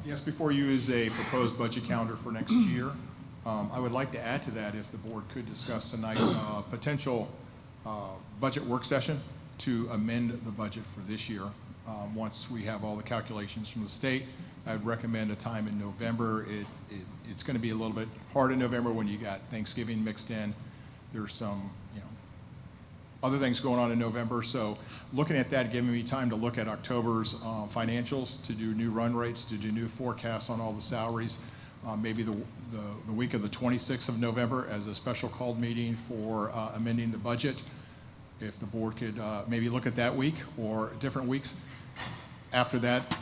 Yes, before you is a proposed budget calendar for next year. I would like to add to that, if the board could discuss tonight, potential budget work session to amend the budget for this year. Once we have all the calculations from the state, I'd recommend a time in November. It's going to be a little bit hard in November when you got Thanksgiving mixed in. There's some, other things going on in November. So looking at that, giving me time to look at October's financials, to do new run rates, to do new forecasts on all the salaries. Maybe the week of the 26th of November as a special called meeting for amending the budget. If the board could maybe look at that week or different weeks. After that,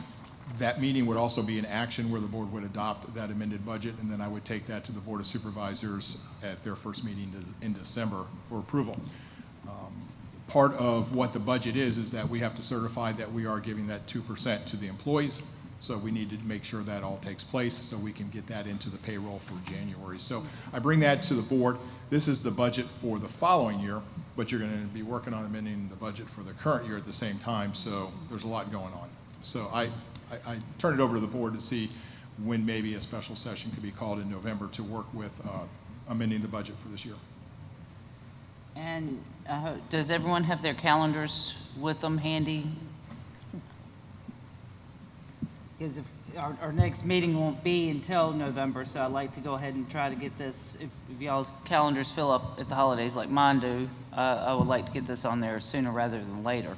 that meeting would also be an action where the board would adopt that amended budget, and then I would take that to the Board of Supervisors at their first meeting in December for approval. Part of what the budget is that we have to certify that we are giving that 2% to the employees. So we need to make sure that all takes place so we can get that into the payroll for January. So I bring that to the board. This is the budget for the following year, but you're going to be working on amending the budget for the current year at the same time. So there's a lot going on. So I turn it over to the board to see when maybe a special session could be called in November to work with amending the budget for this year. And does everyone have their calendars with them handy? Because if our next meeting won't be until November, so I'd like to go ahead and try to get this, if y'all's calendars fill up at the holidays like mine do, I would like to get this on there sooner rather than later.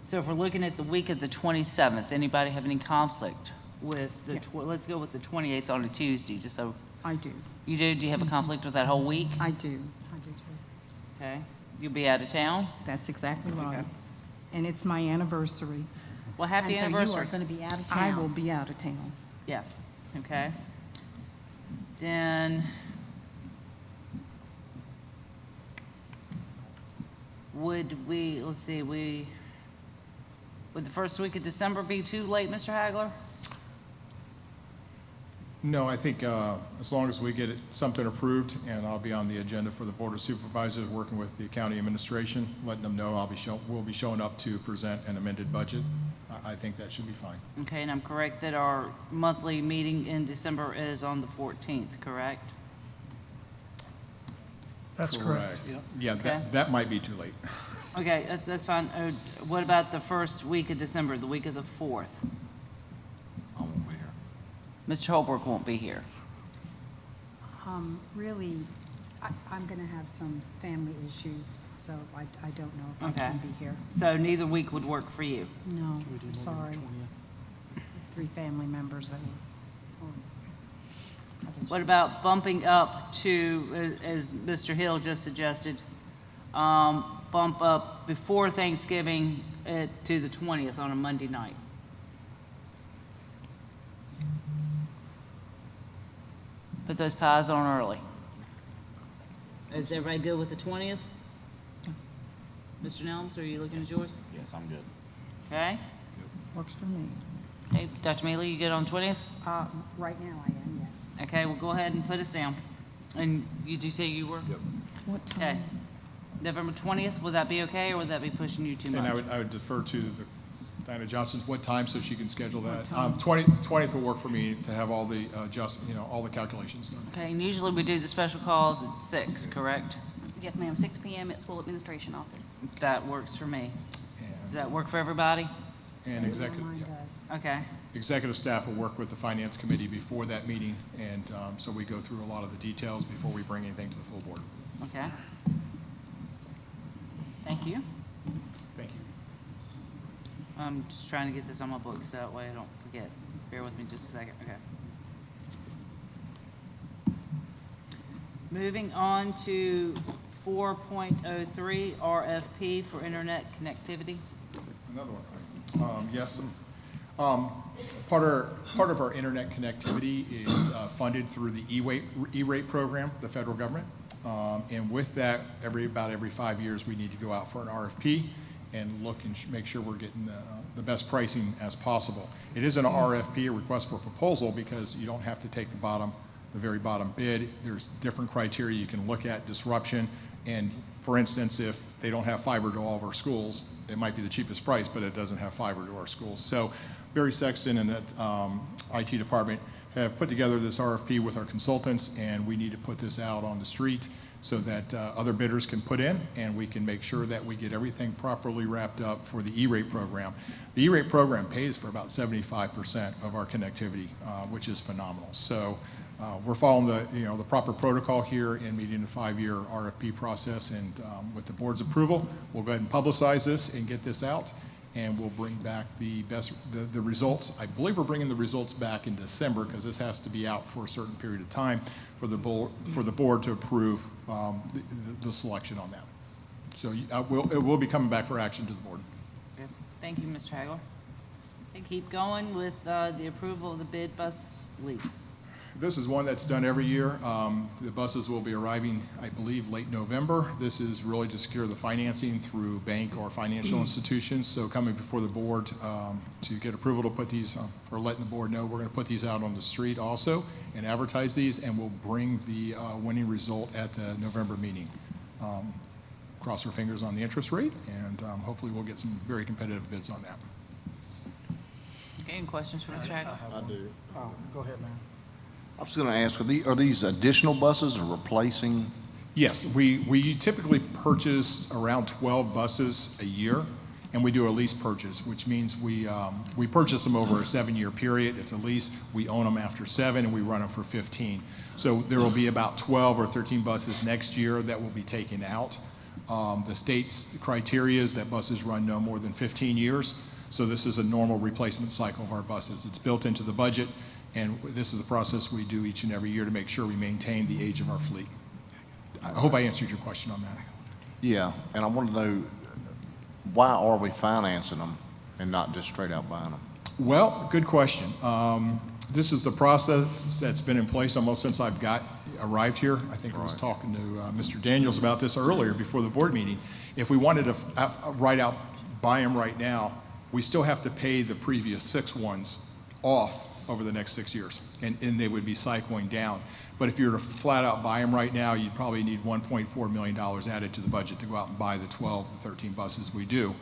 So if we're looking at the week of the 27th, anybody have any conflict with the, Yes. let's go with the 28th on a Tuesday, just so. I do. You do? Do you have a conflict with that whole week? I do. Okay. You'll be out of town? That's exactly right. Okay. And it's my anniversary. Well, happy And so anniversary. you are going to be out of I town. will be out of town. Yeah, okay. Then would we, let's see, would the first week of December be too late, Mr. Hagler? No, I think as long as we get something approved, and I'll be on the agenda for the Board of Supervisors, working with the county administration, letting them know we'll be showing up to present an amended budget. I think that should be fine. Okay, and I'm correct that our monthly meeting in December is on the 14th, correct? That's correct. Yeah, Okay. that might be too late. Okay, that's fine. What about the first week of December, the week of the 4th? I won't be here. Mr. Holbrook won't be here. Really, I'm going to have some family issues, so I don't know if I Okay. can be here. So neither week would work for you? No, I'm sorry. 3 family members that What about bumping up to, as Mr. Hill just suggested, bump up before Thanksgiving to the 20th on a Monday night? Put those pies on early. Is everybody good with the 20th? Mr. Nelms, are you looking at yours? Yes, I'm good. Okay. Works for me. Okay, Dr. Mealy, you good on 20th? Right now I am, yes. Okay, well, go ahead and put us down. And you do say you were? Yep. What Okay. time? November 20th, would that be okay, or would that be pushing you too much? And I would defer to Diana Johnson's what time so she can schedule that. time? 20th will work for me to have all the all the calculations done. Okay, and usually we do the special calls at 6, correct? Yes, ma'am, 6 PM at School Administration Office. That works for me. Does that work for everybody? And executive. Mine does. Okay, Executive staff will work with the finance committee before that meeting, and so we go through a lot of the details before we bring anything to the full board. okay. Thank you. Thank you. I'm just trying to get this on my book so that way I don't forget. Bear with me just a second, okay. Moving on to 4.03, RFP for internet connectivity. Another one. Yes. Part of our internet connectivity is funded through the E-rate program, the federal government. And with that, about every 5 years, we need to go out for an RFP and look and make sure we're getting the best pricing as possible. It is an RFP, a request for proposal, because you don't have to take the very bottom bid. There's different criteria you can look at, disruption, and for instance, if they don't have fiber to all of our schools, it might be the cheapest price, but it doesn't have fiber to our schools. So Barry Sexton and the IT department have put together this RFP with our consultants, and we need to put this out on the street so that other bidders can put in, and we can make sure that we get everything properly wrapped up for the E-rate program. The E-rate program pays for about 75% of our connectivity, which is phenomenal. So we're following the proper protocol here in meeting the 5-year RFP process, and with the board's approval, we'll go ahead and publicize this and get this out, and we'll bring back the results. I believe we're bringing the results back in December, because this has to be out for a certain period of time for the board to approve the selection on that. So it will be coming back for action to the board. Okay. Thank you, Mr. Hagler. Okay, keep going with the approval of the bid bus lease. This is one that's done every year. The buses will be arriving, I believe, late November. This is really to secure the financing through bank or financial institutions. So coming before the board to get approval to put these, or letting the board know, we're going to put these out on the street also and advertise these, and we'll bring the winning result at the November meeting. Cross our fingers on the interest rate, and hopefully we'll get some very competitive bids on that. Okay, any questions for Mr. Hagler? I do. Go ahead, man. I was going to ask, are these additional buses or replacing? Yes, we typically purchase around 12 buses a year, and we do a lease purchase, which means we purchase them over a 7-year period. It's a lease. We own them after 7, and we run them for 15. So there will be about 12 or 13 buses next year that will be taken out. The state's criteria is that buses run no more than 15 years. So this is a normal replacement cycle of our buses. It's built into the budget. And this is a process we do each and every year to make sure we maintain the age of our fleet. I hope I answered your question on that. Yeah, and I want to know, why are we financing them and not just straight out buying them? Well, good question. This is the process that's been in place almost since I've arrived here. I think I was talking to Mr. Daniels about this earlier before the board meeting. If we wanted to buy them right now, we still have to pay the previous 6 ones off over the next 6 years, and they would be cycling down. But if you were to flat out buy them right now, you'd probably need $1.4 million added to the budget to go out and buy the 12 to 13 buses we do.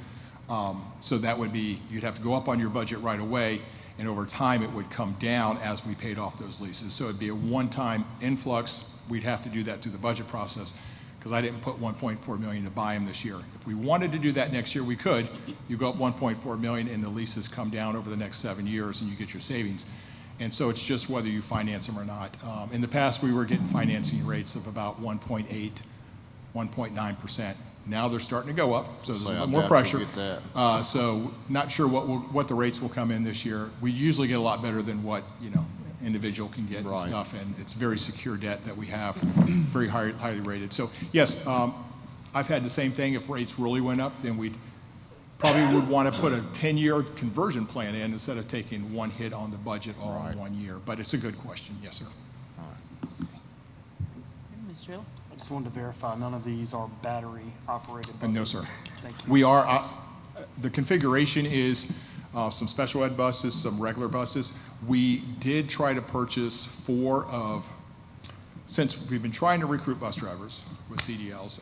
So that would be, you'd have to go up on your budget right away, and over time it would come down as we paid off those leases. So it'd be a one-time influx. We'd have to do that through the budget process, because I didn't put $1.4 million to buy them this year. If we wanted to do that next year, we could. You go up $1.4 million, and the leases come down over the next 7 years, and you get your savings. And so it's just whether you finance them or not. In the past, we were getting financing rates of about 1.8, 1.9%. Now they're starting to go up, so there's a little more pressure. So not sure what the rates will come in this year. We usually get a lot better than what individual can get and stuff, and it's very secure debt that we have, very highly rated. So yes, I've had the same thing. If rates really went up, then we'd probably would want to put a 10-year conversion plan in instead of taking one hit on the budget all in 1 year. But it's a good question. Yes, sir. Mr. Hill? I just wanted to verify, none of these are battery-operated buses? No, sir. Thank you. We are, the configuration is some special ed buses, some regular buses. We did try to purchase 4 of, since we've been trying to recruit bus drivers with CDLs,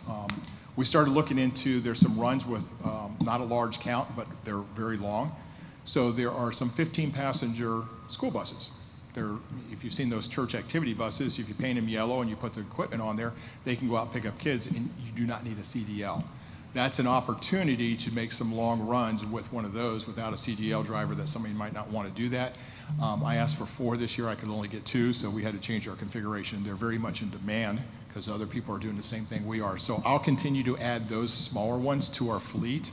we started looking into, there's some runs with not a large count, but they're very long. So there are some 15-passenger school buses. If you've seen those church activity buses, if you paint them yellow and you put the equipment on there, they can go out and pick up kids, and you do not need a CDL. That's an opportunity to make some long runs with one of those without a CDL driver, that somebody might not want to do that. I asked for 4 this year. I could only get 2, so we had to change our configuration. They're very much in demand because other people are doing the same thing we are. So I'll continue to add those smaller ones to our fleet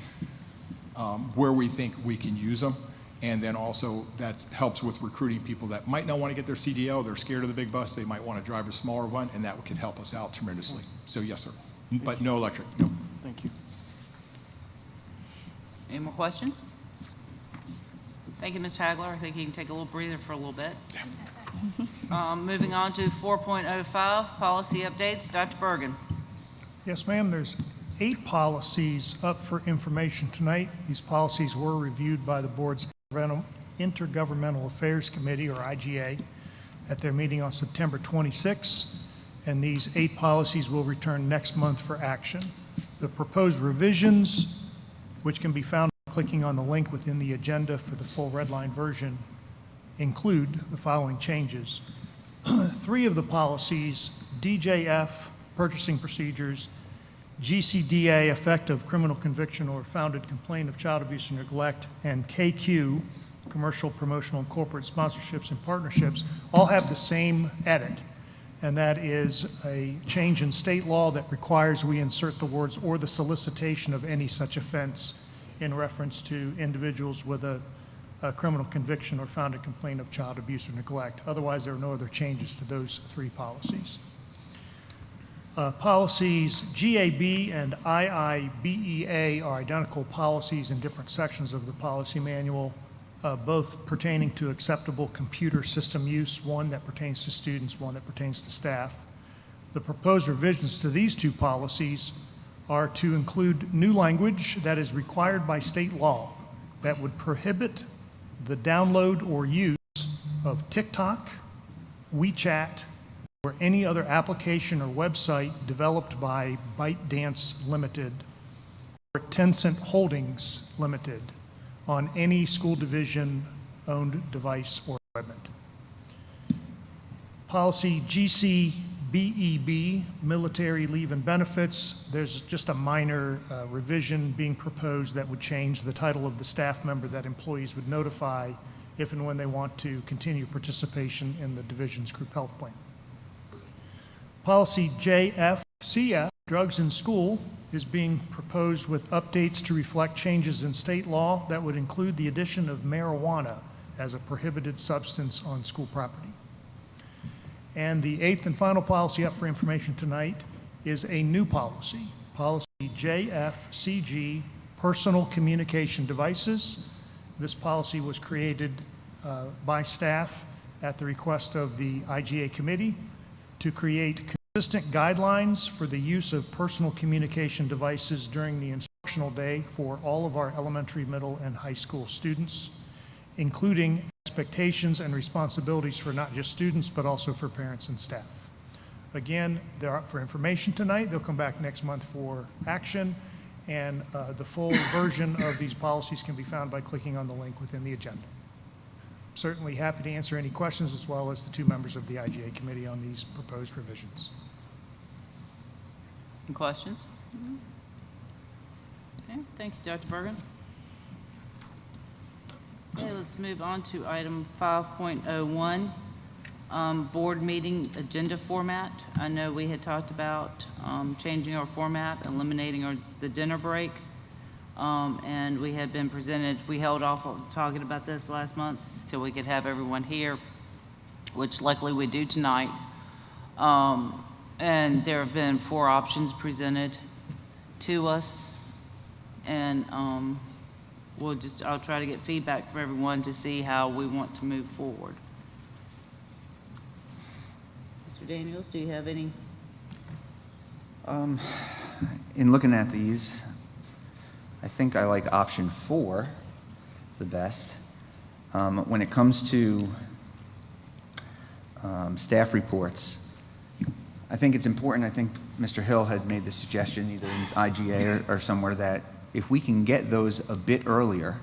where we think we can use them. And then also that helps with recruiting people that might not want to get their CDL, they're scared of the big bus, they might want to drive a smaller one, and that could help us out tremendously. So yes, sir. But no electric, no. Thank you. Any more questions? Thank you, Ms. Hagler. I think you can take a little breather for a little bit. Moving on to 4.05, policy updates. Dr. Bergen. Yes, ma'am, there's 8 policies up for information tonight. These policies were reviewed by the board's Intergovernmental Affairs Committee, or IGA, at their meeting on September 26, and these 8 policies will return next month for action. The proposed revisions, which can be found by clicking on the link within the agenda for the full red line version, include the following changes. 3 of the policies, DJF, purchasing procedures, GCDA, effect of criminal conviction or founded complaint of child abuse or neglect, and KQ, commercial, promotional, and corporate sponsorships and partnerships, all have the same edit, and that is a change in state law that requires we insert the words "or the solicitation of any such offense" in reference to individuals with a criminal conviction or founded complaint of child abuse or neglect. Otherwise, there are no other changes to those 3 policies. Policies GAB and IIBEA are identical policies in different sections of the policy manual, both pertaining to acceptable computer system use, one that pertains to students, one that pertains to staff. The proposed revisions to these 2 policies are to include new language that is required by state law that would prohibit the download or use of TikTok, WeChat, or any other application or website developed by ByteDance Limited or Tencent Holdings Limited on any school division-owned device or equipment. Policy GCBEB, military leave and benefits, there's just a minor revision being proposed that would change the title of the staff member that employees would notify if and when they want to continue participation in the division's group health plan. Policy JFCF, drugs in school, is being proposed with updates to reflect changes in state law that would include the addition of marijuana as a prohibited substance on school property. And the 8th and final policy up for information tonight is a new policy, policy JFCG, personal communication devices. This policy was created by staff at the request of the IGA committee to create consistent guidelines for the use of personal communication devices during the instructional day for all of our elementary, middle, and high school students, including expectations and responsibilities for not just students, but also for parents and staff. Again, they're up for information tonight. They'll come back next month for action, and the full version of these policies can be found by clicking on the link within the agenda. Certainly happy to answer any questions, as well as the 2 members of the IGA committee on these proposed revisions. Any questions? Okay, thank you, Dr. Bergen. Okay, let's move on to item 5.01, board meeting agenda format. I know we had talked about changing our format, eliminating the dinner break, and we had been presented, we held off on talking about this last month till we could have everyone here, which luckily we do tonight. And there have been 4 options presented to us, and I'll try to get feedback from everyone to see how we want to move forward. Mr. Daniels, do you have any? In looking at these, I think I like option 4 the best. When it comes to staff reports, I think it's important, I think Mr. Hill had made the suggestion either in IGA or somewhere that if we can get those a bit earlier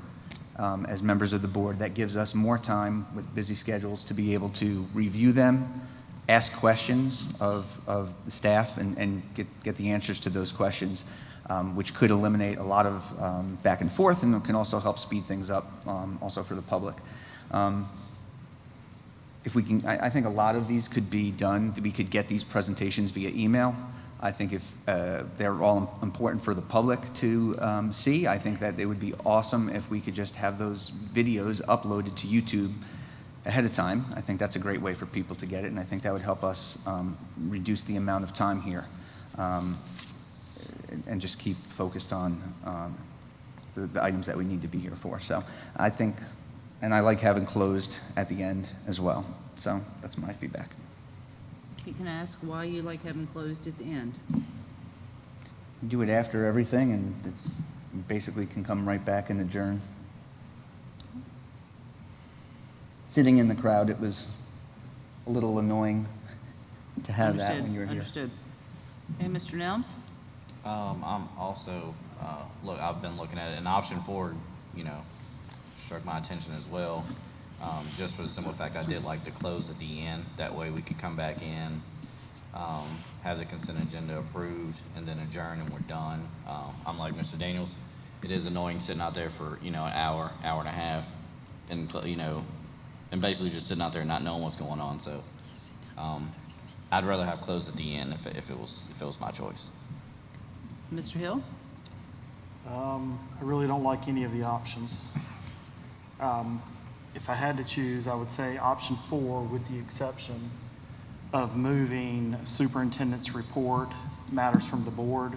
as members of the board, that gives us more time with busy schedules to be able to review them, ask questions of the staff and get the answers to those questions, which could eliminate a lot of back and forth and can also help speed things up also for the public. If we can, I think a lot of these could be done, we could get these presentations via email. I think if they're all important for the public to see, I think that it would be awesome if we could just have those videos uploaded to YouTube ahead of time. I think that's a great way for people to get it, and I think that would help us reduce the amount of time here and just keep focused on the items that we need to be here for. So I think, and I like having closed at the end as well. So that's my feedback. Can I ask why you like having closed at the end? Do it after everything, and it's basically can come right back and adjourn. Sitting in the crowd, it was a little annoying to have that when you were here. Understood. And Mr. Nelms? I'm also, look, I've been looking at it, and option 4, struck my attention as well. Just for the simple fact I did like to close at the end. That way we could come back in, have the consent agenda approved, and then adjourn and we're done. I'm like Mr. Daniels. It is annoying sitting out there for, an hour and a half, and, and basically just sitting out there not knowing what's going on. So I'd rather have closed at the end if it was my choice. Mr. Hill? I really don't like any of the options. If I had to choose, I would say option 4, with the exception of moving superintendent's report, matters from the board,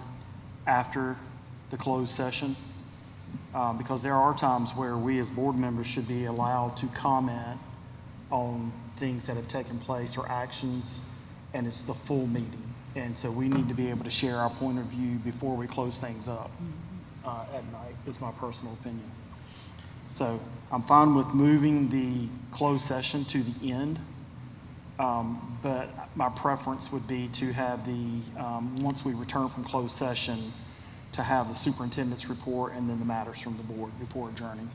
after the closed session. Because there are times where we as board members should be allowed to comment on things that have taken place or actions, and it's the full meeting. And so we need to be able to share our point of view before we close things up at night, is my personal opinion. So I'm fine with moving the closed session to the end, but my preference would be to have once we return from closed session, to have the superintendent's report and then the matters from the board before adjourning.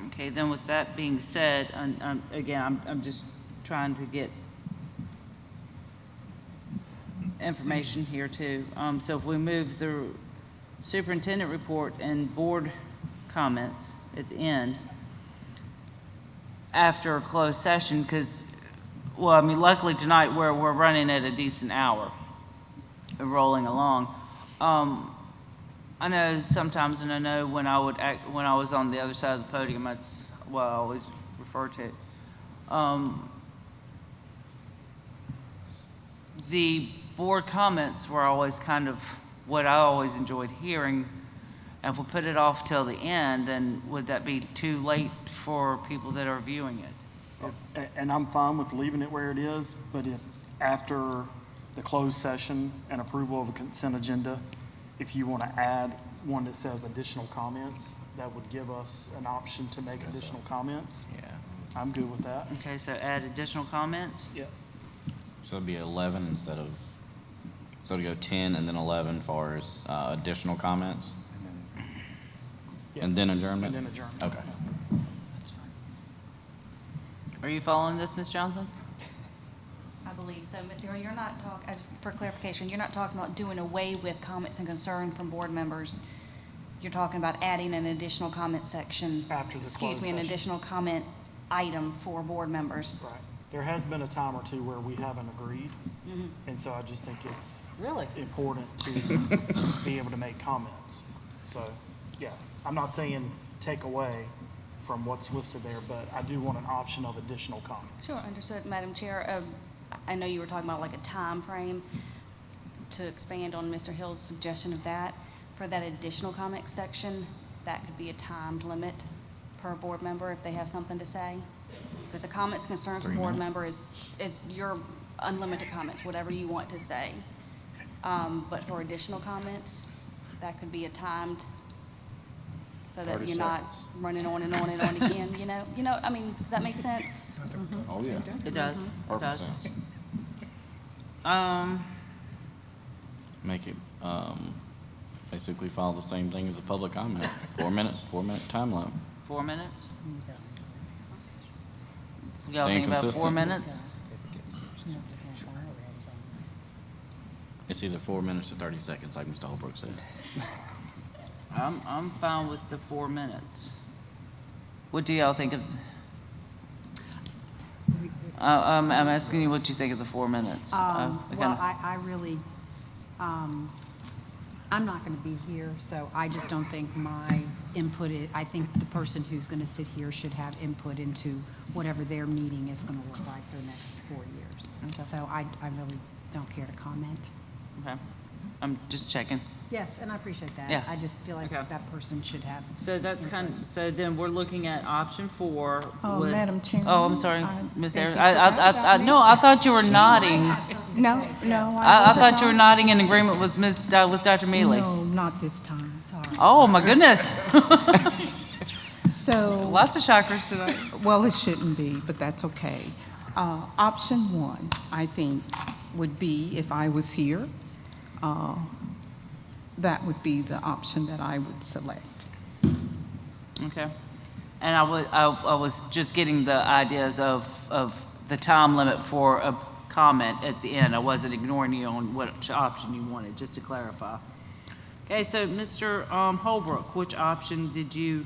Okay, then with that being said, again, I'm just trying to get information here too. So if we move the superintendent report and board comments at the end after a closed session, because, luckily tonight we're running at a decent hour, rolling along. I know sometimes, and I know when I was on the other side of the podium, that's what I always refer to. The board comments were always kind of what I always enjoyed hearing. And if we put it off till the end, then would that be too late for people that are viewing it? And I'm fine with leaving it where it is, but if after the closed session and approval of a consent agenda, if you want to add one that says additional comments, that would give us an option to make additional comments. Yeah. I'm good with that. Okay, so add additional comments? Yep. So it'd be 11 so to go 10 and then 11 for as additional comments? And then adjournment? And then adjournment. Okay. Are you following this, Ms. Johnson? I believe so. Ms. Earl, you're not talking, just for clarification, you're not talking about doing away with comments and concern from board members. You're talking about adding an additional comment section. After the Excuse closed me, an session. additional comment item for board members. Right. There has been a time or two where we haven't agreed, Mhm. and so I just think it's Really? important to be able to make comments. So, yeah, I'm not saying take away from what's listed there, but I do want an option of additional comments. Sure, understood, Madam Chair. I know you were talking about like a time frame to expand on Mr. Hill's suggestion of that. For that additional comment section, that could be a timed limit per board member if they have something to say. Because the comments and concerns from board member is your unlimited comments, whatever you want to say. But for additional comments, that could be a timed, so that 30 you're not seconds. running on and on and on again, I mean, does that make sense? Oh, yeah. It does. It Perfect does. sense. Make it basically follow the same thing as a public comment. 4 minute time limit. 4 minutes? Y'all Staying think about 4 consistent. minutes? It's either 4 minutes or 30 seconds, like Mr. Holbrook said. I'm fine with the 4 minutes. What do y'all think of? I'm asking you what you think of the 4 minutes. Well, I really, I'm not going to be here, so I just don't think my input, I think the person who's going to sit here should have input into whatever their meeting is going to look like for the next 4 years. Okay. So I really don't care to comment. Okay, I'm just checking. Yes, and I appreciate that. Yeah. I just feel like Okay. that person should have. So that's so then we're looking at option 4. Oh, with- Madam Chairman, Oh, I'm sorry, I Ms. think Harris. you forgot about No, I thought you were nodding. No, I thought you were nodding in agreement with with Dr. Mealy. No, not this time, sorry. Oh, my goodness. So. Lots of shockers tonight. Well, it shouldn't be, but that's okay. Option 1, I think, would be, if I was here, that would be the option that I would select. Okay. And I was just getting the ideas of the time limit for a comment at the end. I wasn't ignoring you on which option you wanted, just to clarify. Okay, so Mr. Holbrook, which option did you?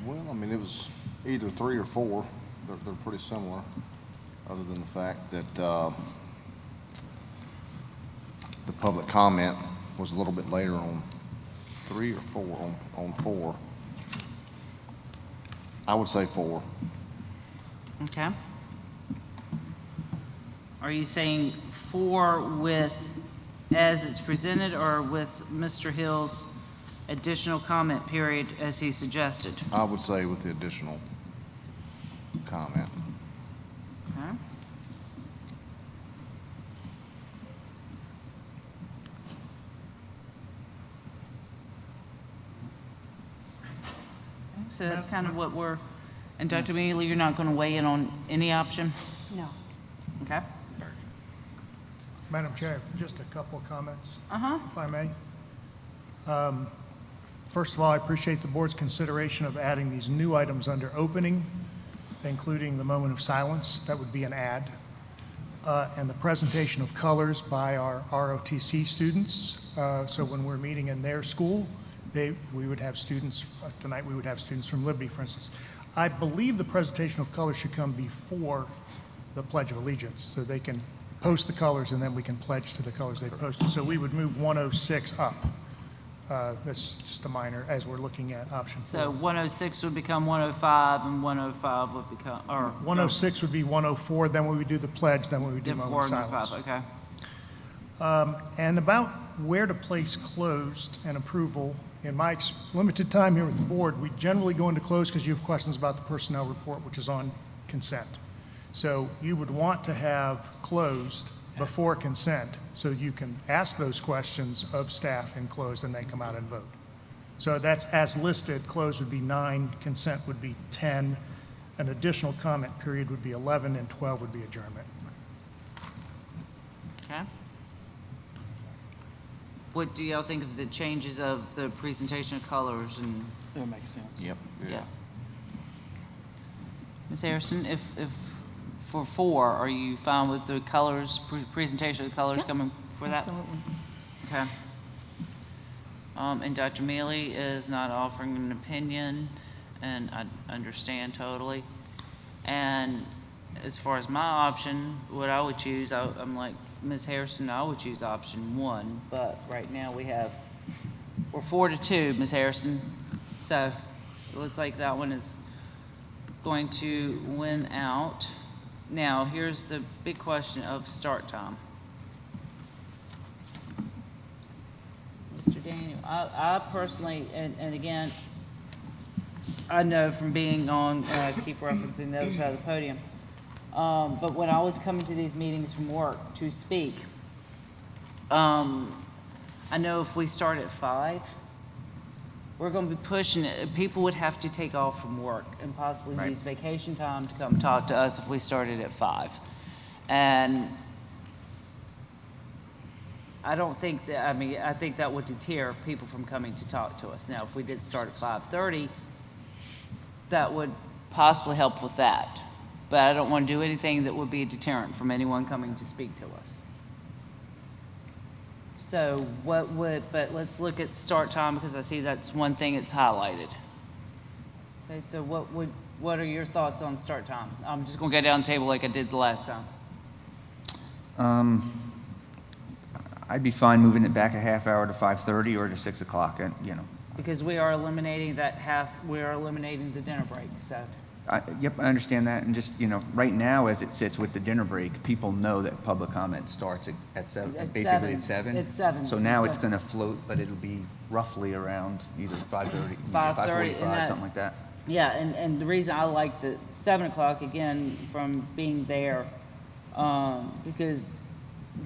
Well, I mean, it was either 3 or 4. They're pretty similar, other than the fact that the public comment was a little bit later on 3 or 4, on 4. I would say 4. Okay. Are you saying 4 with, as it's presented, or with Mr. Hill's additional comment period as he suggested? I would say with the additional comment. Okay. So that's kind of what we're, and Dr. Mealy, you're not going to weigh in on any option? No. Okay. Madam Chair, just a couple of comments, Uh-huh. if I may. First of all, I appreciate the board's consideration of adding these new items under opening, including the moment of silence, that would be an add, and the presentation of colors by our ROTC students. So when we're meeting in their school, we would have students, tonight we would have students from Liberty, for instance. I believe the presentation of colors should come before the Pledge of Allegiance, so they can post the colors and then we can pledge to the colors they posted. So we would move 106 up. That's just a minor, as we're looking at option 4. So 106 would become 105, and 105 would become, or? 106 would be 104, then we would do the pledge, then we would do Then moment of 4 and silence. 5, okay. And about where to place closed and approval, in my limited time here with the board, we generally go into closed because you have questions about the personnel report, which is on consent. So you would want to have closed before consent, so you can ask those questions of staff in closed and then come out and vote. So that's as listed. Closed would be 9, consent would be 10, an additional comment period would be 11, and 12 would be adjournment. Okay. What do y'all think of the changes of the presentation of colors and? That makes sense. Yep. Yeah. Ms. Harrison, if for 4, are you fine with the colors, presentation of the colors coming for that? Absolutely. Okay. And Dr. Mealy is not offering an opinion, and I understand totally. And as far as my option, what I would choose, I'm like Ms. Harrison, I would choose option 1, but right now we're 4-2, Ms. Harrison. So it looks like that one is going to win out. Now, here's the big question of start time. Mr. Daniel, I personally, and again, I know from being on, keep referencing the other side of the podium, but when I was coming to these meetings from work to speak, I know if we start at 5, we're going to be pushing it. People would have to take off from work and possibly use vacation time to come talk to us if we started at 5. And I don't think that, I think that would deter people from coming to talk to us. Now, if we did start at 5:30, that would possibly help with that. But I don't want to do anything that would be a deterrent from anyone coming to speak to us. So but let's look at start time, because I see that's one thing that's highlighted. Okay, so what would what are your thoughts on start time? I'm just gonna go down the table like I did the last time. I'd be fine moving it back a half hour to 5:30 or to 6 o'clock, and, you know. Because we are eliminating we are eliminating the dinner break, so. Yep, I understand that, and just, you know, right now, as it sits with the dinner break, people know that public comment starts at 7, At basically 7. at 7. At 7. So now it's So- going to float, but it'll be roughly around either 5:30, 5:30, 5:45, something like that. Yeah, and the reason I like the 7 o'clock, again, from being there, because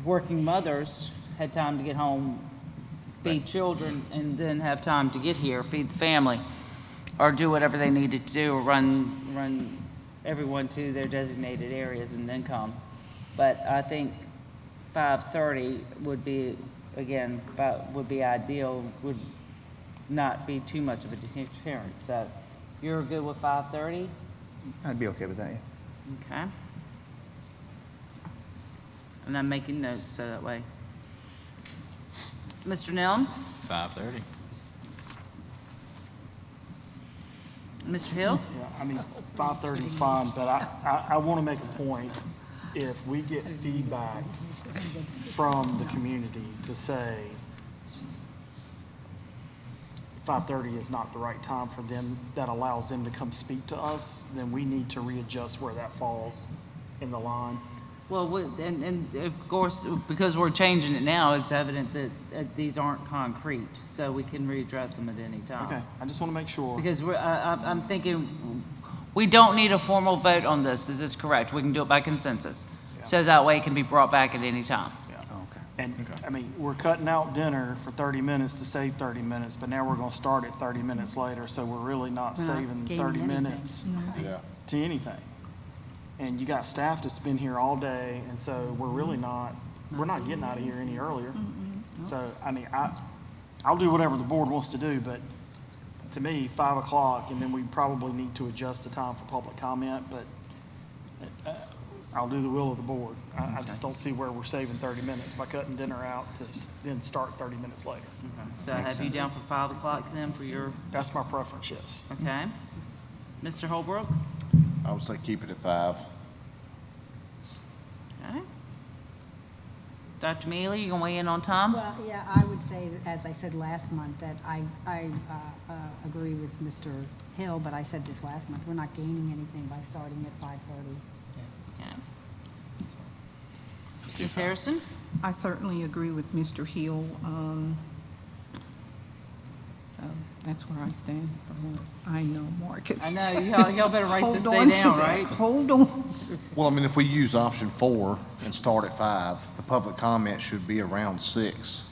working mothers had time to get home, feed children, and then have time to get here, feed the family, or do whatever they needed to do, or run everyone to their designated areas and then come. But I think 5:30 would be, again, would be ideal, would not be too much of a deterrent. So you're good with 5:30? I'd be okay with that, yeah. Okay. And I'm making notes so that way. Mr. Nelms? 5:30. Mr. Hill? Yeah, I mean, 5:30 is fine, but I want to make a point. If we get feedback from the community to say 5:30 is not the right time for them, that allows them to come speak to us, then we need to readjust where that falls in the line. Well, and of course, because we're changing it now, it's evident that these aren't concrete, so we can readdress them at any time. Okay, I just want to make sure. Because I'm thinking, we don't need a formal vote on this, is this correct? We can do it by consensus. So that way it can be brought back at any time. And, I mean, we're cutting out dinner for 30 minutes to save 30 minutes, but now we're going to start at 30 minutes later, so we're really not We're not saving gaining 30 anything. minutes Yeah. to anything. And you got staff that's been here all day, and so we're not getting out of here any earlier. So, I mean, I'll do whatever the board wants to do, but to me, 5 o'clock, and then we probably need to adjust the time for public comment, but I'll do the will of the board. I just don't see where we're saving 30 minutes by cutting dinner out to then start 30 minutes later. So I have you down for 5 o'clock then for your, That's my preference, yes. okay? Mr. Holbrook? I would say keep it at 5. Okay. Dr. Mealy, you gonna weigh in on Tom? Well, yeah, I would say, as I said last month, that I agree with Mr. Hill, but I said this last month, we're not gaining anything by starting at 5:30. Okay. Ms. Harrison? I certainly agree with Mr. Hill. So that's where I stand from what I know, Marcus. I know, y'all better write this Hold day on to down, that. right? Hold on. Well, I mean, if we use option 4 and start at 5, the public comment should be around 6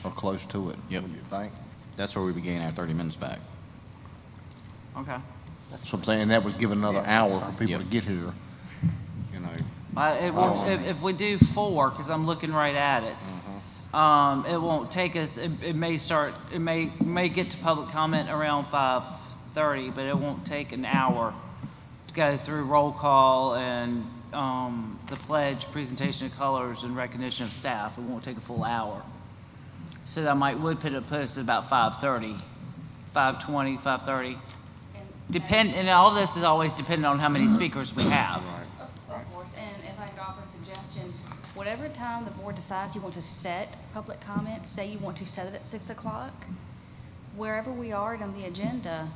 or close to it. Yep. What do you think? That's where we began our 30 minutes back. Okay. That's what I'm saying. That would give another hour for people Yep. to get here, you know. It won't, if we do 4, because I'm looking right at it, it won't take us, it may start, it may get to public comment around 5:30, but it won't take an hour to go through roll call and the pledge, presentation of colors, and recognition of staff. It won't take a full hour. So that would put us at about 5:30, 5:20, 5:30. And all this is always dependent on how many speakers we have. Of course, and if I could offer a suggestion, whatever time the board decides you want to set public comment, say you want to set it at 6 o'clock, wherever we are on the agenda,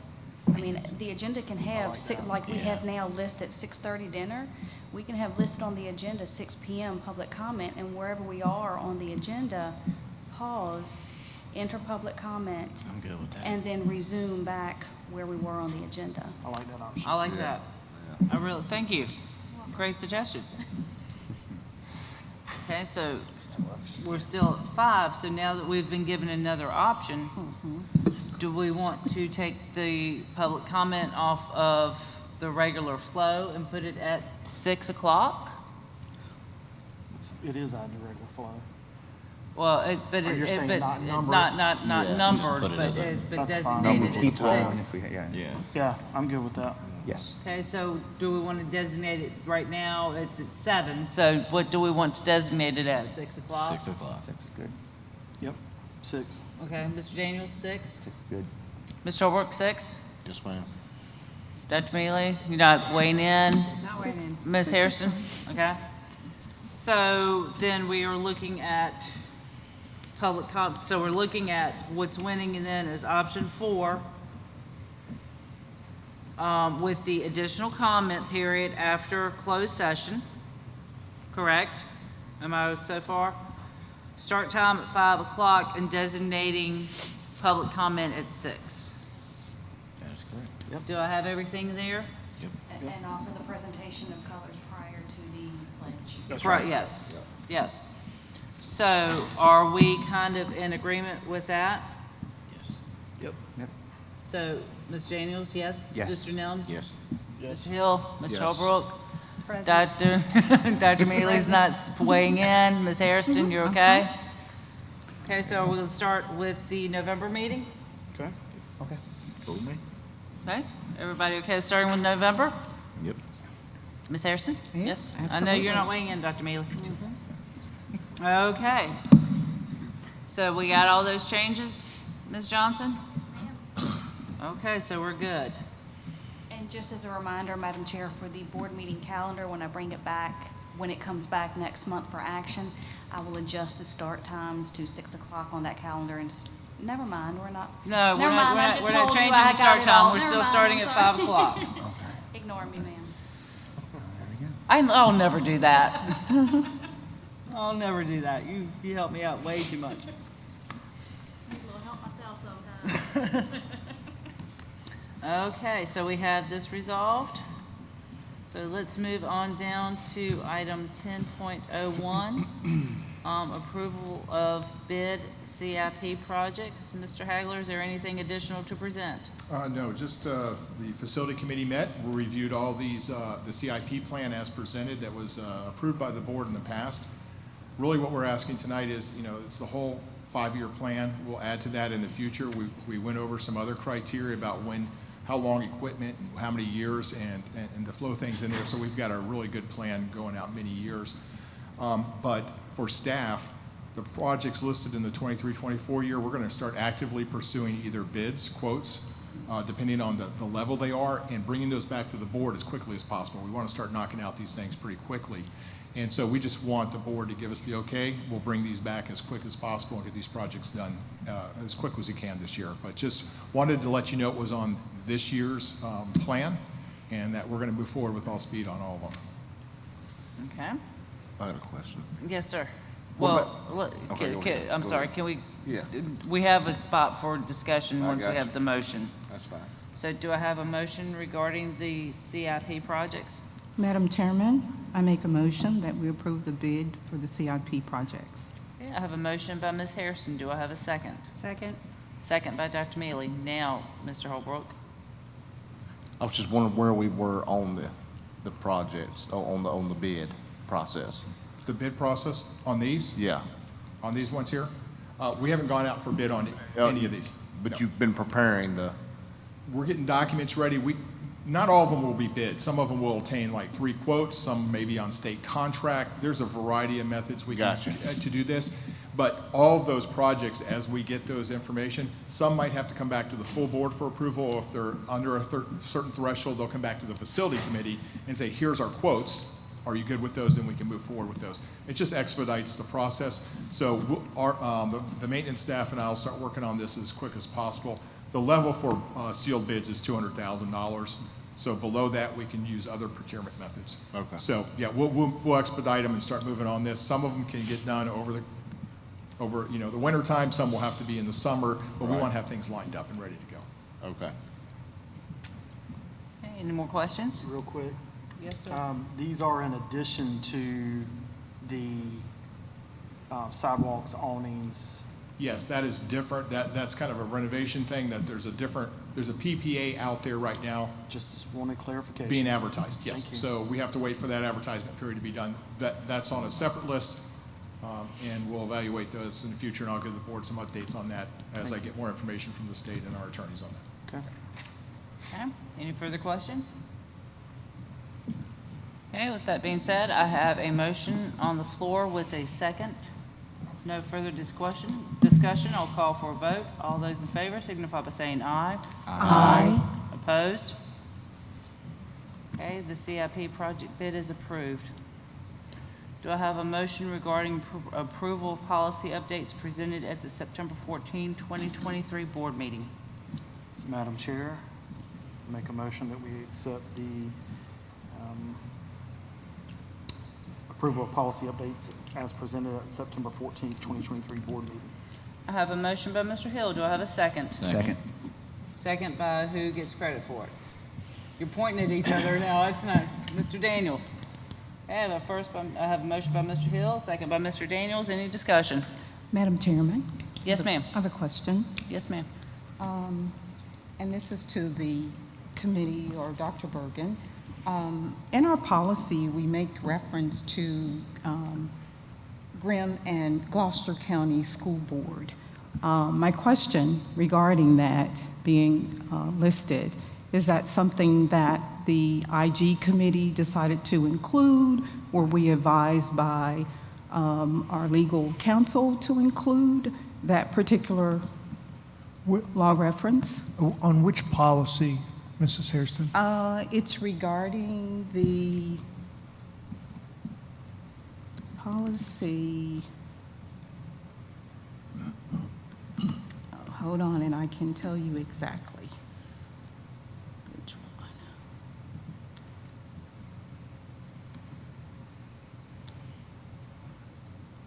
I mean, the agenda can have, like we have now listed 6:30 dinner, we can have listed on the agenda 6 PM public comment, and wherever we are on the agenda, pause, enter public comment, I'm good with that. and then resume back where we were on the agenda. I like that option. I like that. I really, thank you. Great suggestion. Okay, so we're still at 5, so now that we've been given another option, do we want to take the public comment off of the regular flow and put it at 6 o'clock? It is on the regular flow. Well, Oh, you're saying not numbered? not Yeah, numbered, just put it as but That's fine. designated Keep at going 6. if we, yeah. Yeah, I'm good with that. Yes. Okay, so do we want to designate it right now? It's at 7, so what do we want to designate it as, 6 o'clock? 6 o'clock. 6 is good. Yep, 6. Okay, Mr. Daniels, 6? 6 is good. Mr. O'Rourke, 6? Yes, ma'am. Dr. Mealy, you're not weighing in? Not weighing in. Ms. Hairston? Okay. So then we are looking at so we're looking at what's winning and then is option 4, with the additional comment period after closed session, correct? Am I so far? Start time at 5 o'clock and designating public comment at 6. That's correct. Yep. Do I have everything there? And also the presentation of colors prior to the pledge. That's Right, right. yes, yes. So are we kind of in agreement with that? Yep. So, Ms. Daniels, yes? Yes. Mr. Nelms? Yes. Ms. Hill? Ms. Yes. Holbrook? Present. Dr. Mealy's not weighing in. Ms. Hairston, you're okay? Okay, so we're going to start with the November meeting? Okay. Okay. Cool, me? Okay, everybody okay starting with November? Yep. Ms. Hairston? Yes, I know you're not absolutely. weighing in, Dr. Mealy. Okay. So we got all those changes, Ms. Johnson? Okay, so we're good. And just as a reminder, Madam Chair, for the board meeting calendar, when I bring it back, when it comes back next month for action, I will adjust the start times to 6 o'clock on that calendar and, never mind, we're not. No, Never mind, I just we're not told you changing I the got start it time. all. We're Never still mind, starting I'm at sorry. 5 o'clock. Ignore me, ma'am. I'll never do that. I'll never do that. You help me out way too much. I'll help myself sometime. Okay, so we have this resolved. So let's move on down to item 10.01, approval of bid CIP projects. Mr. Hagler, is there anything additional to present? No, just the facility committee met, we reviewed all these, the CIP plan as presented that was approved by the board in the past. Really what we're asking tonight is, it's the whole 5-year plan. We'll add to that in the future. We went over some other criteria about how long equipment, how many years, and to flow things in there. So we've got a really good plan going out many years. But for staff, the projects listed in the 23-24 year, we're going to start actively pursuing either bids, quotes, depending on the level they are, and bringing those back to the board as quickly as possible. We want to start knocking out these things pretty quickly. And so we just want the board to give us the okay. We'll bring these back as quick as possible and get these projects done as quick as we can this year. But just wanted to let you know it was on this year's plan, and that we're going to move forward with all speed on all of them. Okay. I got a question. Yes, sir. What Well, Okay, go ahead. I'm Go sorry, ahead. can we? Yeah. We have a spot for discussion I once we got have you. the motion. That's fine. So do I have a motion regarding the CIP projects? Madam Chairman, I make a motion that we approve the bid for the CIP projects. Okay, I have a motion by Ms. Hairston. Do I have a second? Second. Second by Dr. Mealy. Now, Mr. Holbrook. I was just wondering where we were on the projects, on the bid process. The bid process on these? Yeah. On these ones here? We haven't gone out for bid on any of these. But No. you've been preparing We're getting documents ready. Not all of them will be bid. Some of them will obtain like 3 quotes, some maybe on state contract. There's a variety of methods we can Gotcha. to do this. But all of those projects, as we get those information, some might have to come back to the full board for approval. Or if they're under a certain threshold, they'll come back to the facility committee and say, here's our quotes. Are you good with those? Then we can move forward with those. It just expedites the process. So the maintenance staff and I will start working on this as quick as possible. The level for sealed bids is $200,000. So below that, we can use other procurement methods. Okay. So, yeah, we'll expedite them and start moving on this. Some of them can get done over the winter time. Some will have to be in the summer, but we Right. want to have things lined up and ready to go. Okay. Okay, any more questions? Real quick. Yes, sir. These are in addition to the sidewalks, awnings. Yes, that is different. That's kind of a renovation thing, that there's a PPA out there right now Just wanted clarification. being advertised, yes. Thank you. So we have to wait for that advertisement period to be done. That's on a separate list, and we'll evaluate those in the future, and I'll give the board some updates on that as I get more information from the state and our attorneys on that. Okay. Okay, any further questions? Okay, with that being said, I have a motion on the floor with a second. No further discussion. I'll call for a vote. All those in favor signify by saying aye. Aye. Opposed? Okay, the CIP project bid is approved. Do I have a motion regarding approval of policy updates presented at the September 14, 2023 board meeting? Madam Chair, make a motion that we accept the approval of policy updates as presented at September 14, 2023 board meeting. I have a motion by Mr. Hill. Do I have a second? Second. Second by who gets credit for it? You're pointing at each other now. It's not Mr. Daniels. I have a motion by Mr. Hill, second by Mr. Daniels. Any discussion? Madam Chairman? Yes, ma'am. I have a question. Yes, ma'am. And this is to the committee or Dr. Bergen. In our policy, we make reference to Grimm and Gloucester County School Board. My question regarding that being listed, is that something that the IG committee decided to include? Were we advised by our legal counsel to include that particular law reference? On which policy, Mrs. Hairston? It's regarding the policy. Hold on, and I can tell you exactly which one.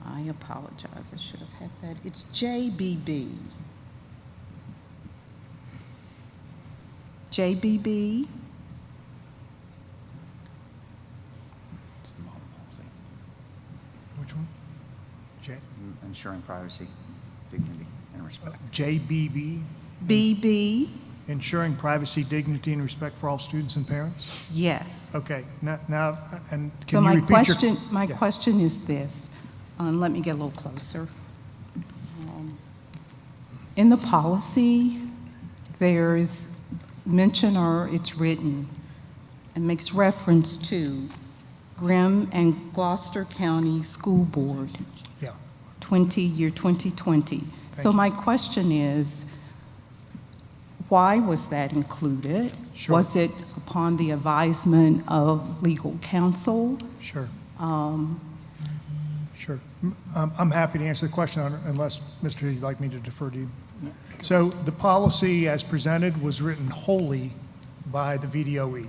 I apologize, I should have had that. It's JBB. JBB. Which one? Ensuring privacy, dignity, and respect. JBB? BB. Ensuring privacy, dignity, and respect for all students and parents? Yes. Okay, now, and So can you my repeat your... question, my Yeah. question is this, let me get a little closer. In the policy, there's mention, or it's written, and makes reference to Grimm and Gloucester County School Board. Yeah. Year 2020. So Thank you. my question is, why was that included? Sure. Was it upon the advisement of legal counsel? Sure. Sure. I'm happy to answer the question unless, Mr. you'd like me to defer to you. So the policy as presented was written wholly by the VDOE.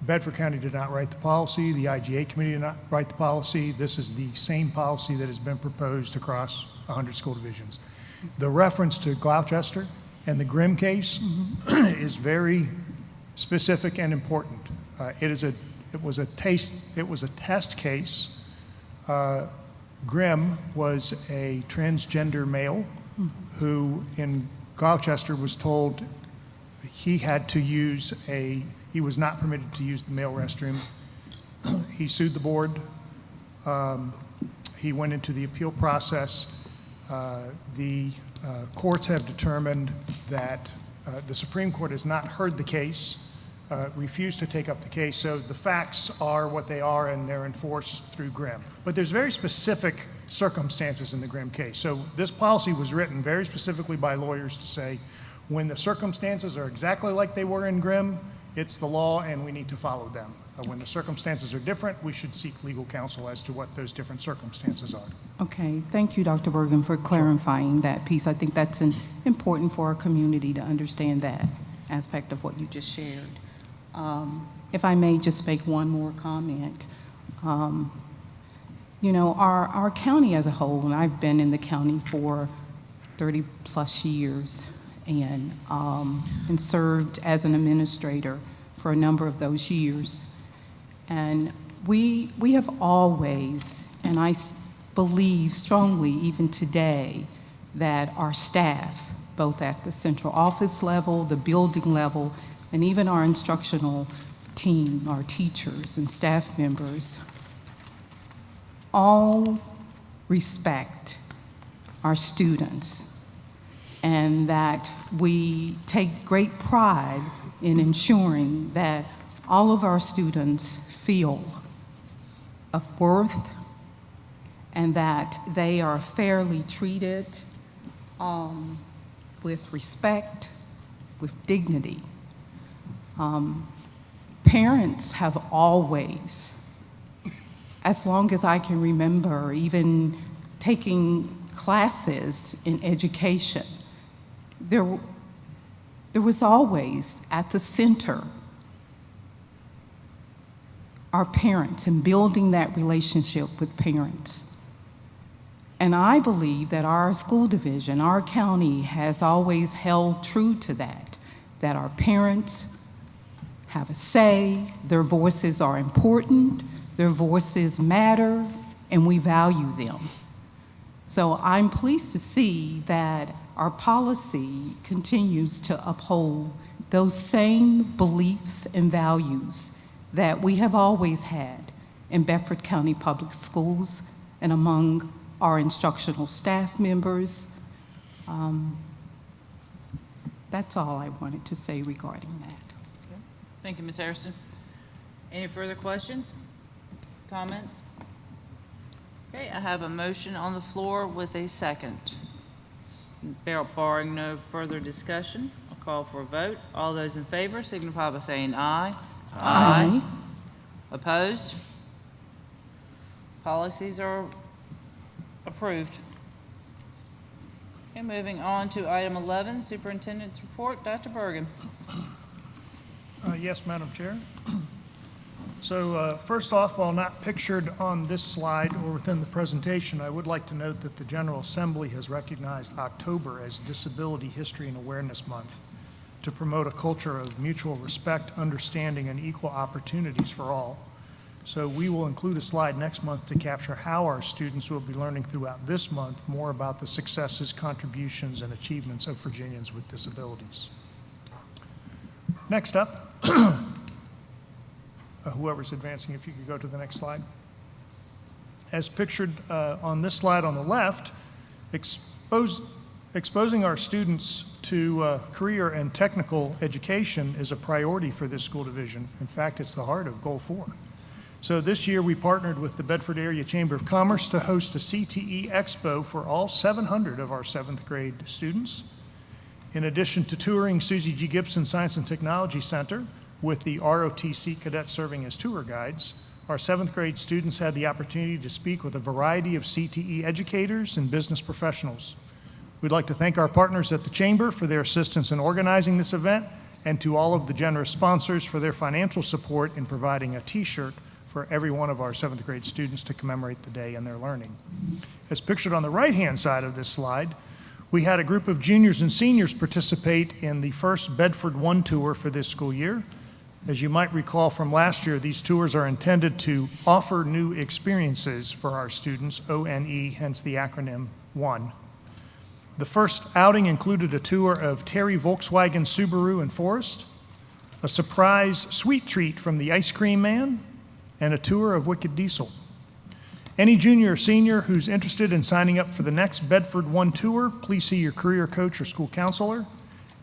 Bedford County did not write the policy. The IGA committee did not write the policy. This is the same policy that has been proposed across 100 school divisions. The reference to Gloucester and the Grimm case is very specific and important. It was a test case. Grimm was a transgender male who in Gloucester was told he had to use he was not permitted to use the male restroom. He sued the board. He went into the appeal process. The courts have determined that the Supreme Court has not heard the case, refused to take up the case, so the facts are what they are and they're enforced through Grimm. But there's very specific circumstances in the Grimm case. So this policy was written very specifically by lawyers to say, when the circumstances are exactly like they were in Grimm, it's the law and we need to follow them. When the circumstances are different, we should seek legal counsel as to what those different circumstances are. Okay, thank you, Dr. Bergen, for clarifying that piece. I think that's important for our community to understand that aspect of what you just shared. If I may just make one more comment. You know, our county as a whole, and I've been in the county for 30 plus years and served as an administrator for a number of those years. And we have always, and I believe strongly even today, that our staff, both at the central office level, the building level, and even our instructional team, our teachers and staff members, all respect our students, and that we take great pride in ensuring that all of our students feel of worth and that they are fairly treated with respect, with dignity. parents have always, as long as I can remember, even taking classes in education, there was always at the center our parents and building that relationship with parents. And I believe that our school division, our county, has always held true to that our parents have a say, their voices are important, their voices matter, and we value them. So I'm pleased to see that our policy continues to uphold those same beliefs and values that we have always had in Bedford County Public Schools and among our instructional staff members. That's all I wanted to say regarding that. Thank you, Ms. Harrison. Any further questions, comments? Okay, I have a motion on the floor with a second. Barring no further discussion, I'll call for a vote. All those in favor signify by saying aye. Aye. Opposed? Policies are approved. Okay, moving on to item 11, Superintendent's Report. Dr. Bergen. Yes, Madam Chair. So first off, while not pictured on this slide or within the presentation, I would like to note that the General Assembly has recognized October as Disability History and Awareness Month to promote a culture of mutual respect, understanding, and equal opportunities for all. So we will include a slide next month to capture how our students will be learning throughout this month more about the successes, contributions, and achievements of Virginians with disabilities. Next up, whoever's advancing, if you could go to the next slide. As pictured on this slide on the left, exposing our students to career and technical education is a priority for this school division. In fact, it's the heart of Goal 4. So this year we partnered with the Bedford Area Chamber of Commerce to host a CTE Expo for all 700 of our 7th grade students. In addition to touring Susie G. Gibson Science and Technology Center with the ROTC cadets serving as tour guides, our 7th grade students had the opportunity to speak with a variety of CTE educators and business professionals. We'd like to thank our partners at the Chamber for their assistance in organizing this event, and to all of the generous sponsors for their financial support in providing a t-shirt for every one of our 7th grade students to commemorate the day and their learning. As pictured on the right-hand side of this slide, we had a group of juniors and seniors participate in the first Bedford One tour for this school year. As you might recall from last year, these tours are intended to offer new experiences for our students, ONE, hence the acronym ONE. The first outing included a tour of Terry Volkswagen Subaru and Forest, a surprise sweet treat from the Ice Cream Man, and a tour of Wicked Diesel. Any junior or senior who's interested in signing up for the next Bedford One tour, please see your career coach or school counselor.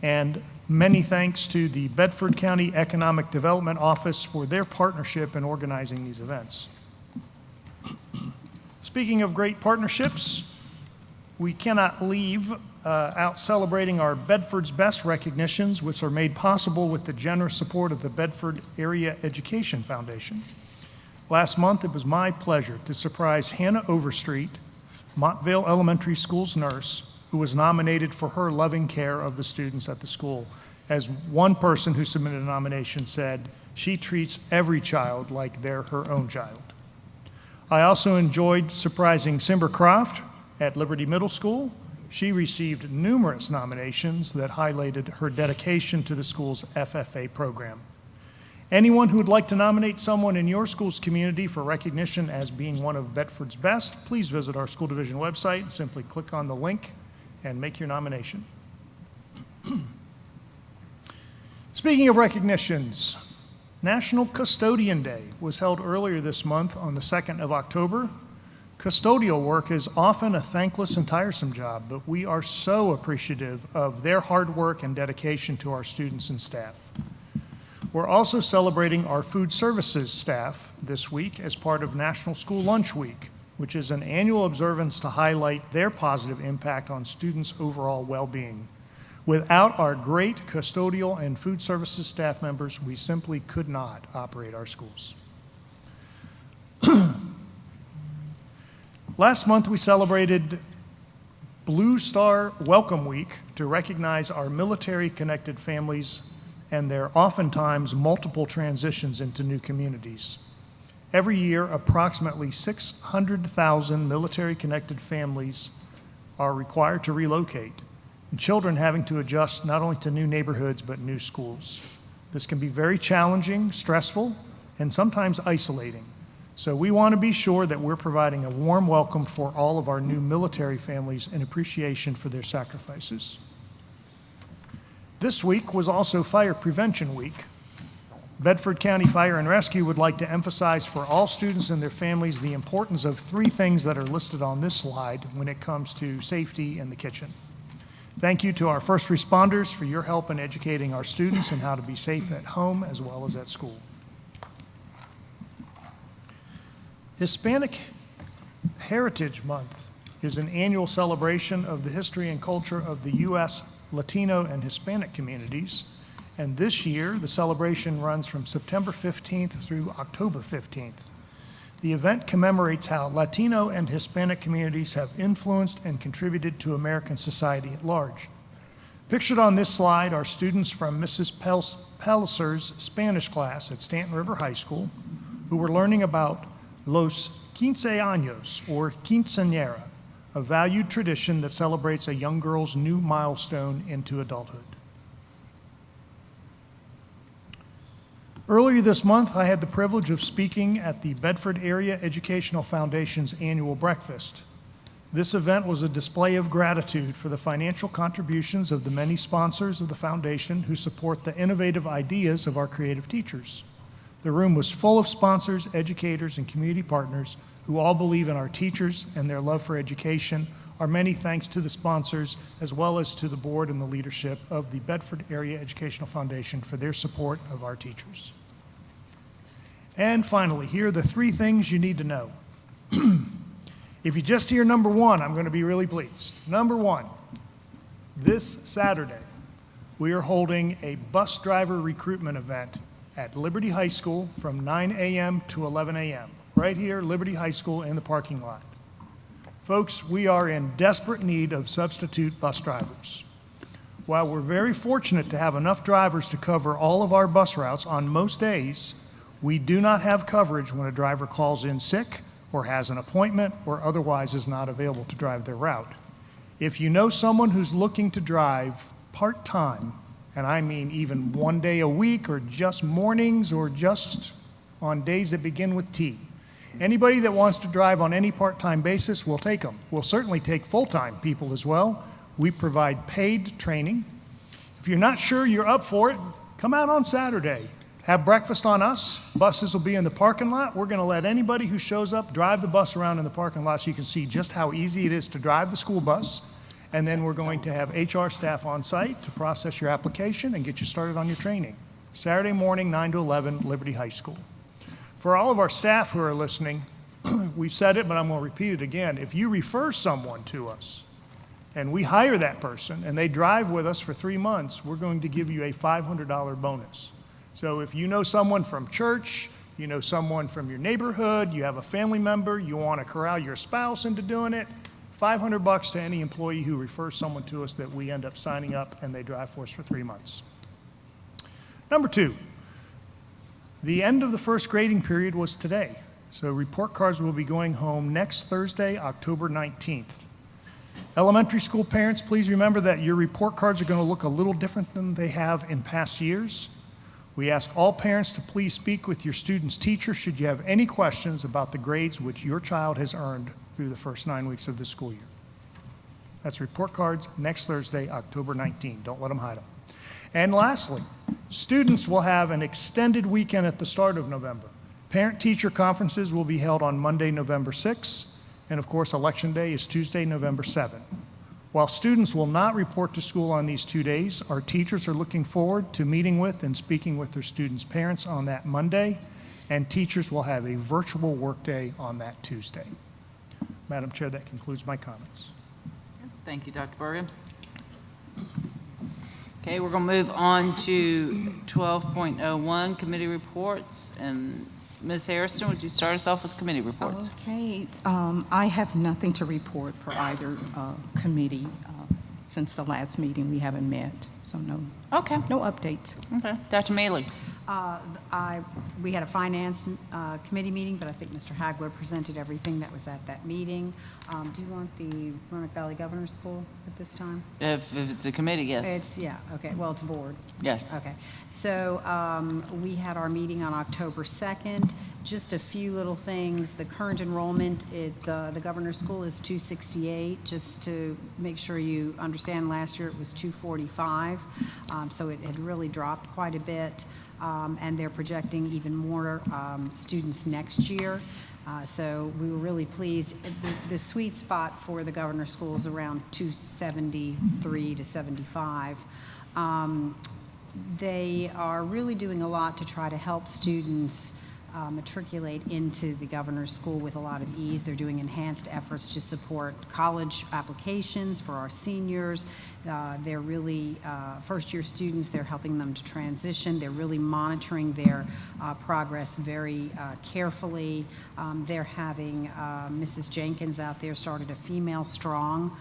And many thanks to the Bedford County Economic Development Office for their partnership in organizing these events. Speaking of great partnerships, we cannot leave out celebrating our Bedford's Best recognitions, which are made possible with the generous support of the Bedford Area Education Foundation. Last month, it was my pleasure to surprise Hannah Overstreet, Montvale Elementary School's nurse, who was nominated for her loving care of the students at the school. As one person who submitted a nomination said, she treats every child like they're her own child. I also enjoyed surprising Simber Croft at Liberty Middle School. She received numerous nominations that highlighted her dedication to the school's FFA program. Anyone who would like to nominate someone in your school's community for recognition as being one of Bedford's best, please visit our school division website, simply click on the link and make your nomination. Speaking of recognitions, National Custodian Day was held earlier this month on the 2nd of October. Custodial work is often a thankless and tiresome job, but we are so appreciative of their hard work and dedication to our students and staff. We're also celebrating our food services staff this week as part of National School Lunch Week, which is an annual observance to highlight their positive impact on students' overall well-being. Without our great custodial and food services staff members, we simply could not operate our schools. Last month, we celebrated Blue Star Welcome Week to recognize our military-connected families and their oftentimes multiple transitions into new communities. Every year, approximately 600,000 military-connected families are required to relocate, and children having to adjust not only to new neighborhoods but new schools. This can be very challenging, stressful, and sometimes isolating. So we want to be sure that we're providing a warm welcome for all of our new military families in appreciation for their sacrifices. This week was also Fire Prevention Week. Bedford County Fire and Rescue would like to emphasize for all students and their families the importance of 3 things that are listed on this slide when it comes to safety in the kitchen. Thank you to our first responders for your help in educating our students in how to be safe at home as well as at school. Hispanic Heritage Month is an annual celebration of the history and culture of the U.S. Latino and Hispanic communities, and this year the celebration runs from September 15th through October 15th. The event commemorates how Latino and Hispanic communities have influenced and contributed to American society at large. Pictured on this slide are students from Mrs. Pellicer's Spanish class at Stanton River High School who were learning about Los Quince Años, or quinceañera, a valued tradition that celebrates a young girl's new milestone into adulthood. Earlier this month, I had the privilege of speaking at the Bedford Area Educational Foundation's annual breakfast. This event was a display of gratitude for the financial contributions of the many sponsors of the foundation who support the innovative ideas of our creative teachers. The room was full of sponsors, educators, and community partners who all believe in our teachers and their love for education. Our many thanks to the sponsors as well as to the board and the leadership of the Bedford Area Educational Foundation for their support of our teachers. And finally, here are the 3 things you need to know. If you just hear number 1, I'm going to be really pleased. Number 1, this Saturday, we are holding a bus driver recruitment event at Liberty High School from 9 a.m. to 11 a.m. right here, Liberty High School in the parking lot. Folks, we are in desperate need of substitute bus drivers. While we're very fortunate to have enough drivers to cover all of our bus routes on most days, we do not have coverage when a driver calls in sick or has an appointment or otherwise is not available to drive their route. If you know someone who's looking to drive part-time, and I mean even 1 day a week or just mornings or just on days that begin with T. Anybody that wants to drive on any part-time basis, we'll take them. We'll certainly take full-time people as well. We provide paid training. If you're not sure you're up for it, come out on Saturday. Have breakfast on us. Buses will be in the parking lot. We're going to let anybody who shows up drive the bus around in the parking lot so you can see just how easy it is to drive the school bus. And then we're going to have HR staff on site to process your application and get you started on your training. Saturday morning, 9 to 11, Liberty High School. For all of our staff who are listening, we've said it, but I'm going to repeat it again. If you refer someone to us and we hire that person and they drive with us for 3 months, we're going to give you a $500 bonus. So if you know someone from church, you know someone from your neighborhood, you have a family member, you want to corral your spouse into doing it, $500 to any employee who refers someone to us that we end up signing up and they drive for us for 3 months. Number 2, the end of the first grading period was today. So report cards will be going home next Thursday, October 19th. Elementary school parents, please remember that your report cards are going to look a little different than they have in past years. We ask all parents to please speak with your student's teacher should you have any questions about the grades which your child has earned through the first 9 weeks of the school year. That's report cards next Thursday, October 19th. Don't let them hide them. And lastly, students will have an extended weekend at the start of November. Parent-teacher conferences will be held on Monday, November 6th, and of course, Election Day is Tuesday, November 7th. While students will not report to school on these 2 days, our teachers are looking forward to meeting with and speaking with their students' parents on that Monday, and teachers will have a virtual workday on that Tuesday. Madam Chair, that concludes my comments. Thank you, Dr. Bergen. Okay, we're going to move on to 12.01, committee reports. And Ms. Harrison, would you start us off with committee reports? Okay, I have nothing to report for either committee. Since the last meeting, we haven't met, so no. Okay. No updates. Okay. Dr. Mealy? We had a finance committee meeting, but I think Mr. Hagler presented everything that was at that meeting. Do you want the Roanoke Valley Governor's School at this time? If it's a committee, yes. It's, yeah, okay, well, it's a board. Yes. Okay, so we had our meeting on October 2nd. Just a few little things. The current enrollment at the Governor's School is 268. Just to make sure you understand, last year it was 245. So it had really dropped quite a bit. And they're projecting even more students next year. So we were really pleased. The sweet spot for the Governor's School is around 273 to 75. They are really doing a lot to try to help students matriculate into the Governor's School with a lot of ease. They're doing enhanced efforts to support college applications for our seniors. They're really, first-year students, they're helping them to transition. They're really monitoring their progress very carefully. They're having Mrs. Jenkins out there started a Female Strong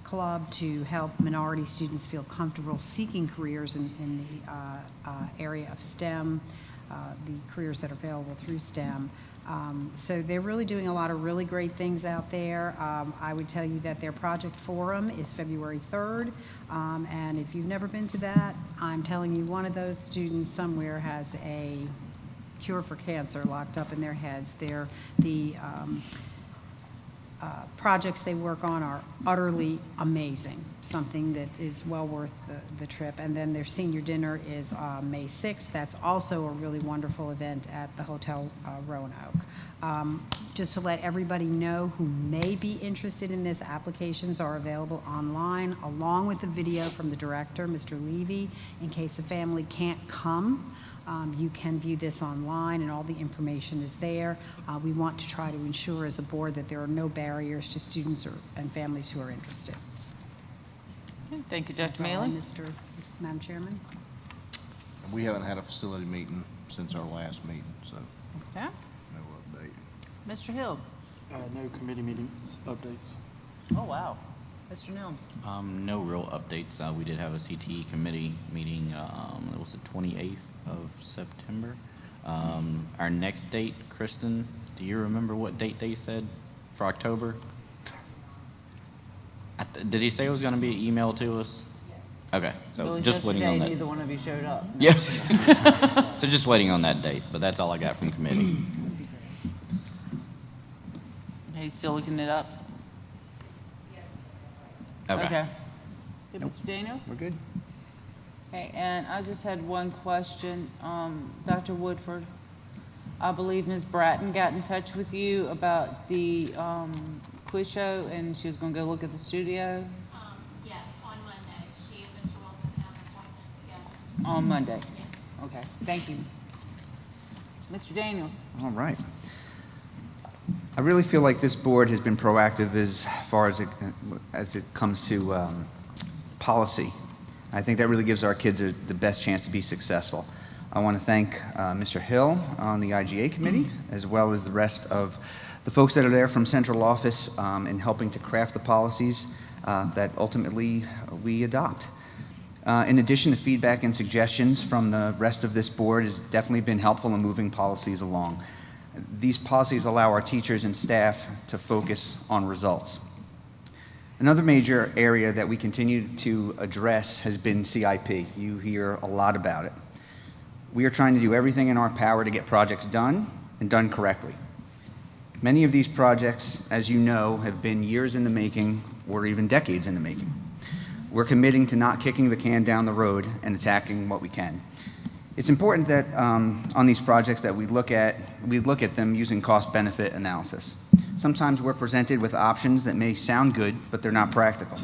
club to help minority students feel comfortable seeking careers in the area of STEM. The careers that are available through STEM. So they're really doing a lot of really great things out there. I would tell you that their project forum is February 3rd. And if you've never been to that, I'm telling you, one of those students somewhere has a cure for cancer locked up in their heads. The projects they work on are utterly amazing, something that is well worth the trip. And then their senior dinner is May 6th. That's also a really wonderful event at the Hotel Roanoke. Just to let everybody know who may be interested in this, applications are available online, along with the video from the director, Mr. Levy, in case the family can't come. You can view this online, and all the information is there. We want to try to ensure as a board that there are no barriers to students and families who are interested. Okay, thank you, Dr. That's all, Mealy. Madam Chairman. We haven't had a facility meeting since our last meeting, so Okay. no update. Mr. Hill? No committee meetings updates. Oh, wow. Mr. Nelms? No real updates. We did have a CTE committee meeting, it was the 28th of September. Our next date, Kristen, do you remember what date they said for October? Did he say it was going to be emailed to us? Yes. Okay, so Well, just waiting on yesterday, that. neither one of you showed up. Yes. So just waiting on that date, but that's all I got from committee. He's still looking it up? Okay. Okay, Mr. Daniels? We're good. Okay, and I just had one question. Dr. Woodford, I believe Ms. Bratton got in touch with you about the quiz show, and she was going to go look at the studio Yes, on Monday. She and Mr. Wilson have an appointment together. on Monday. Yes. Okay, thank you. Mr. Daniels? All right. I really feel like this board has been proactive as far as it comes to policy. I think that really gives our kids the best chance to be successful. I want to thank Mr. Hill on the IGA committee, as well as the rest of the folks that are there from central office in helping to craft the policies that ultimately we adopt. In addition, the feedback and suggestions from the rest of this board has definitely been helpful in moving policies along. These policies allow our teachers and staff to focus on results. Another major area that we continue to address has been CIP. You hear a lot about it. We are trying to do everything in our power to get projects done and done correctly. Many of these projects, as you know, have been years in the making or even decades in the making. We're committing to not kicking the can down the road and attacking what we can. It's important that on these projects that we look at them using cost-benefit analysis. Sometimes we're presented with options that may sound good, but they're not practical.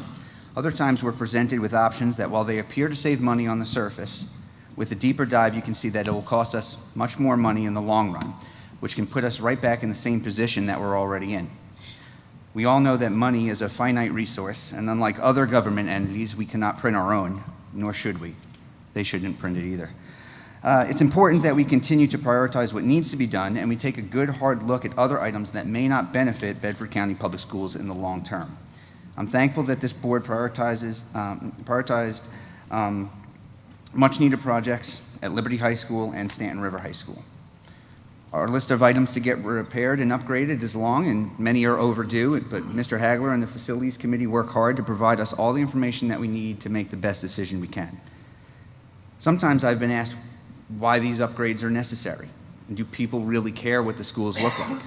Other times we're presented with options that, while they appear to save money on the surface, with a deeper dive you can see that it will cost us much more money in the long run, which can put us right back in the same position that we're already in. We all know that money is a finite resource, and unlike other government entities, we cannot print our own, nor should we. They shouldn't print it either. It's important that we continue to prioritize what needs to be done, and we take a good hard look at other items that may not benefit Bedford County Public Schools in the long term. I'm thankful that this board prioritized much-needed projects at Liberty High School and Stanton River High School. Our list of items to get repaired and upgraded is long, and many are overdue, but Mr. Hagler and the Facilities Committee work hard to provide us all the information that we need to make the best decision we can. Sometimes I've been asked why these upgrades are necessary, and do people really care what the schools look like?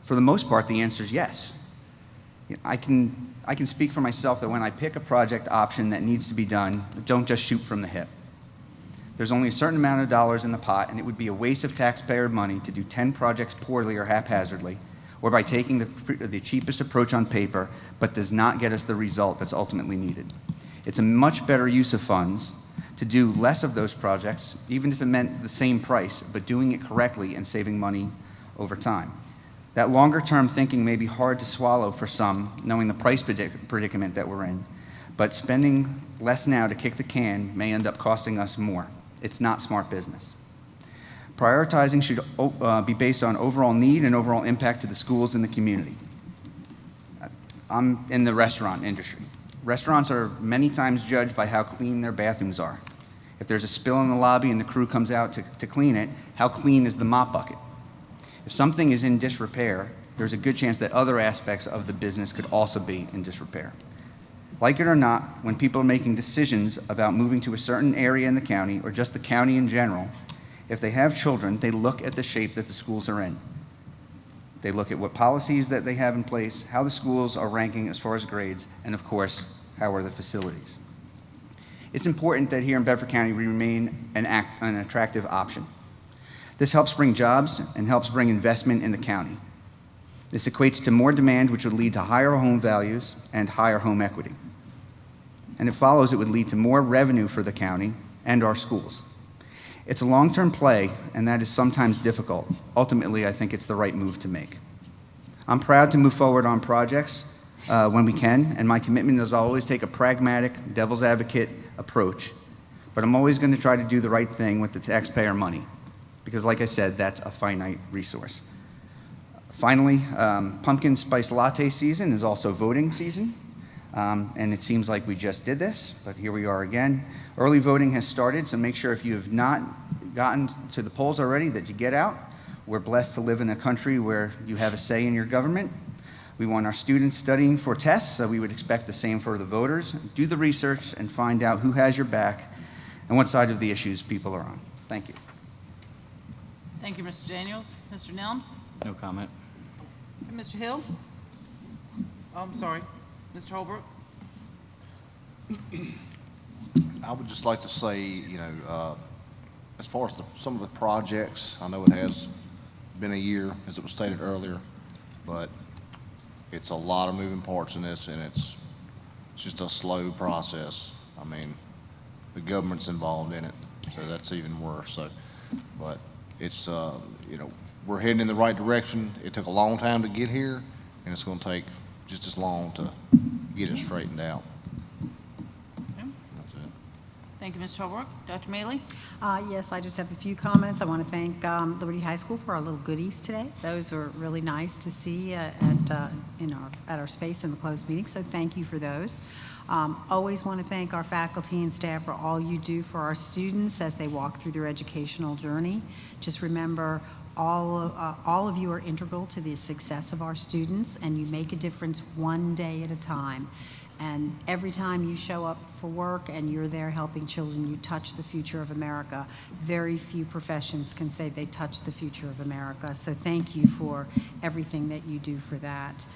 For the most part, the answer is yes. I can speak for myself that when I pick a project option that needs to be done, don't just shoot from the hip. There's only a certain amount of dollars in the pot, and it would be a waste of taxpayer money to do 10 projects poorly or haphazardly, or by taking the cheapest approach on paper, but does not get us the result that's ultimately needed. It's a much better use of funds to do less of those projects, even if it meant the same price, but doing it correctly and saving money over time. That longer-term thinking may be hard to swallow for some, knowing the price predicament that we're in, but spending less now to kick the can may end up costing us more. It's not smart business. Prioritizing should be based on overall need and overall impact to the schools and the community. I'm in the restaurant industry. Restaurants are many times judged by how clean their bathrooms are. If there's a spill in the lobby and the crew comes out to clean it, how clean is the mop bucket? If something is in disrepair, there's a good chance that other aspects of the business could also be in disrepair. Like it or not, when people are making decisions about moving to a certain area in the county, or just the county in general, if they have children, they look at the shape that the schools are in. They look at what policies that they have in place, how the schools are ranking as far as grades, and of course, how are the facilities. It's important that here in Bedford County we remain an attractive option. This helps bring jobs and helps bring investment in the county. This equates to more demand, which would lead to higher home values and higher home equity. And it follows it would lead to more revenue for the county and our schools. It's a long-term play, and that is sometimes difficult. Ultimately, I think it's the right move to make. I'm proud to move forward on projects when we can, and my commitment is always take a pragmatic, devil's advocate approach. But I'm always going to try to do the right thing with the taxpayer money, because like I said, that's a finite resource. Finally, pumpkin spice latte season is also voting season, and it seems like we just did this, but here we are again. Early voting has started, so make sure if you have not gotten to the polls already that you get out. We're blessed to live in a country where you have a say in your government. We want our students studying for tests, so we would expect the same for the voters. Do the research and find out who has your back and what side of the issues people are on. Thank you. Thank you, Mr. Daniels. Mr. Nelms? No comment. And Mr. Hill? Oh, I'm sorry. Mr. Holbrook? I would just like to say, you know, as far as some of the projects, I know it has been a year, as it was stated earlier, but it's a lot of moving parts in this, and it's just a slow process. I mean, the government's involved in it, so that's even worse. So, but it's, you know, we're heading in the right direction. It took a long time to get here, and it's going to take just as long to get it straightened out. That's it. Thank you, Mr. Holbrook. Dr. Mealy? Yes, I just have a few comments. I want to thank Liberty High School for our little goodies today. Those were really nice to see at our space in the closed meeting, so thank you for those. Always want to thank our faculty and staff for all you do for our students as they walk through their educational journey. Just remember, all of you are integral to the success of our students, and you make a difference one day at a time. And every time you show up for work and you're there helping children, you touch the future of America. Very few professions can say they touch the future of America. So thank you for everything that you do for that.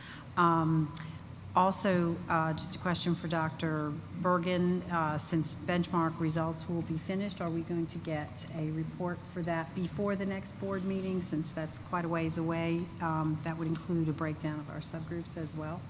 Also, just a question for Dr. Bergen. Since benchmark results will be finished, are we going to get a report for that before the next board meeting, since that's quite a ways away? That would include a breakdown of our subgroups as well.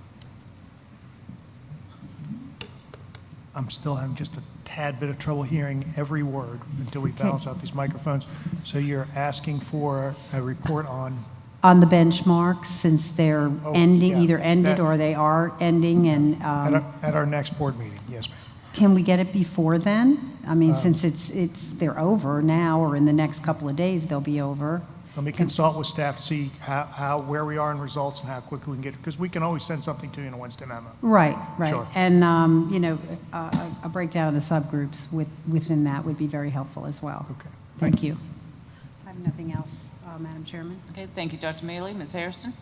I'm still having just a tad bit of trouble hearing every word until we balance out these microphones. So you're asking for a report on on the benchmarks since they're Oh, ending, yeah, either ended that- or they are ending, and At our next board meeting, yes, ma'am. can we get it before then? I mean, since they're over now, or in the next couple of days, they'll be over. Let me consult with staff to see where we are in results and how quickly we can get it, because we can always send something to you in a Wednesday memo. Right, right. Sure. And, a breakdown of the subgroups within that would be very helpful as well. Okay. Thank you. I have nothing else, Madam Chairman. Okay, thank you, Dr. Mealy. Ms. Hairston?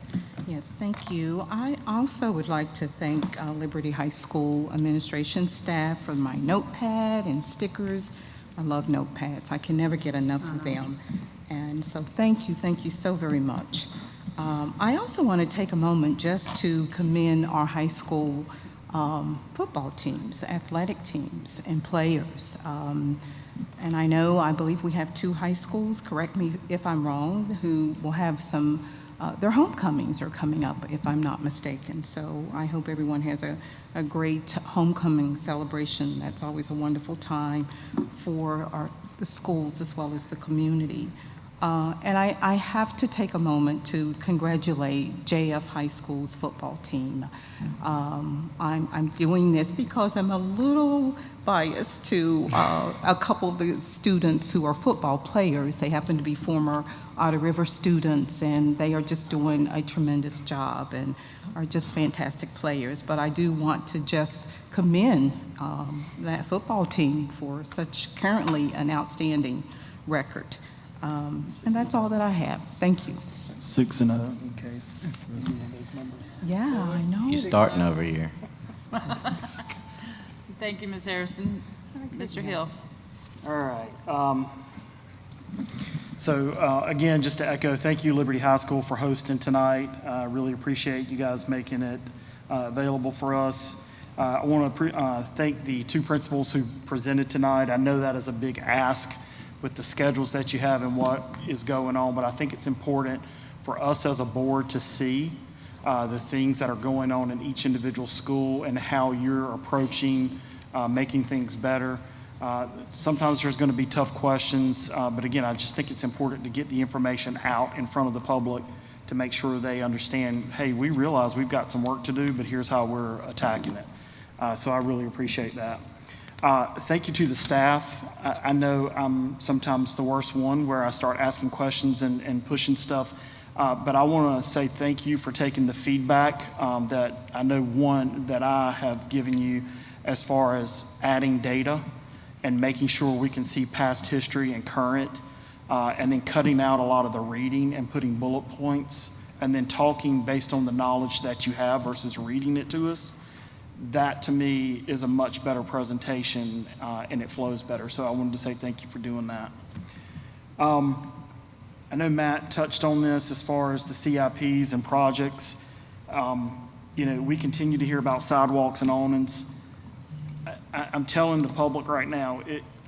Yes, thank you. I also would like to thank Liberty High School administration staff for my notepad and stickers. I love notepads. I can never get enough of them. And so thank you so very much. I also want to take a moment just to commend our high school football teams, athletic teams, and players. And I believe we have 2 high schools, correct me if I'm wrong, who will have some, their homecomings are coming up, if I'm not mistaken. So I hope everyone has a great homecoming celebration. That's always a wonderful time for the schools as well as the community. And I have to take a moment to congratulate JF High School's football team. I'm doing this because I'm a little biased to a couple of the students who are football players. They happen to be former Otter River students, and they are just doing a tremendous job and are just fantastic players. But I do want to just commend that football team for such currently an outstanding record. And that's all that I have. Thank you. 6-0 in case those numbers. Yeah, I know. You starting over here. Thank you, Ms. Harrison. Mr. Hill? All right. So again, just to echo, thank you, Liberty High School, for hosting tonight. I really appreciate you guys making it available for us. I want to thank the 2 principals who presented tonight. I know that is a big ask with the schedules that you have and what is going on, but I think it's important for us as a board to see the things that are going on in each individual school and how you're approaching making things better. Sometimes there's going to be tough questions, but again, I just think it's important to get the information out in front of the public to make sure they understand, hey, we realize we've got some work to do, but here's how we're attacking it. So I really appreciate that. Thank you to the staff. I know I'm sometimes the worst one where I start asking questions and pushing stuff, but I want to say thank you for taking the feedback that I know that I have given you as far as adding data and making sure we can see past history and current, and then cutting out a lot of the reading and putting bullet points and then talking based on the knowledge that you have versus reading it to us. That to me is a much better presentation and it flows better. So I wanted to say thank you for doing that. I know Matt touched on this as far as the CIPs and projects. We continue to hear about sidewalks and awnings. I'm telling the public right now,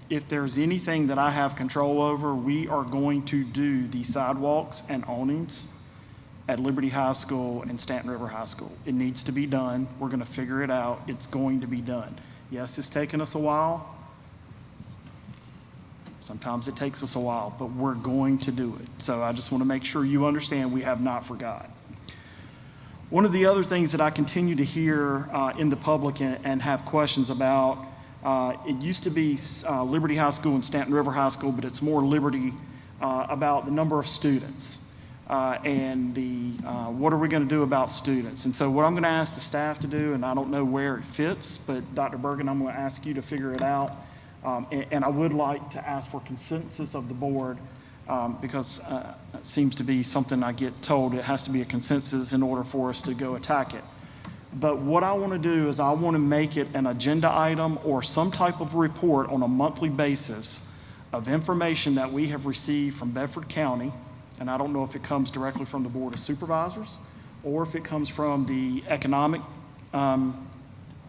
if there's anything that I have control over, we are going to do the sidewalks and awnings at Liberty High School and Stanton River High School. It needs to be done. We're going to figure it out. It's going to be done. Yes, it's taken us a while. Sometimes it takes us a while, but we're going to do it. So I just want to make sure you understand we have not forgot. One of the other things that I continue to hear in the public and have questions about, it used to be Liberty High School and Stanton River High School, but it's more Liberty about the number of students. And what are we going to do about students? And so what I'm going to ask the staff to do, and I don't know where it fits, but Dr. Bergen, I'm going to ask you to figure it out. And I would like to ask for consensus of the board because it seems to be something I get told it has to be a consensus in order for us to go attack it. But what I want to do is I want to make it an agenda item or some type of report on a monthly basis of information that we have received from Bedford County. And I don't know if it comes directly from the Board of Supervisors or if it comes from the economic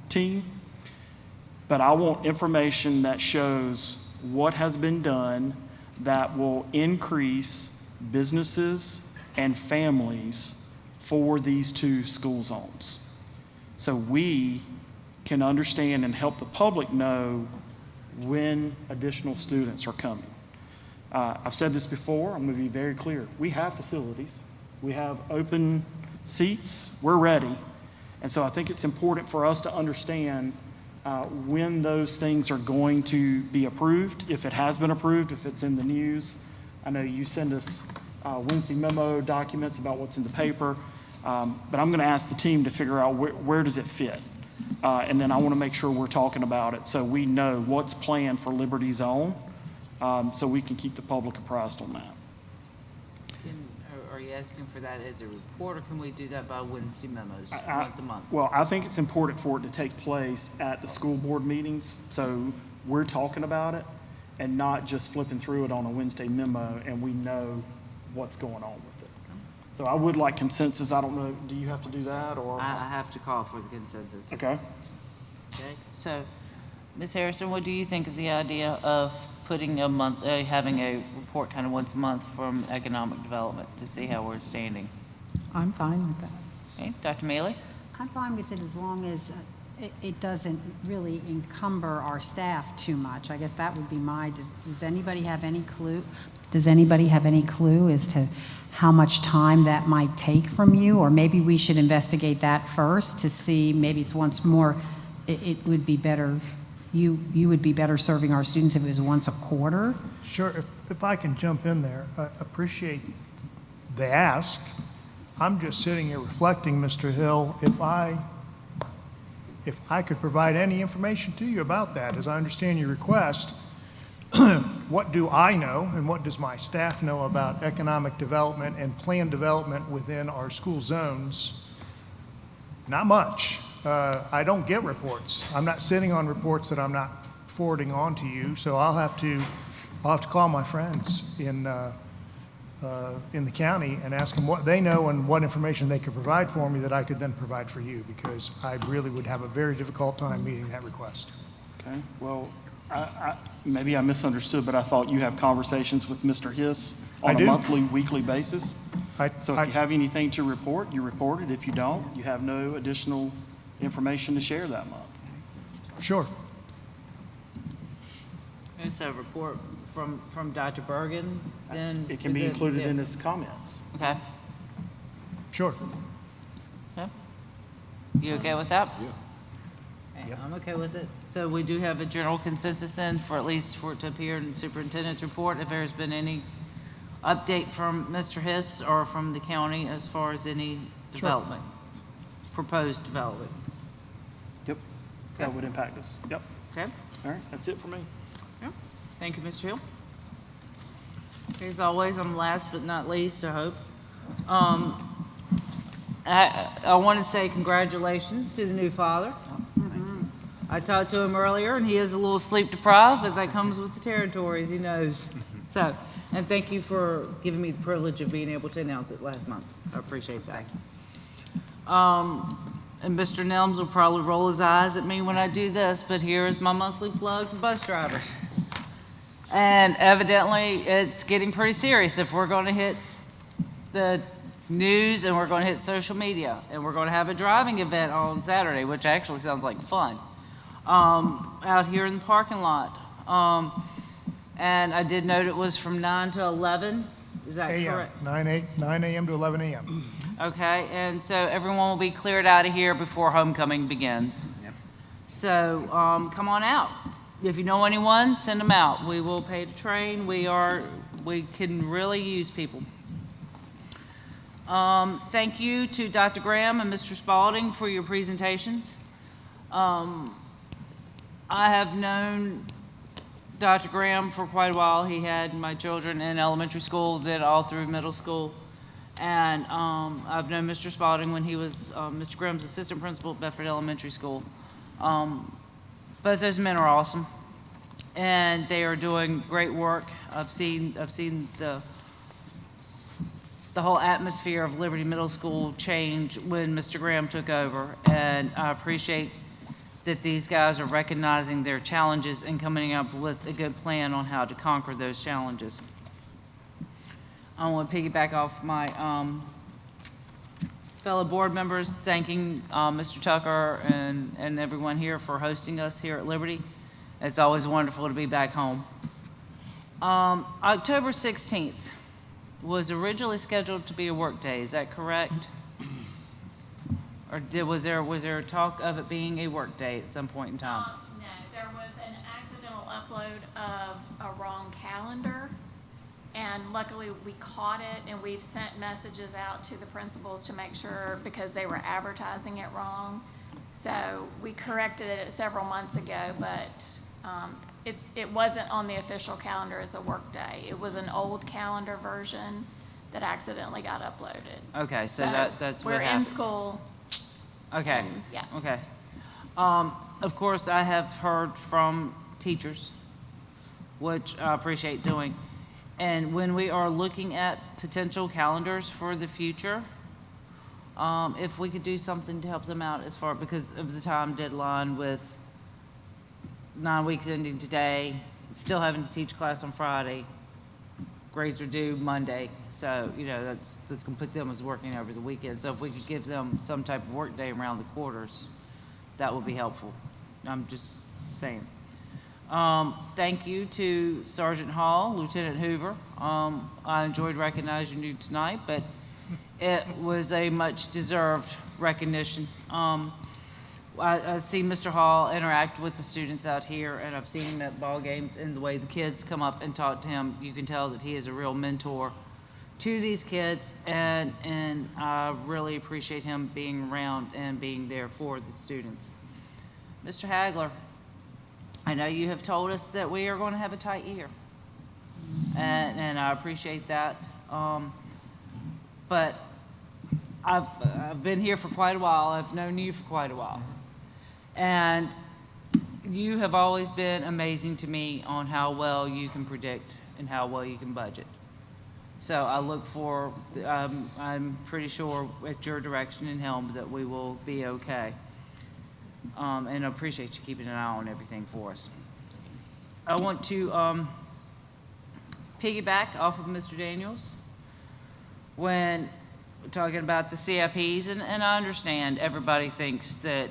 team. But I want information that shows what has been done that will increase businesses and families for these 2 school zones. So we can understand and help the public know when additional students are coming. I've said this before, I'm going to be very clear. We have facilities. We have open seats. We're ready. And so I think it's important for us to understand when those things are going to be approved, if it has been approved, if it's in the news. I know you send us Wednesday memo documents about what's in the paper, but I'm going to ask the team to figure out where does it fit. And then I want to make sure we're talking about it so we know what's planned for Liberty Zone, so we can keep the public apprised on that. Are you asking for that as a report, or can we do that by Wednesday memos, once a month? Well, I think it's important for it to take place at the school board meetings, so we're talking about it and not just flipping through it on a Wednesday memo and we know what's going on with it. So I would like consensus. I don't know, do you have to do that or? I have to call for the consensus. Okay. Okay, so, Ms. Harrison, what do you think of the idea of putting a month, having a report kind of once a month from economic development to see how we're standing? I'm fine with that. Okay, Dr. Mealy? I'm fine with it as long as it doesn't really encumber our staff too much. I guess that would be does anybody have any clue? Does anybody have any clue as to how much time that might take from you? Or maybe we should investigate that first to see, maybe it's once more, it would be better, you would be better serving our students if it was once a quarter? Sure, if I can jump in there, I appreciate the ask. I'm just sitting here reflecting, Mr. Hill, if I could provide any information to you about that, as I understand your request, what do I know and what does my staff know about economic development and plan development within our school zones? Not much. I don't get reports. I'm not sitting on reports that I'm not forwarding on to you, so I'll have to call my friends in the county and ask them what they know and what information they could provide for me that I could then provide for you, because I really would have a very difficult time meeting that request. Okay, well, maybe I misunderstood, but I thought you have conversations with Mr. Hiss on I a do. monthly, weekly basis. So if I- you have anything to report, you report it. If you don't, you have no additional information to share that month. Sure. It's a report from Dr. Bergen, then? It can be included in his comments. Okay. Sure. Okay. You okay with that? Yeah. I'm okay with it. So we do have a general consensus then for at least for it to appear in the superintendent's report. If there's been any update from Mr. Hiss or from the county as far as any development, proposed development. Yep, that would impact us. Yep. Okay. All right, that's it for me. Thank you, Mr. Hill. As always, I'm last but not least, I hope. I want to say congratulations to the new father. I talked to him earlier, and he is a little sleep deprived, but that comes with the territories, he knows. So, and thank you for giving me the privilege of being able to announce it last month. I appreciate that. And Mr. Nelms will probably roll his eyes at me when I do this, but here is my monthly plug for bus drivers. And evidently, it's getting pretty serious if we're going to hit the news and we're going to hit social media. And we're going to have a driving event on Saturday, which actually sounds like fun, out here in the parking lot. And I did note it was from 9 to 11. Is that correct? 9 a.m. to 11 a.m. Okay, and so everyone will be cleared out of here before homecoming begins. So come on out. If you know anyone, send them out. We will pay to train. We can really use people. Thank you to Dr. Graham and Mr. Spalding for your presentations. I have known Dr. Graham for quite a while. He had my children in elementary school, then all through middle school. And I've known Mr. Spalding when he was Mr. Graham's assistant principal at Bedford Elementary School. Both those men are awesome, and they are doing great work. I've seen the whole atmosphere of Liberty Middle School change when Mr. Graham took over, and I appreciate that these guys are recognizing their challenges and coming up with a good plan on how to conquer those challenges. I want to piggyback off my fellow board members, thanking Mr. Tucker and everyone here for hosting us here at Liberty. It's always wonderful to be back home. October 16th, was originally scheduled to be a workday, is that correct? Or was there talk of it being a workday at some point in time? No, there was an accidental upload of a wrong calendar, and luckily we caught it, and we've sent messages out to the principals to make sure, because they were advertising it wrong. So we corrected it several months ago, but it wasn't on the official calendar as a workday. It was an old calendar version that accidentally got uploaded. Okay, so that's what we're in happened. school. Okay. Yeah. Okay. Of course, I have heard from teachers, which I appreciate doing. And when we are looking at potential calendars for the future, if we could do something to help them out as far, because of the time deadline with 9 weeks ending today, still having to teach class on Friday, grades are due Monday, so, you know, that's gonna put them as working over the weekend. So if we could give them some type of work day around the quarters, that would be helpful. I'm just saying. Thank you to Sergeant Hall, Lieutenant Hoover. I enjoyed recognizing you tonight, but it was a much-deserved recognition. I see Mr. Hall interact with the students out here, and I've seen him at ball games, and the way the kids come up and talk to him, you can tell that he is a real mentor to these kids, and I really appreciate him being around and being there for the students. Mr. Hagler, I know you have told us that we are going to have a tight year, and I appreciate that, but I've been here for quite a while. I've known you for quite a while. And you have always been amazing to me on how well you can predict and how well you can budget. So I look for, I'm pretty sure at your direction and helm that we will be okay. And I appreciate you keeping an eye on everything for us. I want to piggyback off of Mr. Daniels when we're talking about the CIPs, and I understand everybody thinks that,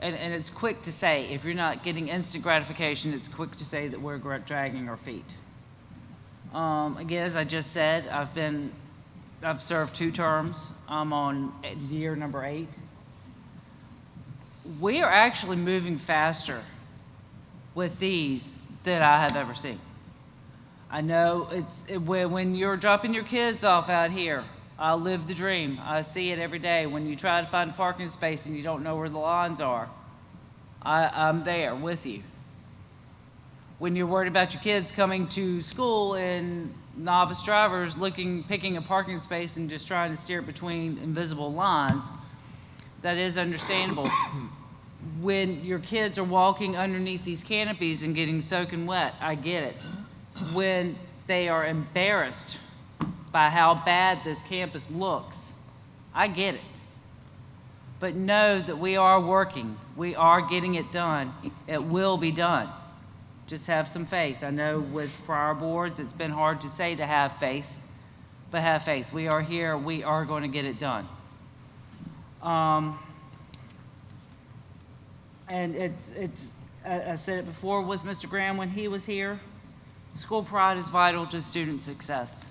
and it's quick to say, if you're not getting instant gratification, it's quick to say that we're dragging our feet. Again, as I just said, I've served 2 terms. I'm on year number 8. We are actually moving faster with these than I have ever seen. I know when you're dropping your kids off out here, I live the dream. I see it every day. When you try to find a parking space and you don't know where the lines are, I'm there with you. When you're worried about your kids coming to school and novice drivers picking a parking space and just trying to steer between invisible lines, that is understandable. When your kids are walking underneath these canopies and getting soaking wet, I get it. When they are embarrassed by how bad this campus looks, I get it. But know that we are working. We are getting it done. It will be done. Just have some faith. I know with prior boards, it's been hard to say to have faith, but have faith. We are here. We are going to get it done. And I said it before with Mr. Graham when he was here, school pride is vital to student success.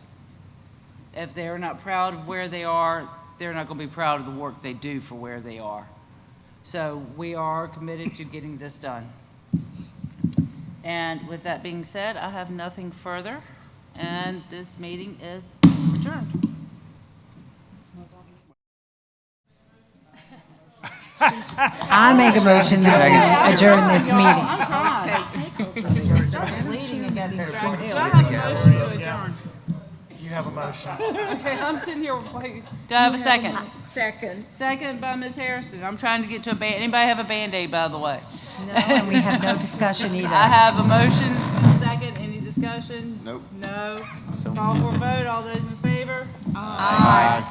If they're not proud of where they are, they're not going to be proud of the work they do for where they are. So we are committed to getting this done. And with that being said, I have nothing further, and this meeting is adjourned. I make a motion to adjourn this meeting. You have a motion. Okay, I'm sitting here waiting. Do I have a second? Second. Second by Ms. Harrison. I'm trying to get to a anybody have a Band-Aid, by the way? No, and we have no discussion either. I have a motion, a second. Any discussion? Nope. No. Call for a vote. All those in favor? Aye.